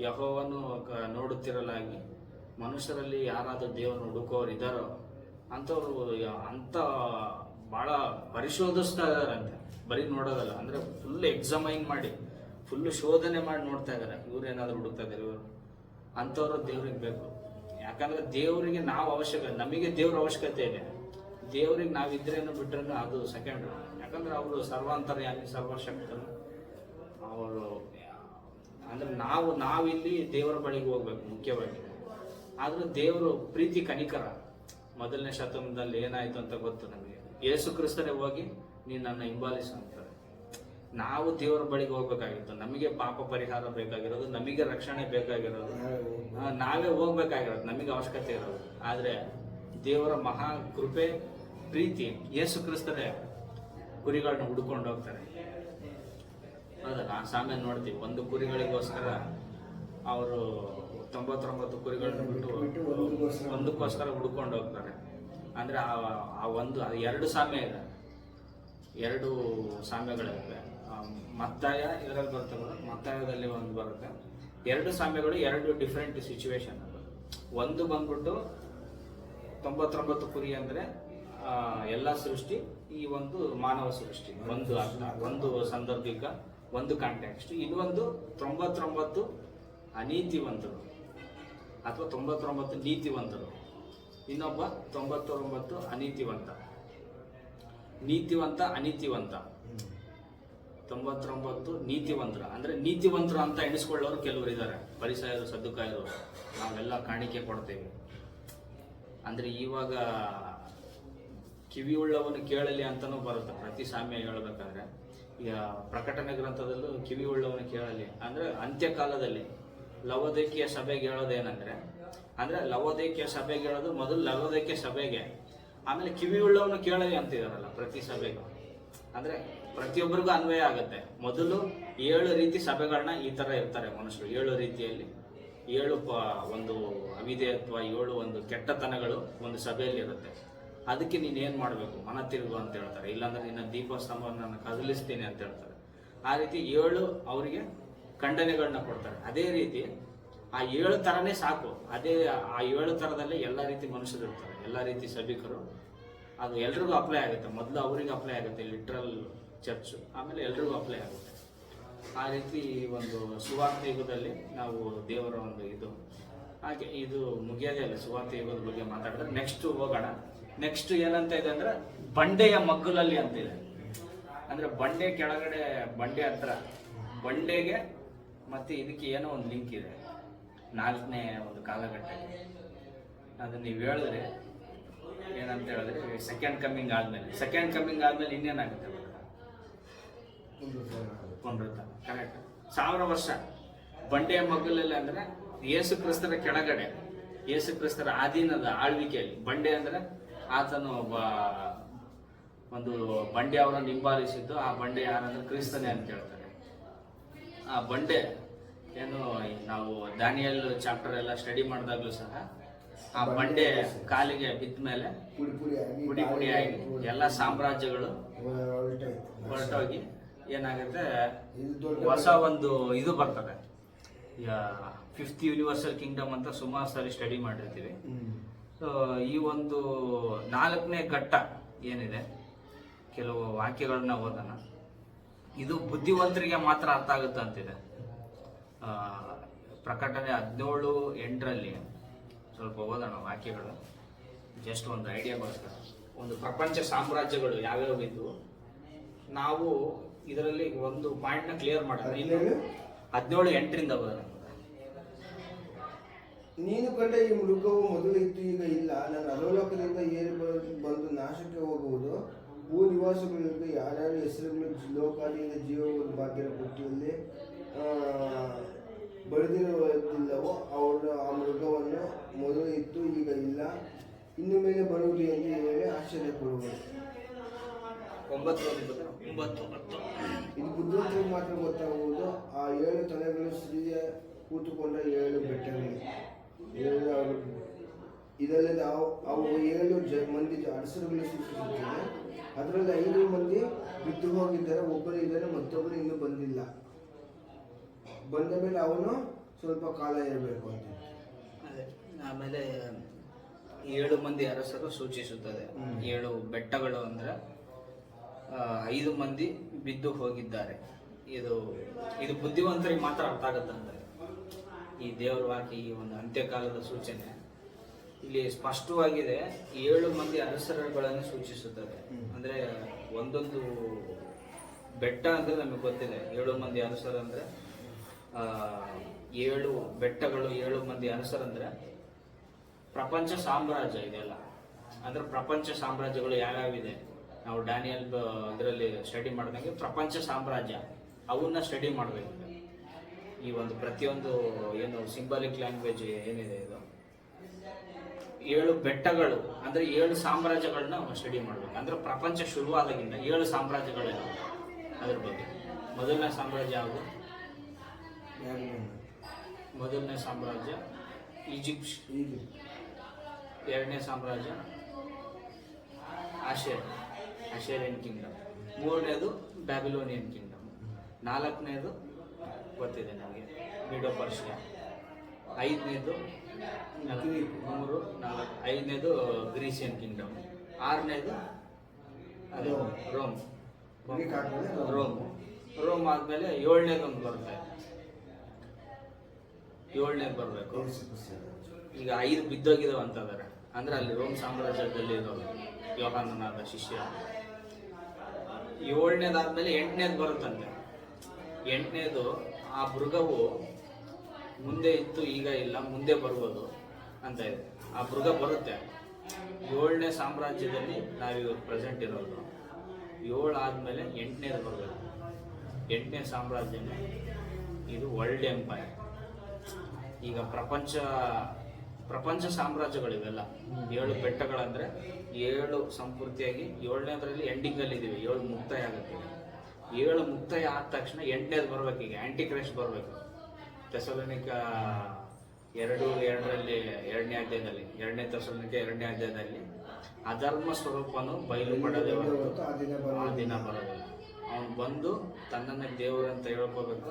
ಯೆಹೋವನು ನೋಡುತ್ತಿರಲಾಗಿ ಮನುಷ್ಯರಲ್ಲಿ ಯಾರಾದರೂ ದೇವ್ರನ್ನ ಹುಡುಕೋರು ಇದ್ದಾರೋ ಅಂಥವ್ರು ಅಂತ ಬಹಳ ಪರಿಶೋಧಿಸ್ತಾ ಇದಾರಂತೆ. ಬರೀ ನೋಡೋದಲ್ಲ, ಅಂದ್ರೆ ಫುಲ್ ಎಕ್ಸಾಮೈನ್ ಮಾಡಿ, ಫುಲ್ ಶೋಧನೆ ಮಾಡಿ ನೋಡ್ತಾ ಇದಾರೆ. ಇವ್ರೇನಾದ್ರು ಹುಡುಕ್ತಾ ಇದಾರೆ, ಇವರು ಅಂಥವ್ರು ದೇವ್ರಿಗೆ ಬೇಕು. ಯಾಕಂದ್ರೆ ದೇವರಿಗೆ ನಾವು ಅವಶ್ಯಕ, ನಮಗೆ ದೇವ್ರ ಅವಶ್ಯಕತೆ ಇದೆ. ದೇವ್ರಿಗೆ ನಾವಿದ್ರೇನು ಬಿಟ್ರೇನು ಅದು ಸೆಕೆಂಡ್. ಯಾಕಂದ್ರೆ ಅವರು ಸರ್ವಾಂತರ್ಯಾಮಿ, ಸರ್ವಶಕ್ತರು ಅವರು. ಅಂದ್ರೆ ನಾವಿಲ್ಲಿ ದೇವರ ಬಳಿಗೆ ಹೋಗ್ಬೇಕು ಮುಖ್ಯವಾಗಿ. ಆದ್ರೂ ದೇವರು ಪ್ರೀತಿ ಕನಿಕರ. ಮೊದಲನೇ ಶತಮಾನದಲ್ಲಿ ಏನಾಯ್ತು ಅಂತ ಗೊತ್ತು ನಮಗೆ. ಯೇಸು ಕ್ರಿಸ್ತರೇ ಹೋಗಿ ನೀನು ನನ್ನ ಹಿಂಬಾಲಿಸು ಅಂತಾರೆ. ನಾವು ದೇವರ ಬಳಿಗೆ ಹೋಗ್ಬೇಕಾಗಿತ್ತು. ನಮಗೆ ಪಾಪ ಪರಿಹಾರ ಬೇಕಾಗಿರೋದು, ನಮಗೆ ರಕ್ಷಣೆ ಬೇಕಾಗಿರೋದು, ನಾವೇ ಹೋಗ್ಬೇಕಾಗಿರೋದು, ನಮಗೆ ಅವಶ್ಯಕತೆ ಇರೋದು. ಆದ್ರೆ ದೇವರ ಮಹಾ ಕೃಪೆ ಪ್ರೀತಿ ಯೇಸು ಕ್ರಿಸ್ತರೇ ಕುರಿಗಳನ್ನ ಹುಡ್ಕೊಂಡು ಹೋಗ್ತಾರೆ. ಹೌದಲ್ಲ, ಆ ಸಾಮ್ಯ ನೋಡ್ತೀವಿ. ಒಂದು ಕುರಿಗಳಿಗೋಸ್ಕರ ಅವರು 99 ಕುರಿಗಳನ್ನ ಬಿಟ್ಟು ಒಂದಕ್ಕೋಸ್ಕರ ಹುಡ್ಕೊಂಡು ಹೋಗ್ತಾರೆ. ಅಂದ್ರೆ ಎರಡು ಸಾಮ್ಯ ಇದೆ, 2 ಸಾಮ್ಯಗಳಿವೆ. ಮತ್ತಾಯ ಇದರಲ್ಲಿ ಬರ್ತದೆ, ಮತ್ತಾಯದಲ್ಲಿ ಒಂದು ಬರುತ್ತೆ. 2 ಸಾಮ್ಯಗಳು 2 ಡಿಫ್ರೆಂಟ್ ಸಿಚುವೇಶನ್. ಒಂದು ಬಂದ್ಬಿಟ್ಟು 99 ಕುರಿ ಅಂದ್ರೆ ಎಲ್ಲ ಸೃಷ್ಟಿ, ಈ ಒಂದು ಮಾನವ ಸೃಷ್ಟಿ. ಒಂದು ಅರ್ಥ, ಒಂದು ಸಂದರ್ಭಿಕ, ಒಂದು ಕಾಂಟೆಕ್ಸ್ಟ್. ಇನ್ನೊಂದು 99 ಅನೀತಿವಂತರು ಅಥವಾ 99 ನೀತಿವಂತರು. ಇನ್ನೊಬ್ಬ 99 ಅನೀತಿವಂತ, ನೀತಿವಂತ, ಅನೀತಿವಂತ. 99 ನೀತಿವಂತರ. ಅಂದ್ರೆ ನೀತಿವಂತರು ಅಂತ ಎಣಿಸ್ಕೊಳ್ಳೋರು ಕೆಲವರು ಇದ್ದಾರೆ, ಪರಿಸಯರು, ಸದ್ದುಕಾಯರು. ನಾವೆಲ್ಲ ಕಾಣಿಕೆ ಕೊಡ್ತೇವೆ ಅಂದ್ರೆ ಇವಾಗ ಕಿವಿಯುಳ್ಳವನು ಕೇಳಲಿ ಅಂತಾನೂ ಬರುತ್ತೆ ಪ್ರತಿ ಸಾಮ್ಯ ಹೇಳ್ಬೇಕಾದ್ರೆ. ಈಗ ಪ್ರಕಟಣೆ ಗ್ರಂಥದಲ್ಲೂ ಕಿವಿಯುಳ್ಳವನು ಕೇಳಲಿ ಅಂದ್ರೆ ಅಂತ್ಯಕಾಲದಲ್ಲಿ ಲವೋದಿಕೀಯ ಸಭೆಗೆ ಹೇಳೋದೇನಂದ್ರೆ, ಅಂದ್ರೆ ಲವೋದಿಕೀಯ ಸಭೆಗೆ ಹೇಳೋದು ಮೊದಲು ಲವೋದಿಕೀಯ ಸಭೆಗೆ, ಆಮೇಲೆ ಕಿವಿಯುಳ್ಳವನು ಕೇಳಲಿ ಅಂತಿದಾರಲ್ಲ ಪ್ರತಿ ಸಭೆಗೂ. ಅಂದ್ರೆ ಪ್ರತಿಯೊಬ್ಬರಿಗೂ ಅನ್ವಯ ಆಗುತ್ತೆ. ಮೊದಲು 7 ರೀತಿ ಸಭೆಗಳನ್ನ ಈ ತರ ಇರ್ತಾರೆ ಮನುಷ್ಯರು. 7 ರೀತಿಯಲ್ಲಿ ಒಂದು ಅವಿಧೇಯತ್ವ, 7 ಒಂದು ಕೆಟ್ಟತನಗಳು ಒಂದು ಸಭೆಯಲ್ಲಿ ಇರುತ್ತೆ. ಅದಕ್ಕೆ ನೀನು ಏನು ಮಾಡಬೇಕು, ಮನ ತಿರುಗು ಅಂತ ಹೇಳ್ತಾರೆ. ಇಲ್ಲಾಂದ್ರೆ ನಿನ್ನ ದೀಪಸ್ತಂಭವನ್ನು ನಾನು ಕದಲಿಸ್ತೀನಿ ಅಂತ ಹೇಳ್ತಾರೆ. ಆ ರೀತಿ 7 ಅವರಿಗೆ ಖಂಡನೆಗಳನ್ನ ಕೊಡ್ತಾರೆ. ಅದೇ ರೀತಿ ಆ 7 ಥರನೇ ಸಾಕು. ಅದೇ ಆ 7 ಥರದಲ್ಲೇ ಎಲ್ಲ ರೀತಿ ಮನುಷ್ಯರು ಇರ್ತಾರೆ, ಎಲ್ಲ ರೀತಿ ಸಭಿಕರು. ಅದು ಎಲ್ರಿಗೂ ಅಪ್ಲೈ ಆಗುತ್ತೆ. ಮೊದಲು ಅವರಿಗೆ ಅಪ್ಲೈ ಆಗುತ್ತೆ ಲಿಟ್ರಲ್ ಚರ್ಚ್, ಆಮೇಲೆ ಎಲ್ರಿಗೂ ಅಪ್ಲೈ ಆಗುತ್ತೆ. ಆ ರೀತಿ ಒಂದು ಸುವಾರ್ಥ ಯುಗದಲ್ಲಿ ನಾವು ದೇವರ ಒಂದು ಇದು ಹಾಗೆ ಇದು ಮುಗಿಯೋದೇ ಇಲ್ಲ. ಸುವಾರ್ಥ ಯುಗದ ಬಗ್ಗೆ ಮಾತಾಡಿದ್ರೆ ನೆಕ್ಸ್ಟ್ ಹೋಗೋಣ. ನೆಕ್ಸ್ಟ್ ಏನಂತ ಇದೆ ಅಂದ್ರೆ ಬಂಡೆಯ ಮಗ್ಗುಲಲ್ಲಿ ಅಂತಿದೆ. ಅಂದ್ರೆ ಬಂಡೆ ಕೆಳಗಡೆ, ಬಂಡೆ ಹತ್ರ, ಬಂಡೆಗೆ ಮತ್ತೆ ಇದಕ್ಕೆ ಏನೋ ಒಂದು ಲಿಂಕ್ ಇದೆ 4ನೇ ಒಂದು ಕಾಲಘಟ್ಟಕ್ಕೆ. ಅದನ್ನ ನೀವು ಹೇಳಿದ್ರೆ ಏನಂತ ಹೇಳಿದ್ರೆ ಸೆಕೆಂಡ್ ಕಮ್ಮಿಂಗ್ ಆದ್ಮೇಲೆ ಇನ್ನೇನಾಗುತ್ತೆ ಪುನರುತ್ಥಾನ. ಕರೆಕ್ಟ್. 1000 ವರ್ಷ ಬಂಡೆಯ ಮಗ್ಗಲಲ್ಲಿ ಅಂದ್ರೆ ಯೇಸು ಕ್ರಿಸ್ತರ ಕೆಳಗಡೆ, ಯೇಸು ಕ್ರಿಸ್ತರ ಅಧೀನದ ಆಳ್ವಿಕೆಯಲ್ಲಿ. ಬಂಡೆ ಅಂದ್ರೆ ಆತನು ಒಂದು ಬಂಡೆ ಅವರನ್ನು ಹಿಂಬಾಲಿಸಿದ್ದು. ಆ ಬಂಡೆ ಯಾರಂದ್ರೆ ಕ್ರಿಸ್ತನೇ ಅಂತ ಹೇಳ್ತಾರೆ. ಆ ಬಂಡೆ ಏನು ನಾವು ದಾನಿಯಲ್ ಚಾಪ್ಟರ್ ಎಲ್ಲ ಸ್ಟಡಿ ಮಾಡಿದಾಗಲೂ ಸಹ ಆ ಬಂಡೆ ಕಾಲಿಗೆ ಬಿದ್ದ ಮೇಲೆ ಪುಡಿ ಪುಡಿಯಾಗಿ ಎಲ್ಲ ಸಾಮ್ರಾಜ್ಯಗಳು ಹೊರಟೋಗಿ ಏನಾಗುತ್ತೆ, ಹೊಸ ಒಂದು ಇದು ಬರ್ತದೆ. 5th ಯೂನಿವರ್ಸಲ್ ಕಿಂಗ್ಡಮ್ ಅಂತ ಸುಮಾರು ಸರಿ ಸ್ಟಡಿ ಮಾಡಿರ್ತೀವಿ. ಈ ಒಂದು 4ನೇ ಘಟ್ಟ ಏನಿದೆ, ಕೆಲವು ವಾಕ್ಯಗಳನ್ನ ಓದೋಣ. ಇದು ಬುದ್ಧಿವಂತರಿಗೆ ಮಾತ್ರ ಅರ್ಥ ಆಗುತ್ತೆ ಅಂತಿದೆ. ಪ್ರಕಟಣೆ 17:8 ಸ್ವಲ್ಪ ಓದೋಣ ವಾಕ್ಯಗಳು, ಜಸ್ಟ್ ಒಂದು ಐಡಿಯಾಗೋಸ್ಕರ. ಒಂದು ಪ್ರಪಂಚ ಸಾಮ್ರಾಜ್ಯಗಳು ಯಾವ್ಯಾವ ಇದ್ವು, ನಾವು ಇದರಲ್ಲಿ ಒಂದು ಪಾಯಿಂಟ್ನ ಕ್ಲಿಯರ್ ಮಾಡೋಣ. 17:8 ಓದೋಣ. ನೀನು ಕಂಡ ಈ ಮೃಗವು ಮೊದಲು ಇತ್ತು, ಈಗ ಇಲ್ಲ. ನಾನು ಅಧೋಲೋಕದಿಂದ ಏರಿ ಬಂದು ನಾಶಕ್ಕೆ ಹೋಗುವುದು. ಭೂ ನಿವಾಸಗಳಿಗೆ ಯಾರ್ಯಾರ ಹೆಸರುಗಳು ಲೋಕಾದಿಯಿಂದ ಜೀವವನ್ನು ಭಾಗ್ಯದ ಪಟ್ಟಿಯಲ್ಲಿ ಬರೆದಿರುವುದಿಲ್ಲವೋ ಅವರು ಆ ಮೃಗವನ್ನು ಮೊದಲು ಇತ್ತು, ಈಗ ಇಲ್ಲ, ಇನ್ನು ಮೇಲೆ ಬರುವುದು ಎಂದು ಹೇಳಿ ಆಶ್ಚರ್ಯ ಪಡುವುದು. 9 ಇದು ಬುದ್ಧಿವಂತರಿಗೆ ಮಾತ್ರ ಗೊತ್ತಾಗುವುದು. ಆ 7 ತಲೆಗಳು ಸ್ತ್ರೀಯ ಕೂತುಕೊಂಡ 7 ಬೆಟ್ಟಗಳು. ಇದಲ್ಲದೆ ಅವು 7 ಮಂದಿ ಅರಸರುಗಳು ಸೂಚಿಸುತ್ತವೆ. ಅದರಲ್ಲಿ 5 ಮಂದಿ ಬಿದ್ದು ಹೋಗಿದ್ದಾರೆ, ಒಬ್ಬರು ಇದ್ದಾರೆ, ಮತ್ತೊಬ್ಬರು ಇನ್ನೂ ಬಂದಿಲ್ಲ. ಬಂದ ಮೇಲೆ ಅವನು ಸ್ವಲ್ಪ ಕಾಲ ಇರಬೇಕು ಅಂತ. ಆಮೇಲೆ 7 ಮಂದಿ ಅರಸರು ಸೂಚಿಸುತ್ತದೆ. 7 ಬೆಟ್ಟಗಳು ಅಂದ್ರೆ 5 ಮಂದಿ ಬಿದ್ದು ಹೋಗಿದ್ದಾರೆ. ಇದು ಬುದ್ಧಿವಂತರಿಗೆ ಮಾತ್ರ ಅರ್ಥ ಆಗುತ್ತಂದ್ರೆ ಈ ದೇವರ ವಾಕ್ಯ, ಈ ಒಂದು ಅಂತ್ಯಕಾಲದ ಸೂಚನೆ ಇಲ್ಲಿ ಸ್ಪಷ್ಟವಾಗಿದೆ. 7 ಮಂದಿ ಅರಸರುಗಳನ್ನು ಸೂಚಿಸುತ್ತದೆ. ಅಂದ್ರೆ ಒಂದೊಂದು ಬೆಟ್ಟ ಅಂದ್ರೆ ನಮಗೆ ಗೊತ್ತಿದೆ. 7 ಮಂದಿ ಅರಸರು ಅಂದ್ರೆ 7 ಬೆಟ್ಟಗಳು, 7 ಮಂದಿ ಅರಸರಂದ್ರೆ ಪ್ರಪಂಚ ಸಾಮ್ರಾಜ್ಯ ಇದೆಲ್ಲ. ಅಂದ್ರೆ ಪ್ರಪಂಚ ಸಾಮ್ರಾಜ್ಯಗಳು ಯಾವ್ಯಾವಿದೆ ನಾವು ಡ್ಯಾನಿಯಲ್ ಇದರಲ್ಲಿ ಸ್ಟಡಿ ಮಾಡಿದಂಗೆ ಪ್ರಪಂಚ ಸಾಮ್ರಾಜ್ಯ ಅವನ್ನ ಸ್ಟಡಿ ಮಾಡಬೇಕು. ಈ ಒಂದು ಪ್ರತಿಯೊಂದು ಏನು ಸಿಂಬಾಲಿಕ್ ಲ್ಯಾಂಗ್ವೇಜ್ ಏನಿದೆ, ಇದು 7 ಬೆಟ್ಟಗಳು ಅಂದ್ರೆ 7 ಸಾಮ್ರಾಜ್ಯಗಳನ್ನ ಸ್ಟಡಿ ಮಾಡ್ಬೇಕು. ಅಂದ್ರೆ ಪ್ರಪಂಚ ಶುರುವಾದಾಗಿಂದ 7 ಸಾಮ್ರಾಜ್ಯಗಳಿವೆ. ಅದ್ರ ಬಗ್ಗೆ ಮೊದಲನೇ ಸಾಮ್ರಾಜ್ಯ ಯಾವುದು? ಮೊದಲನೇ ಸಾಮ್ರಾಜ್ಯ ಈಜಿಪ್ಟ್. 2ನೇ ಸಾಮ್ರಾಜ್ಯ ಆಶೇರಿಯನ್ ಕಿಂಗ್ಡಮ್. 3ನೇದು ಬ್ಯಾಬಿಲೋನಿಯನ್ ಕಿಂಗ್ಡಮ್. 4ನೇದು ಗೊತ್ತಿದೆ ನಮಗೆ, ಮೀಡೋ ಪರ್ಷಿಯಾ. 5ನೇದು 3, 4, 5ನೇದು ಗ್ರೀಸಿಯನ್ ಕಿಂಗ್ಡಮ್. 6ನೇದು ಅದೇ ರೋಮ್ ಆದ್ಮೇಲೆ 7ನೇದು ಒಂದು ಬರುತ್ತೆ. 7ನೇದು ಬರಬೇಕು. ಈಗ 5 ಬಿದ್ದೋಗಿದಾವ ಅಂತಂದ್ರೆ ಅಂದ್ರೆ ಅಲ್ಲಿ ರೋಮ್ ಸಾಮ್ರಾಜ್ಯದಲ್ಲಿ ಇರೋದು ಯೋಹಾನನಾದ ಶಿಷ್ಯ. 7ನೇದಾದ್ಮೇಲೆ 8ನೇದು ಬರುತ್ತಂತೆ. 8ನೇದು ಆ ಮೃಗವು ಮುಂದೆ ಇತ್ತು, ಈಗ ಇಲ್ಲ, ಮುಂದೆ ಬರುವುದು ಅಂತ ಇದೆ. ಆ ಮೃಗ ಬರುತ್ತೆ. 7ನೇ ಸಾಮ್ರಾಜ್ಯದಲ್ಲಿ ನಾವಿವಾಗ ಪ್ರೆಸೆಂಟ್ ಇರೋದು. 7 ಆದ್ಮೇಲೆ 8ನೇದು ಬರಬೇಕು. 8ನೇ ಸಾಮ್ರಾಜ್ಯನೇ ಇದು ವರ್ಲ್ಡ್ ಎಂಪೈರ್. ಈಗ ಪ್ರಪಂಚ ಸಾಮ್ರಾಜ್ಯಗಳಿವೆಲ್ಲ 7 ಬೆಟ್ಟಗಳಂದ್ರೆ 7 ಸಂಪೂರ್ತಿಯಾಗಿ 7ನೇದರಲ್ಲಿ ಎಂಡಿಂಗ್ ಅಲ್ಲಿ ಇದೀವಿ. 7 ಮುಕ್ತಾಯ ಆಗುತ್ತೆ. 7 ಮುಕ್ತಾಯ ಆದ ತಕ್ಷಣ 8ನೇದು ಬರ್ಬೇಕು. ಈಗ ಆಂಟಿ ಕ್ರೈಸ್ಟ್ ಬರ್ಬೇಕು. ಥೆಸಲೋನಿಕ ಎರಡರಲ್ಲಿ ಎರಡನೇ ಅಧ್ಯಾಯದಲ್ಲಿ 2ನೇ ತೆಸಲೋನಿಕೆ 2ನೇ ಅಧ್ಯಾಯದಲ್ಲಿ ಅಧರ್ಮ ಸ್ವರೂಪನು ಬಯಲು ಪಡದೆ ಹೊರತು ಆ ದಿನ ಬರೋದಿಲ್ಲ. ಅವನು ಬಂದು ತನ್ನನ್ನು ದೇವರಂತ ಹೇಳ್ಕೋಬೇಕು,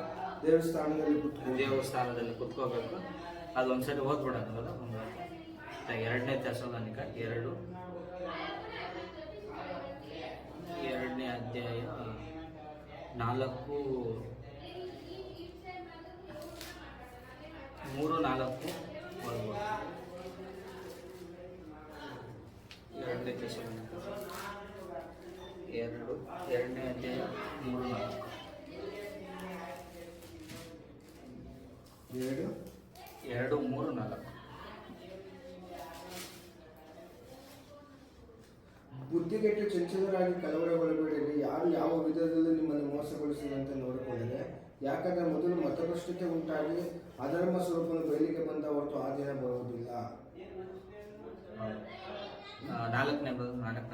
ದೇವಸ್ಥಾನದಲ್ಲಿ ಕುತ್ಕೋಬೇಕು. ಅದೊಂದ್ಸರಿ ಓದ್ಬಿಡೋದಲ್ಲ ಒಂದು 2ನೇ ತೆಸಲೋನಿಕ 2ನೇ ಅಧ್ಯಾಯ 3-4 ಓದ್ಬೋದು. 2ನೇ ತೆಸಲೋನಿಕ 2ನೇ ಅಧ್ಯಾಯ 3-4. 2-3-4. ಬುದ್ಧಿಗೆಟ್ಟು ಚಂಚಲರಾಗಿ ಕಲವರಗೊಳ್ಳಬೇಡಿರಿ, ಯಾರು ಯಾವ ವಿಧದಲ್ಲೂ ನಿಮ್ಮನ್ನು ಮೋಸಗೊಳಿಸುವಂತೆ ನೋಡಿಕೊಳ್ಳದೆ, ಯಾಕಂದ್ರೆ ಮೊದಲು ಮತಭ್ರಷ್ಟತೆ ಉಂಟಾಗಿ ಅಧರ್ಮ ಸ್ವರೂಪನು ಬಯಲಿಗೆ ಬಂದ ಹೊರತು ಆ ದಿನ ಬರುವುದಿಲ್ಲ. 4ನೇ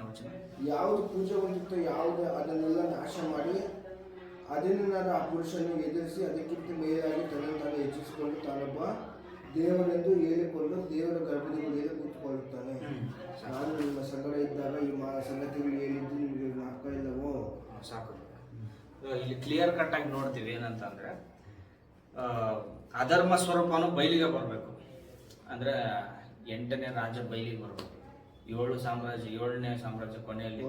ವಚನ. ಯಾವುದು ಪೂಜೆ ಹೊಂದಿತ್ತೋ ಯಾವುದು ಅದನ್ನೆಲ್ಲ ನಾಶ ಮಾಡಿ ಅಧೀನನಾದ ಆ ಪುರುಷನ್ನು ಎದುರಿಸಿ ಅದಕ್ಕಿಂತ ಮೇಲಾಗಿ ತನ್ನನ್ನು ತಾನು ಹೆಚ್ಚಿಸಿಕೊಂಡು ತಾನೊಬ್ಬ ದೇವರೆಂದು ಹೇಳಿಕೊಂಡು ದೇವರ ಗರ್ಭದಲ್ಲಿ ಕೂತ್ಕೊಳ್ಳುತ್ತಾನೆ. ನಾನು ನಿಮ್ಮ ಸಂಗಡ ಇದ್ದಾಗ ಈ ಸಂಗತಿಗಳು ಹೇಳಿದ್ದು ನಿಮಗೆ ಜ್ಞಾಪಕ ಇಲ್ಲವೋ? ಸಾಕು. ಇಲ್ಲಿ ಕ್ಲಿಯರ್ ಕಟ್ ಆಗಿ ನೋಡ್ತೀವಿ ಏನಂತಂದ್ರೆ, ಅಧರ್ಮ ಸ್ವರೂಪನು ಬಯಲಿಗೆ ಬರಬೇಕು. ಅಂದ್ರೆ 8ನೇ ರಾಜ ಬಯಲಿಗೆ ಬರಬೇಕು. 7ನೇ ಸಾಮ್ರಾಜ್ಯ ಕೊನೆಯಲ್ಲಿ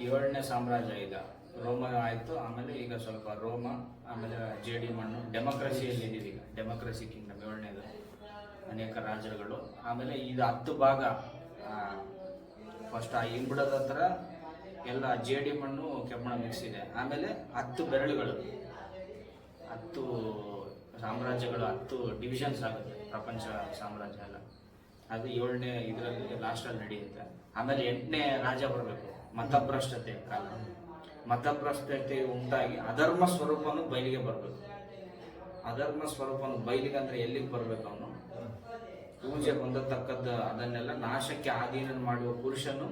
7ನೇ ಸಾಮ್ರಾಜ್ಯ ಈಗ ರೋಮ ಆಯಿತು. ಆಮೇಲೆ ಈಗ ಸ್ವಲ್ಪ ರೋಮ, ಆಮೇಲೆ ಜೇಡಿ ಮಣ್ಣು, ಡೆಮೋಕ್ರಸಿಯಲ್ಲಿ ಇದೀವಿ ಈಗ. ಡೆಮೋಕ್ರಸಿ ಕಿಂಗ್ಡಮ್ 7ನೇದು, ಅನೇಕ ರಾಜ್ಯಗಳು. ಆಮೇಲೆ ಇದು 10 ಭಾಗ. ಫಸ್ಟ್ ಆ ಇಂಬಿಡದ ಹತ್ರ ಎಲ್ಲ ಜೇಡಿ ಮಣ್ಣು ಕೆಮ್ಮಣ ಮಿಕ್ಸ್ ಇದೆ. ಆಮೇಲೆ 10 ಬೆರಳುಗಳು, 10 ಸಾಮ್ರಾಜ್ಯಗಳು, 10 ಡಿವಿಷನ್ಸ್ ಆಗುತ್ತೆ ಪ್ರಪಂಚ ಸಾಮ್ರಾಜ್ಯ ಎಲ್ಲ. ಅದು 7ನೇ ಇದರಲ್ಲಿ ಲಾಸ್ಟಲ್ಲಿ ನಡೆಯುತ್ತೆ. ಆಮೇಲೆ 8ನೇ ರಾಜ ಬರಬೇಕು. ಮತಭ್ರಷ್ಟತೆ ಕಾಲ, ಮತಭ್ರಷ್ಟತೆ ಉಂಟಾಗಿ ಅಧರ್ಮ ಸ್ವರೂಪನು ಬಯಲಿಗೆ ಬರಬೇಕು. ಅಧರ್ಮ ಸ್ವರೂಪನು ಬಯಲಿಗೆ ಅಂದ್ರೆ ಎಲ್ಲಿಗೆ ಬರಬೇಕು? ಅವನು ಪೂಜೆ ಹೊಂದತಕ್ಕದ್ದು ಅದನ್ನೆಲ್ಲ ನಾಶಕ್ಕೆ ಆಧೀನ ಮಾಡುವ ಪುರುಷನು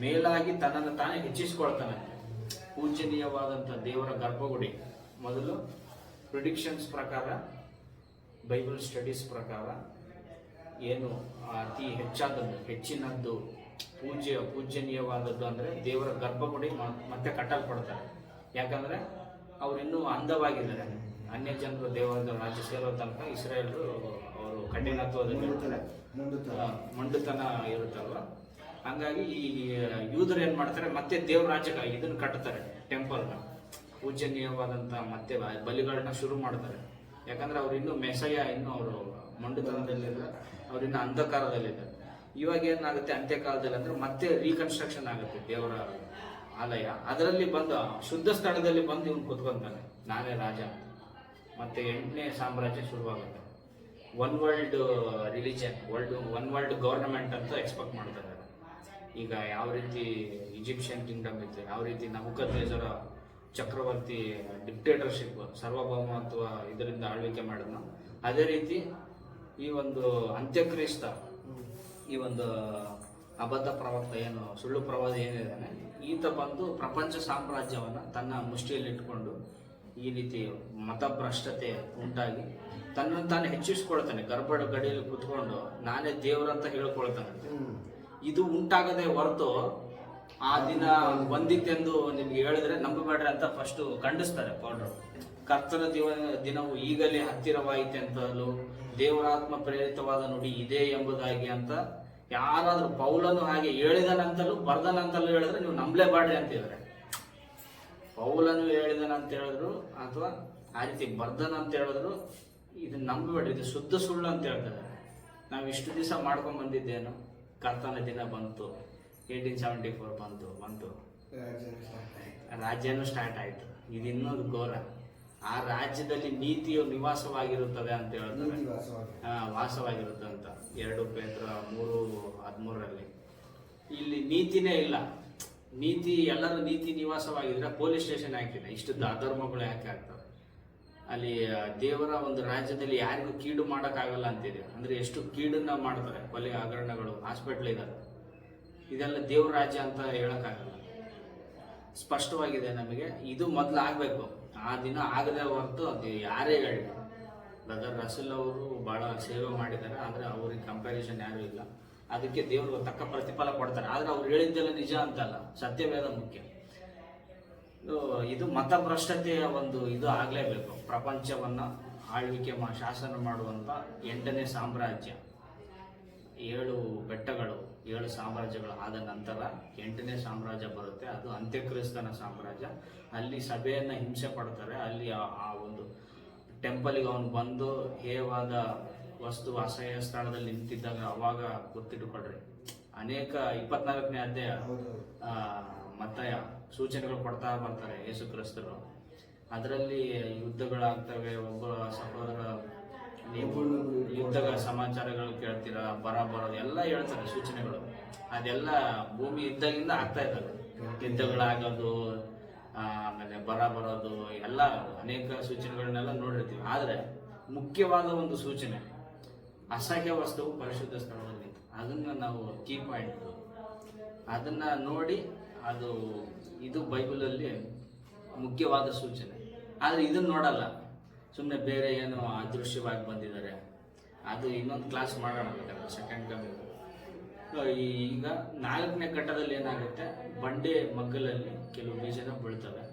ಮೇಲಾಗಿ ತನ್ನನ್ನು ತಾನೇ ಹೆಚ್ಚಿಸಿಕೊಳ್ತಾನೆ. ಪೂಜನೀಯವಾದಂಥ ದೇವರ ಗರ್ಭಗುಡಿ ಮೊದಲು ಪ್ರಿಡಿಕ್ಷನ್ಸ್ ಪ್ರಕಾರ, ಬೈಬಲ್ ಸ್ಟಡೀಸ್ ಪ್ರಕಾರ ಏನು ಅತಿ ಹೆಚ್ಚಿನದ್ದು ಪೂಜ್ಯನೀಯವಾದದ್ದು ಅಂದರೆ ದೇವರ ಗರ್ಭಗುಡಿ ಮತ್ತೆ ಕಟ್ಟಲ್ಪಡ್ತಾರೆ. ಯಾಕಂದರೆ ಅವರಿನ್ನೂ ಅಂಧವಾಗಿದ್ದಾರೆ. ಅನ್ಯ ಜನರು ದೇವರ ರಾಜ್ಯ ಸೇರೋ ತನಕ ಇಸ್ರಾಯೇಲರು ಅವರು ಕಠಿಣತ್ವದಲ್ಲಿ ಮಂಡುತನ ಇರುತ್ತಲ್ವ. ಹಂಗಾಗಿ ಈ ಯೂದರು ಏನು ಮಾಡ್ತಾರೆ, ಮತ್ತೆ ದೇವ್ರ ರಾಜ್ಯ ಇದನ್ನು ಕಟ್ತಾರೆ, ಟೆಂಪಲ್ನ, ಪೂಜನೀಯವಾದಂಥ ಮತ್ತೆ ಬಲಿಗಳನ್ನ ಶುರು ಮಾಡ್ತಾರೆ. ಯಾಕಂದ್ರೆ ಅವ್ರು ಇನ್ನೂ ಮೆಸಯ್ಯ, ಇನ್ನೂ ಅವರು ಮಂಡುತನದಲ್ಲಿದ್ದಾರೆ, ಅವ್ರಿನ್ನೂ ಅಂಧಕಾರದಲ್ಲಿದ್ದಾರೆ. ಇವಾಗ ಏನಾಗುತ್ತೆ ಅಂತ್ಯಕಾಲದಲ್ಲಿ ಅಂದ್ರೆ ಮತ್ತೆ ರೀಕನ್ಸ್ಟ್ರಕ್ಷನ್ ಆಗುತ್ತೆ ದೇವರ ಆಲಯ. ಅದರಲ್ಲಿ ಬಂದು ಶುದ್ಧ ಸ್ಥಳದಲ್ಲಿ ಬಂದು ಇವನು ಕುತ್ಕೊಂತಾನೆ, ನಾನೇ ರಾಜ. ಮತ್ತೆ 8ನೇ ಸಾಮ್ರಾಜ್ಯ ಶುರುವಾಗುತ್ತೆ. One world religion, one world government ಅಂತ ಎಕ್ಸ್ಪೆಕ್ಟ್ ಮಾಡ್ತಾರೆ. ಈಗ ಯಾವ ರೀತಿ ಈಜಿಪ್ಷಿಯನ್ ಕಿಂಗ್ಡಮ್ ಇತ್ತು, ಯಾವ ರೀತಿ ನಬೂಕದ್ನೆಚ್ಚರ ಚಕ್ರವರ್ತಿ ಡಿಕ್ಟೇಟರ್ಶಿಪ್, ಸಾರ್ವಭೌಮತ್ವ ಇದರಿಂದ ಆಳ್ವಿಕೆ ಮಾಡಿದ್ನು, ಅದೇ ರೀತಿ ಈ ಒಂದು ಅಂತ್ಯಕ್ರಿಸ್ತ, ಈ ಒಂದು ಅಬದ್ಧ ಪ್ರವಕ್ತ ಏನು ಸುಳ್ಳು ಪ್ರವಾದಿ ಏನಿದ್ದಾನೆ, ಈತ ಬಂದು ಪ್ರಪಂಚ ಸಾಮ್ರಾಜ್ಯವನ್ನು ತನ್ನ ಮುಷ್ಟಿಯಲ್ಲಿ ಇಟ್ಕೊಂಡು ಈ ರೀತಿ ಮತಭ್ರಷ್ಟತೆ ಉಂಟಾಗಿ ತನ್ನನ್ನು ತಾನು ಹೆಚ್ಚಿಸ್ಕೊಳ್ತಾನೆ. ಗರ್ಭಡ ಗಡಿಯಲ್ಲಿ ಕುತ್ಕೊಂಡು ನಾನೇ ದೇವರಂತ ಹೇಳ್ಕೊಳ್ತಾನೆ. ಇದು ಉಂಟಾಗದೆ ಹೊರತು ಆ ದಿನ ಬಂದಿತ್ತೆಂದು ನಿಮ್ಗೆ ಹೇಳಿದ್ರೆ ನಂಬಬೇಡ್ರಿ ಅಂತ ಫಸ್ಟ್ ಖಂಡಿಸ್ತಾರೆ ಪೌಲ್ರು. ಕರ್ತನ ದಿನವು ಈಗಲೇ ಹತ್ತಿರವಾಯಿತೆ ಅಂತಲೂ ದೇವರಾತ್ಮ ಪ್ರೇರಿತವಾದ ನುಡಿ ಇದೆ ಎಂಬುದಾಗಿ ಅಂತ ಯಾರಾದ್ರೂ ಪೌಲನು ಹಾಗೆ ಹೇಳಿದನಂತಲೂ ಬರ್ದನಂತಲೂ ಹೇಳಿದ್ರೆ ನೀವು ನಂಬಲೇಬಾಡ್ರಿ ಅಂತಿದ್ರೆ. ಪೌಲನು ಹೇಳಿದನಂತ ಹೇಳಿದ್ರು ಅಥವಾ ಆ ರೀತಿ ಬರ್ದನ ಅಂತ ಹೇಳಿದ್ರು ಇದನ್ನ ನಂಬಬೇಡ್ರಿ, ಇದು ಶುದ್ಧ ಸುಳ್ಳು ಅಂತ ಹೇಳ್ತಾರೆ. ನಾವು ಇಷ್ಟು ದಿವಸ ಮಾಡ್ಕೊಂಡ್ ಬಂದಿದ್ದೇನು, ಕರ್ತನ ದಿನ ಬಂತು, 1874 ಬಂತು, ರಾಜ್ಯನೂ ಸ್ಟಾರ್ಟ್ ಆಯ್ತು. ಇದು ಇನ್ನೊಂದು ಘೋರ. ಆ ರಾಜ್ಯದಲ್ಲಿ ನೀತಿಯು ನಿವಾಸವಾಗಿರುತ್ತದೆ ಅಂತ ಹೇಳ್ತಾರೆ, ವಾಸವಾಗಿರುತ್ತೆ ಅಂತ 2 ಪೇತ್ರ 3:13. ಇಲ್ಲಿ ನೀತಿನೇ ಇಲ್ಲ. ನೀತಿ, ಎಲ್ಲರೂ ನೀತಿ ನಿವಾಸವಾಗಿದ್ರೆ ಪೊಲೀಸ್ ಸ್ಟೇಷನ್ ಹಾಕಿಲ್ಲ, ಇಷ್ಟು ಅಧರ್ಮಗಳು ಯಾಕೆ ಆಗ್ತವೆ? ಅಲ್ಲಿ ದೇವರ ಒಂದು ರಾಜ್ಯದಲ್ಲಿ ಯಾರಿಗೂ ಕೀಡು ಮಾಡೋಕ್ಕಾಗಲ್ಲ ಅಂತಿದೆ. ಅಂದ್ರೆ ಎಷ್ಟು ಕೀಡನ್ನ ಮಾಡ್ತಾರೆ, ಕೊಲೆ ಹಗರಣಗಳು, ಹಾಸ್ಪಿಟ್ಲ್ ಇದಾವೆ. ಇದೆಲ್ಲ ದೇವ್ರ ರಾಜ್ಯ ಅಂತ ಹೇಳಕ್ಕಾಗಲ್ಲ. ಸ್ಪಷ್ಟವಾಗಿದೆ ನಮಗೆ. ಇದು ಮೊದಲು ಆಗ್ಬೇಕು, ಆ ದಿನ ಆಗದೆ ಹೊರತು ಅದು ಯಾರೇ ಹೇಳಿ ಬ್ರದರ್ ರಸಲ್ ಅವರು ಭಾಳ ಸೇವೆ ಮಾಡಿದ್ದಾರೆ, ಆದರೆ ಅವ್ರಿಗೆ ಕಂಪ್ಯಾರಿಸನ್ ಯಾರೂ ಇಲ್ಲ. ಅದಕ್ಕೆ ದೇವರು ತಕ್ಕ ಪ್ರತಿಫಲ ಕೊಡ್ತಾರೆ. ಆದರೆ ಅವ್ರು ಹೇಳಿದ್ದೆಲ್ಲ ನಿಜ ಅಂತಲ್ಲ, ಸತ್ಯವೇದ ಮುಖ್ಯ. ಇದು ಮತಭ್ರಷ್ಟತೆಯ ಒಂದು ಇದು ಆಗಲೇಬೇಕು. ಪ್ರಪಂಚವನ್ನು ಆಳ್ವಿಕೆ ಶಾಸನ ಮಾಡುವಂಥ 8ನೇ ಸಾಮ್ರಾಜ್ಯ, 7 ಬೆಟ್ಟಗಳು 7 ಸಾಮ್ರಾಜ್ಯಗಳು ಆದ ನಂತರ 8ನೇ ಸಾಮ್ರಾಜ್ಯ ಬರುತ್ತೆ. ಅದು ಅಂತ್ಯಕ್ರಿಸ್ತನ ಸಾಮ್ರಾಜ್ಯ. ಅಲ್ಲಿ ಸಭೆಯನ್ನು ಹಿಂಸೆ ಪಡ್ತಾರೆ. ಅಲ್ಲಿ ಆ ಒಂದು ಟೆಂಪಲಿಗೆ ಅವನು ಬಂದು ಹೇಯವಾದ ವಸ್ತು ಅಸಹ್ಯ ಸ್ಥಳದಲ್ಲಿ ನಿಂತಿದ್ದಾಗ ಅವಾಗ ಗೊತ್ತಿಟ್ಟುಕೊಳ್ರಿ. ಅನೇಕ 24ನೇ ಅಧ್ಯಾಯ ಮತ್ತಾಯ ಸೂಚನೆಗಳು ಕೊಡ್ತಾ ಬರ್ತಾರೆ ಯೇಸು ಕ್ರಿಸ್ತರು. ಅದರಲ್ಲಿ ಯುದ್ಧಗಳಾಗ್ತವೆ. ಒಬ್ಬ ಸಹೋದರ ನೀವು ಯುದ್ಧಗಳ ಸಮಾಚಾರಗಳು ಕೇಳ್ತೀರಾ, ಬರೋದು ಎಲ್ಲ ಹೇಳ್ತಾರೆ ಸೂಚನೆಗಳು. ಅದೆಲ್ಲ ಭೂಮಿ ಇದ್ದಾಗಿಂದ ಆಗ್ತಾ ಇದ್ದಾವೆ. ಯುದ್ಧಗಳಾಗೋದು, ಆಮೇಲೆ ಬರೋದು ಎಲ್ಲ ಅನೇಕ ಸೂಚನೆಗಳನ್ನೆಲ್ಲ ನೋಡಿರ್ತೀವಿ. ಆದರೆ ಮುಖ್ಯವಾದ ಒಂದು ಸೂಚನೆ ಅಸಹ್ಯ ವಸ್ತುವು ಪರಿಶುದ್ಧ ಸ್ಥಳದಲ್ಲಿ, ಅದನ್ನು ನಾವು ಕೀ ಪಾಯಿಂಟ್ ಅದನ್ನು ನೋಡಿ, ಅದು ಇದು ಬೈಬಲಲ್ಲಿ ಮುಖ್ಯವಾದ ಸೂಚನೆ. ಆದರೆ ಇದನ್ನು ನೋಡಲ್ಲ, ಸುಮ್ಮನೆ ಬೇರೆ ಏನೋ ಅದೃಶ್ಯವಾಗಿ ಬಂದಿದ್ದಾರೆ. ಅದು ಇನ್ನೊಂದು ಕ್ಲಾಸ್ ಮಾಡೋಣ ಬೇಕಾದ್ರೆ, ಸೆಕೆಂಡ್ ಕಮಿಂಗ್. ಈಗ 4ನೇ ಘಟ್ಟದಲ್ಲಿ ಏನಾಗುತ್ತೆ, ಬಂಡೆ ಮಗ್ಗಲಲ್ಲಿ ಕೆಲವು ಬೀಜನ ಬೀಳ್ತವೆ.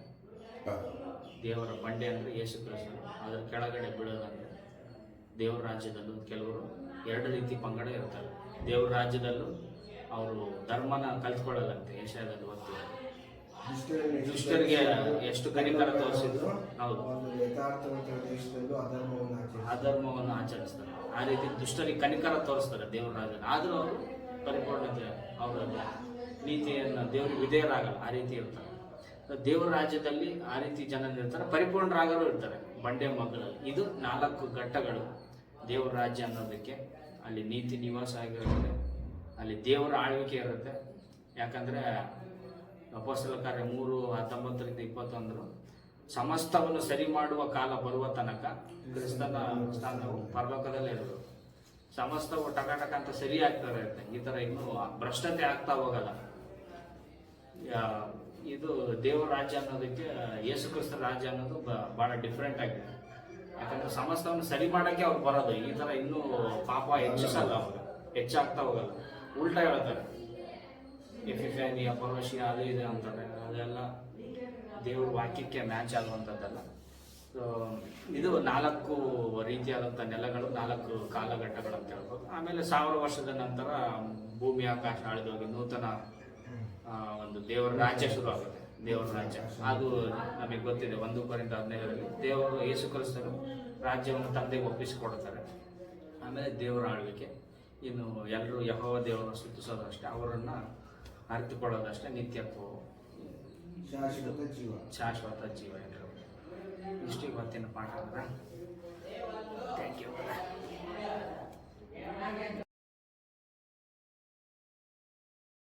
ದೇವರ ಬಂಡೆ ಅಂದರೆ ಯೇಸು ಕ್ರಿಸ್ತ, ಅದರ ಕೆಳಗಡೆ ಬೀಳೋದಂದ್ರೆ ದೇವರ ರಾಜ್ಯದಲ್ಲೂ ಕೆಲವರು 2 ರೀತಿ ಪಂಗಡ ಇರ್ತಾರೆ. ದೇವರ ರಾಜ್ಯದಲ್ಲೂ ಅವರು ಧರ್ಮನ ಕಲ್ತ್ಕೊಳ್ಳಲ್ಲಂತೆ. ಏಷ್ಯಾದಲ್ಲಿ ಓದ್ತೀವಿ, ದುಷ್ಟರಿಗೆ ಎಷ್ಟು ಕನಿಕರ ತೋರಿಸಿದ್ರು. ಹೌದು, ಅಧರ್ಮವನ್ನು ಆಚರಿಸ್ತಾರೆ. ಆ ರೀತಿ ದುಷ್ಟರಿಗೆ ಕನಿಕರ ತೋರಿಸ್ತಾರೆ ದೇವರ ರಾಜ್ಯ. ಆದರೂ ಅವರು ಪರಿಪೂರ್ಣತೆ, ಅವರ ನೀತಿಯನ್ನು ದೇವರಿಗೆ ವಿಧೇಯರಾಗಲ್ಲ. ಆ ರೀತಿ ಇರ್ತಾರೆ. ದೇವರ ರಾಜ್ಯದಲ್ಲಿ ಆ ರೀತಿ ಜನ ಇರ್ತಾರೆ, ಪರಿಪೂರ್ಣರಾಗಲು ಇರ್ತಾರೆ ಬಂಡೆ ಮಗ್ಗಲಲ್ಲಿ. ಇದು 4 ಘಟ್ಟಗಳು ದೇವರ ರಾಜ್ಯ ಅನ್ನೋದಕ್ಕೆ. ಅಲ್ಲಿ ನೀತಿ ನಿವಾಸ ಆಗಿರುತ್ತೆ, ಅಲ್ಲಿ ದೇವರ ಆಳ್ವಿಕೆ ಇರುತ್ತೆ. ಯಾಕಂದರೆ ಅಪೊಸ್ತಲ ಕಾರ್ಯ 3:19-21 ಸಮಸ್ತವನ್ನು ಸರಿ ಮಾಡುವ ಕಾಲ ಬರುವ ತನಕ ಕ್ರಿಸ್ತನ ಸ್ಥಾನವು ಪರಲೋಕದಲ್ಲೇ ಇರೋದು. ಸಮಸ್ತವು ಟಕ ಅಂತ ಸರಿ ಆಗ್ತಾ ಇರುತ್ತೆ. ಈ ಥರ ಇನ್ನೂ ಭ್ರಷ್ಟತೆ ಆಗ್ತಾ ಹೋಗಲ್ಲ. ಇದು ದೇವರ ರಾಜ್ಯ ಅನ್ನೋದಕ್ಕೆ ಯೇಸು ಕ್ರಿಸ್ತ ರಾಜ್ಯ ಅನ್ನೋದು ಭಾಳ ಡಿಫ್ರೆಂಟ್ ಆಗಿದೆ. ಯಾಕಂದ್ರೆ ಸಮಸ್ತವನ್ನು ಸರಿ ಮಾಡೋಕ್ಕೆ ಅವ್ರು ಬರೋದು. ಈ ಥರ ಇನ್ನೂ ಪಾಪ ಹೆಚ್ಚಿಸಲ್ಲ, ಅವ್ರು ಹೆಚ್ಚಾಗ್ತಾ ಹೋಗಲ್ಲ. ಉಲ್ಟಾ ಹೇಳ್ತಾರೆ, ಎಫಿಫ್ಯಾನಿಯ ಪರವಶಿಯ ಅದು ಇದೆ ಅಂತಾರೆ. ಅದೆಲ್ಲ ದೇವ್ರ ವಾಕ್ಯಕ್ಕೆ ಮ್ಯಾಚ್ ಆಗುವಂಥದ್ದಲ್ಲ. ಸೊ ಇದು 4 ರೀತಿಯಾದಂಥ ನೆಲಗಳು, 4 ಕಾಲಘಟ್ಟಗಳು ಅಂತ ಹೇಳ್ಬೋದು. ಆಮೇಲೆ 1000 ವರ್ಷದ ನಂತರ ಭೂಮಿ ಆಕಾಶ ಅಳಿದೋಗಿ ನೂತನ ಒಂದು ದೇವರ ರಾಜ್ಯ ಶುರು ಆಗುತ್ತೆ. ದೇವರ ರಾಜ್ಯ ಅದು ನಮಗೆ ಗೊತ್ತಿದೆ. 1 ಕೊರಿಂಥ 15 ದೇವರು ಯೇಸು ಕ್ರಿಸ್ತರು ರಾಜ್ಯವನ್ನು ತಂದೆಗೆ ಒಪ್ಪಿಸಿಕೊಡ್ತಾರೆ. ಆಮೇಲೆ ದೇವರ ಆಳ್ವಿಕೆ. ಇನ್ನು ಎಲ್ಲರೂ ಯೆಹೋವ ದೇವರನ್ನು ಸ್ತುತಿಸೋದಷ್ಟೇ, ಅವರನ್ನು ಅರಿತುಕೊಳ್ಳೋದಷ್ಟೇ ನಿತ್ಯತ್ವ, ಶಾಶ್ವತ ಜೀವ. ಇಷ್ಟು ಇವತ್ತಿನ ಪಾಠ.